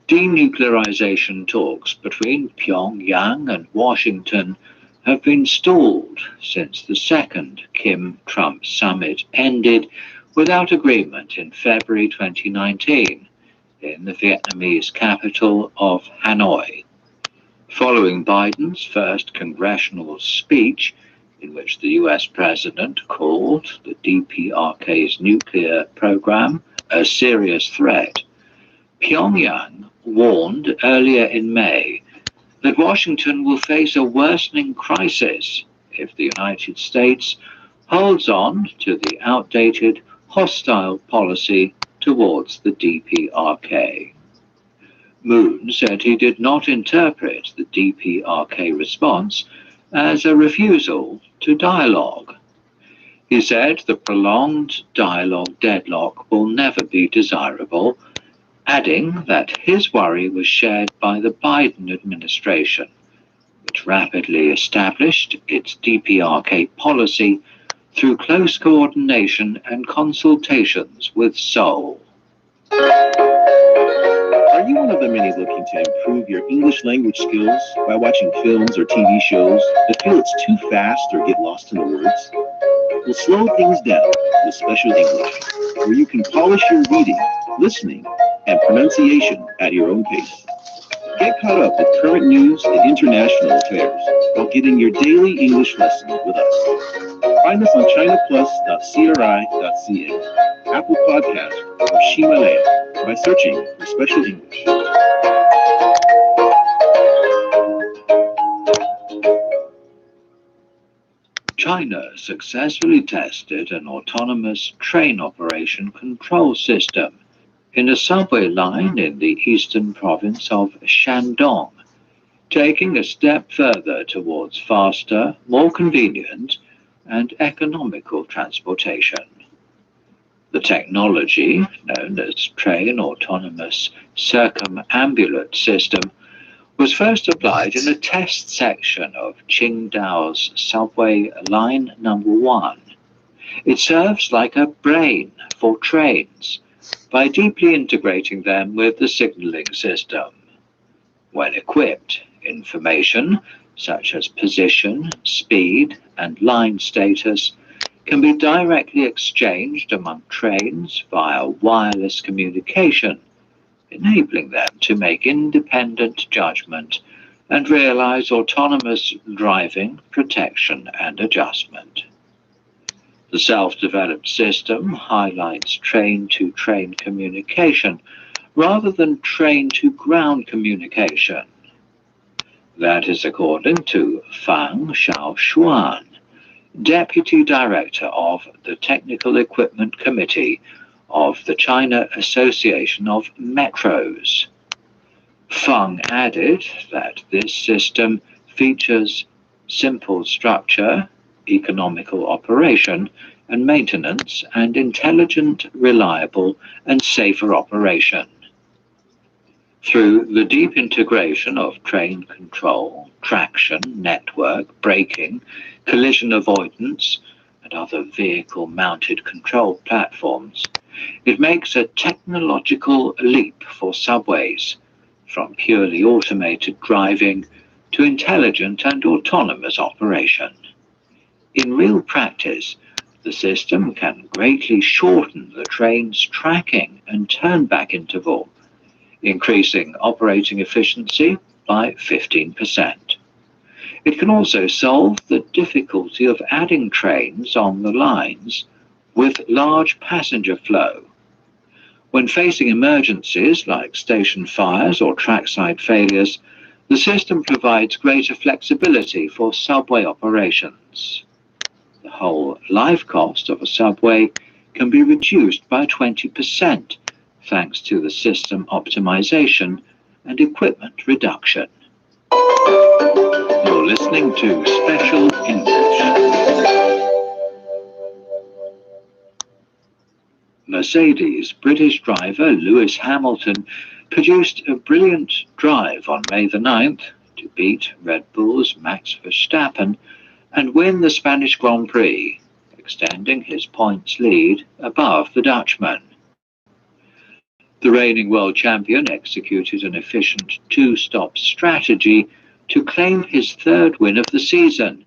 Speaker 24: Denuclearization talks between Pyongyang and Washington have been stalled since the second Kim-Trump summit ended without agreement in February 2019 in the Vietnamese capital of Hanoi. Following Biden's first congressional speech, in which the US president called the DPRK's nuclear program a serious threat, Pyongyang warned earlier in May that Washington will face a worsening crisis if the United States holds on to the outdated, hostile policy towards the DPRK. Moon said he did not interpret the DPRK response as a refusal to dialogue. He said the prolonged dialogue deadlock will never be desirable, adding that his worry was shared by the Biden administration, which rapidly established its DPRK policy through close coordination and consultations with Seoul.
Speaker 3: Are you one of the many looking to improve your English language skills by watching films or TV shows that feel it's too fast or get lost in the words? Well, slow things down with Special English, where you can polish your reading, listening, and pronunciation at your own pace. Get caught up with current news and international affairs while getting your daily English lesson with us. Find us on chinaplus.cri.ca, Apple Podcast, or Himalaya by searching for Special English.
Speaker 24: China successfully tested an autonomous train operation control system in a subway line in the eastern province of Shandong, taking a step further towards faster, more convenient, and economical transportation. The technology, known as Train Autonomous Circumambulate System, was first applied in a test section of Qingdao's subway line number 1. It serves like a brain for trains by deeply integrating them with the signaling system. When equipped, information such as position, speed, and line status can be directly exchanged among trains via wireless communication, enabling them to make independent judgment and realize autonomous driving, protection, and adjustment. The self-developed system highlights train-to-train communication rather than train-to-ground communication. That is according to Fang Xiaoshuan, Deputy Director of the Technical Equipment Committee of the China Association of Metros. Fang added that this system features simple structure, economical operation and maintenance, and intelligent, reliable, and safer operation. Through the deep integration of train control, traction, network, braking, collision avoidance, and other vehicle-mounted control platforms, it makes a technological leap for subways, from purely automated driving to intelligent and autonomous operation. In real practice, the system can greatly shorten the train's tracking and turn-back interval, increasing operating efficiency by 15%. It can also solve the difficulty of adding trains on the lines with large passenger flow. When facing emergencies like station fires or trackside failures, the system provides greater flexibility for subway operations. The whole life cost of a subway can be reduced by 20% thanks to the system optimization and equipment reduction. You're listening to Special English. Mercedes British driver Lewis Hamilton produced a brilliant drive on May the 9th to beat Red Bull's Max Verstappen and win the Spanish Grand Prix, extending his points lead above the Dutchman. The reigning world champion executed an efficient two-stop strategy to claim his third win of the season,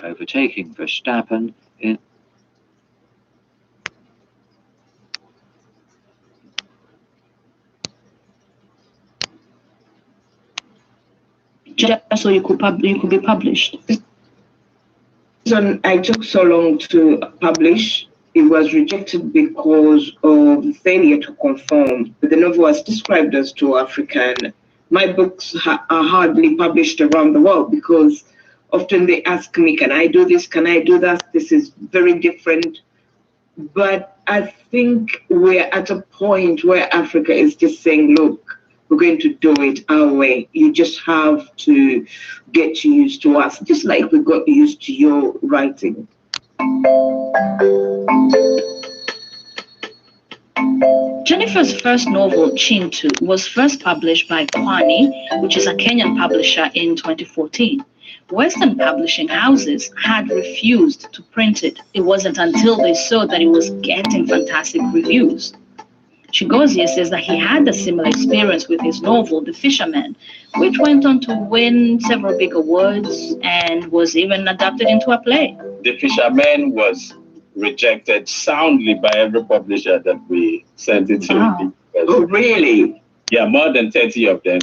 Speaker 24: overtaking Verstappen in
Speaker 22: just so you could be published.
Speaker 13: The reason I took so long to publish, it was rejected because of failure to conform. The novel was described as too African. My books are hardly published around the world because often they ask me, can I do this? Can I do that? This is very different. But I think we're at a point where Africa is just saying, look, we're going to do it our way. You just have to get used to us, just like we got used to your writing.
Speaker 14: Jennifer's first novel, Chintu, was first published by Kwani, which is a Kenyan publisher, in 2014. Western publishing houses had refused to print it. It wasn't until they saw that it was getting fantastic reviews. Chigozie says that he had a similar experience with his novel, The Fisherman, which went on to win several big awards and was even adapted into a play.
Speaker 16: The Fisherman was rejected soundly by every publisher that we sent it to.
Speaker 14: Wow.
Speaker 16: Oh, really? Yeah, more than 30 of them.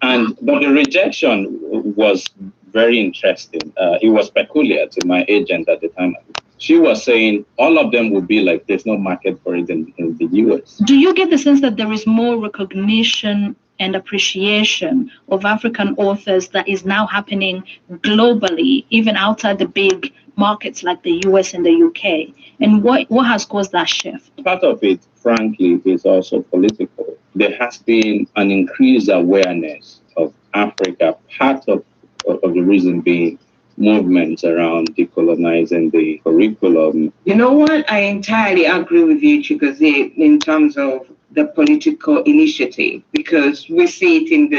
Speaker 16: But the rejection was very interesting. It was peculiar to my agent at the time. She was saying all of them would be like, there's no market for it in the US.
Speaker 14: Do you get the sense that there is more recognition and appreciation of African authors that is now happening globally, even outside the big markets like the US and the UK? And what has caused that shift?
Speaker 16: Part of it, frankly, is also political. There has been an increased awareness of Africa, part of the reason being movements around decolonizing the curriculum.
Speaker 13: You know what? I entirely agree with you, Chigozie, in terms of the political initiative, because we see it in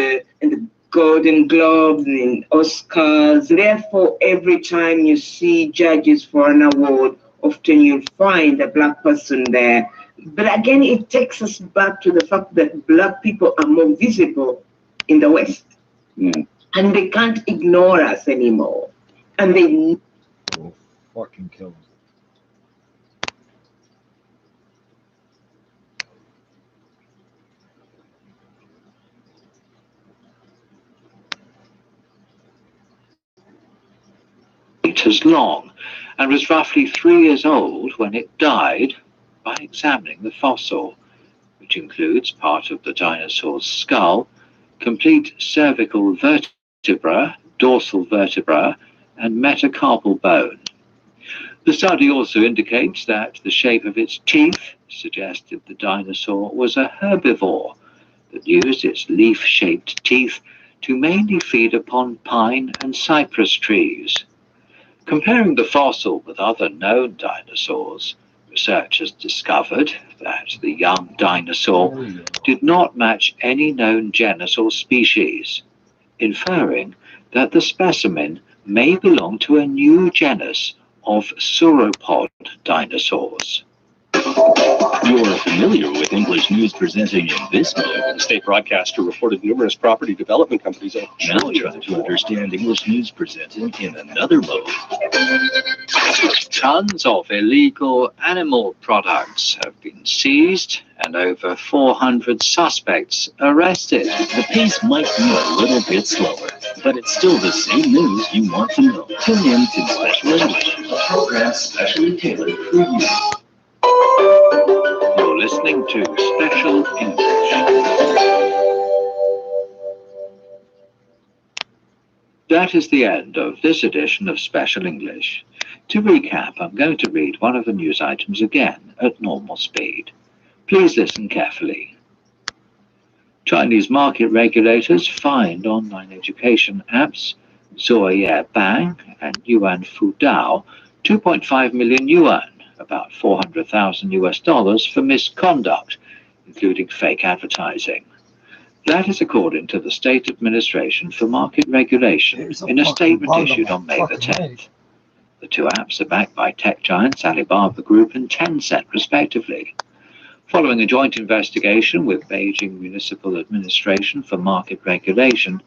Speaker 13: the Golden Globes, in Oscars. Therefore, every time you see judges for an award, often you'll find a Black person there. But again, it takes us back to the fact that Black people are more visible in the West.
Speaker 16: Yeah.
Speaker 13: And they can't ignore us anymore. And they
Speaker 1: will fucking kill him.
Speaker 24: Meters long and was roughly 3 years old when it died by examining the fossil, which includes part of the dinosaur's skull, complete cervical vertebra, dorsal vertebra, and metacarpal bone. The study also indicates that the shape of its teeth suggested the dinosaur was a herbivore that used its leaf-shaped teeth to mainly feed upon pine and cypress trees. Comparing the fossil with other known dinosaurs, researchers discovered that the young dinosaur did not match any known genus or species, inferring that the specimen may belong to a new genus of sauropod dinosaurs.
Speaker 17: You're familiar with English news presenting in this mode. The state broadcaster reported numerous property development companies are now trying to understand English news presenting in another mode.
Speaker 24: Tons of illegal animal products have been seized and over 400 suspects arrested.
Speaker 17: The pace might be a little bit slower, but it's still the same news you want to know. Tune in to Special English, a program specially tailored for you.
Speaker 24: You're listening to Special English. That is the end of this edition of Special English. To recap, I'm going to read one of the news items again at normal speed. Please listen carefully. Chinese market regulators fined online education apps Zoye Bang and Yuan Fudao 2.5 million yuan, about $400,000 for misconduct, including fake advertising. That is according to the State Administration for Market Regulation in a statement issued on May the 10th. The two apps are backed by tech giants Alibaba Group and Tencent, respectively. Following a joint investigation with Beijing Municipal Administration for Market Regulation,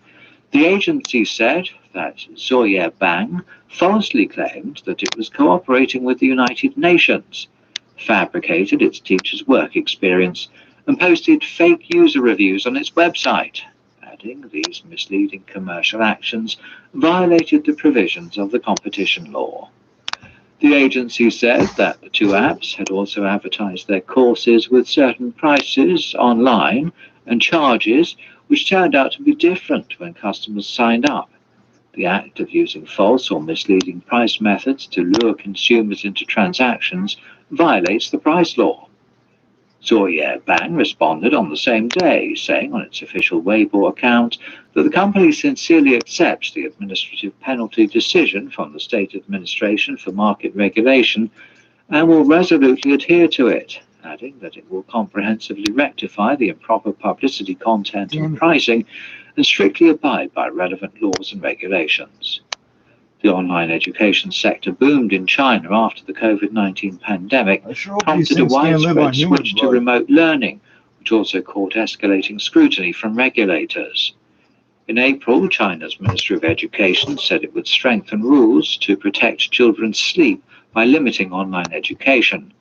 Speaker 24: the agency said that Zoye Bang falsely claimed that it was cooperating with the United Nations, fabricated its teachers' work experience, and posted fake user reviews on its website, adding these misleading commercial actions violated the provisions of the competition law. The agency said that the two apps had also advertised their courses with certain prices online and charges, which turned out to be different when customers signed up. The act of using false or misleading price methods to lure consumers into transactions violates the price law. Zoye Bang responded on the same day, saying on its official Weibo account that the company sincerely accepts the administrative penalty decision from the State Administration for Market Regulation and will resolutely adhere to it, adding that it will comprehensively rectify the improper publicity content and pricing and strictly abide by relevant laws and regulations. The online education sector boomed in China after the COVID-19 pandemic, prompted a widespread switch to remote learning, which also caught escalating scrutiny from regulators. In April, China's Ministry of Education said it would strengthen rules to protect children's sleep by limiting online education.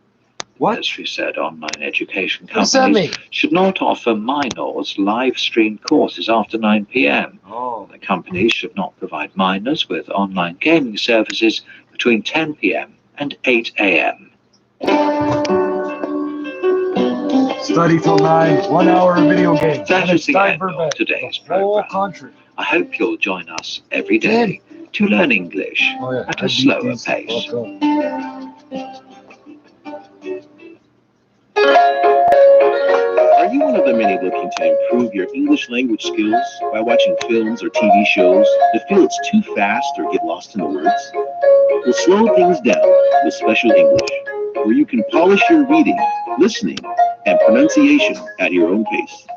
Speaker 24: The ministry said online education companies should not offer minors live-streamed courses after 9 p.m. The companies should not provide minors with online gaming services between 10 p.m. and 8 a.m.
Speaker 1: Study till 9, 1 hour of video games.
Speaker 24: That is the end of today's program. I hope you'll join us every day to learn English at a slower pace.
Speaker 3: Are you one of the many looking to improve your English language skills by watching films or TV shows that feel it's too fast or get lost in the words? We'll slow things down with Special English, where you can polish your reading, listening, and pronunciation at your own pace.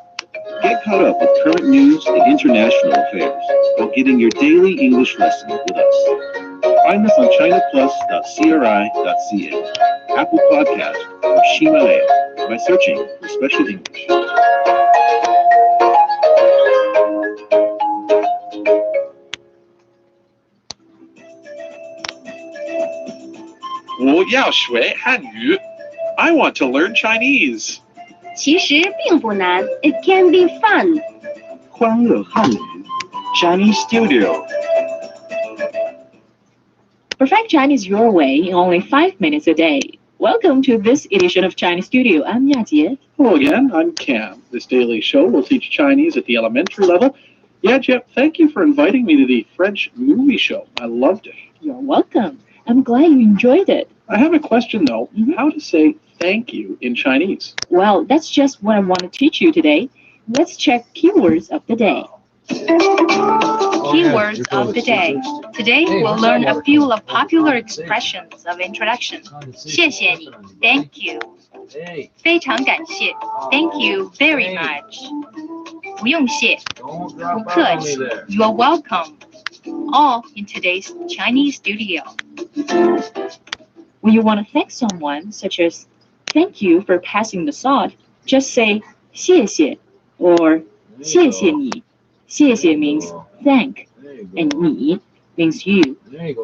Speaker 3: Get caught up with current news and international affairs while getting your daily English lesson with us. Find us on chinaplus.cri.ca, Apple Podcast, or Himalaya by searching for Special English.
Speaker 4: 我要学汉语 I want to learn Chinese.
Speaker 19: 其实并不难 It can be fun.
Speaker 24: 欢乐汉语 Chinese Studio.
Speaker 20: Perfect Chinese your way in only 5 minutes a day. Welcome to this edition of Chinese Studio. I'm Yajie.
Speaker 4: Hello again, I'm Cam. This daily show will teach Chinese at the elementary level. Yeah, Jeff, thank you for inviting me to the French movie show. I loved it.
Speaker 20: You're welcome. I'm glad you enjoyed it.
Speaker 4: I have a question, though. How to say thank you in Chinese?
Speaker 20: Well, that's just what I want to teach you today. Let's check keywords of the day. Keywords of the day. Today we'll learn a few of popular expressions of introduction. 谢谢你 Thank you. 非常感谢 Thank you very much. 不用谢 不客气 You're welcome. All in today's Chinese studio. When you want to thank someone, such as thank you for passing the salt, just say 谢谢 or 谢谢你. 谢谢 means thank, and 你 means you. Thank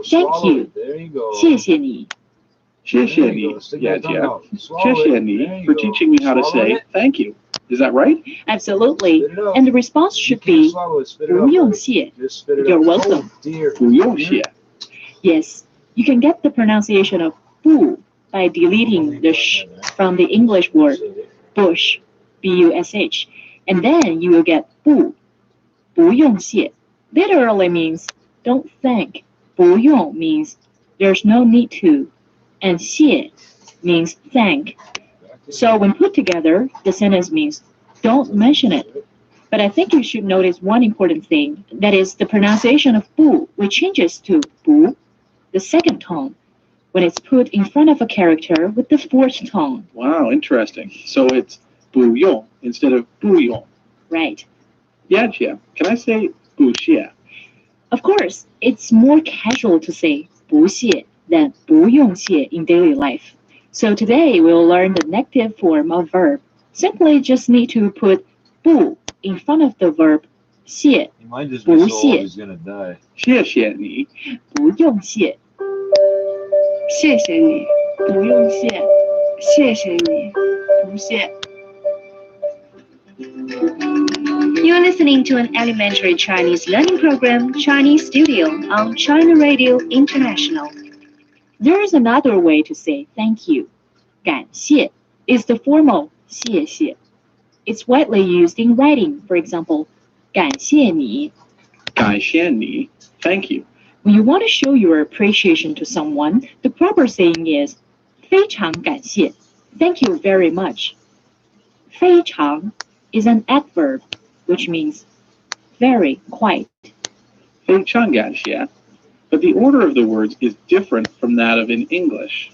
Speaker 20: you. 谢谢你.
Speaker 4: 谢谢你 Yeah, Jeff. 谢谢你 for teaching me how to say thank you. Is that right?
Speaker 20: Absolutely. And the response should be 不用谢 You're welcome.
Speaker 4: 不用谢
Speaker 20: Yes, you can get the pronunciation of 不 by deleting the sh from the English word bush, B-U-S-H, and then you will get 不 不用谢 literally means don't thank. 不用 means there's no need to, and 谢 means thank. So when put together, the sentence means don't mention it. But I think you should notice one important thing, that is the pronunciation of 不, which changes to 不, the second tone, when it's put in front of a character with the fourth tone.
Speaker 4: Wow, interesting. So it's 不用 instead of 不用.
Speaker 20: Right.
Speaker 4: Yeah, Jeff. Can I say 不谢?
Speaker 20: Of course, it's more casual to say 不谢 than 不用谢 in daily life. So today we'll learn the negative form of verb. Simply just need to put 不 in front of the verb 谢 不谢
Speaker 4: 谢谢你
Speaker 20: 不用谢 谢谢你 不用谢 谢谢你 不谢
Speaker 19: You're listening to an elementary Chinese learning program, Chinese Studio, on China Radio International.
Speaker 20: There is another way to say thank you. 感谢 is the formal 谢谢. It's widely used in writing. For example, 感谢你
Speaker 4: 感谢你 Thank you.
Speaker 20: When you want to show your appreciation to someone, the proper saying is 非常感谢 Thank you very much. 非常 is an adverb, which means very, quite.
Speaker 4: 非常感谢 But the order of the words is different from that of in English.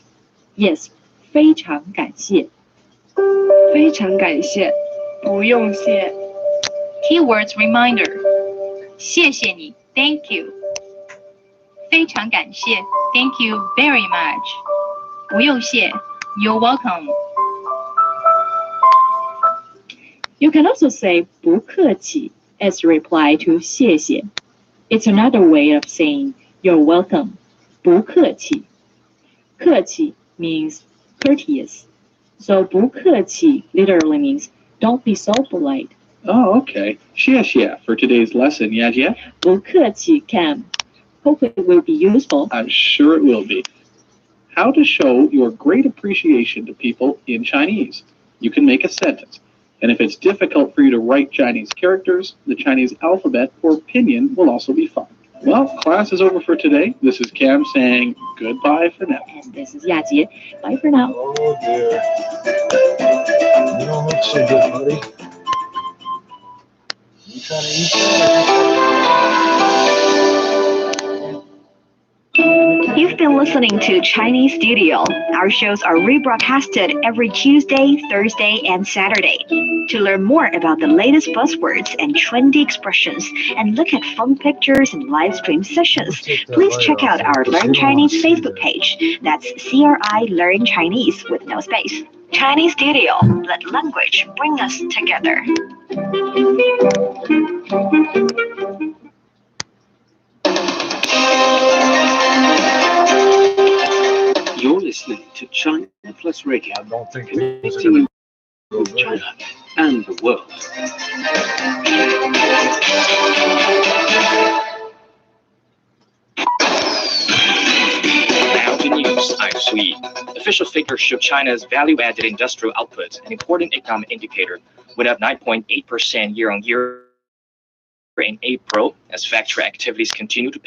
Speaker 20: Yes, 非常感谢
Speaker 18: 非常感谢，不用谢。
Speaker 14: Keywords reminder. 谢谢你 Thank you. 非常感谢 Thank you very much. 不用谢 You're welcome.
Speaker 20: You can also say 不客气 as a reply to 谢谢. It's another way of saying you're welcome. 不客气. 客气 means courteous. So 不客气 literally means don't be so polite.
Speaker 4: Oh, okay. 谢谢 for today's lesson, Yajie.
Speaker 20: 不客气 can. Hope it will be useful.
Speaker 4: I'm sure it will be. How to show your great appreciation to people in Chinese. You can make a sentence. And if it's difficult for you to write Chinese characters, the Chinese alphabet or pinyin will also be fine. Well, class is over for today. This is Cam saying goodbye for now.
Speaker 20: And this is Yajie. Bye for now.
Speaker 1: Oh dear. You don't look so good, buddy. You trying to eat
Speaker 19: You've been listening to Chinese Studio. Our shows are rebroadcasted every Tuesday, Thursday, and Saturday. To learn more about the latest buzzwords and trendy expressions and look at fun pictures and live stream sessions, please check out our Learn Chinese Facebook page. That's CRI Learn Chinese with no space. Chinese Studio. Let language bring us together.
Speaker 17: You're listening to China Plus Radio.
Speaker 1: I don't think
Speaker 17: Connecting you with China and the world.
Speaker 5: Now to news. I'm Sui. Official figures show China's value-added industrial output, an important economic indicator, went up 9.8% year-on-year in April as factory activities continue to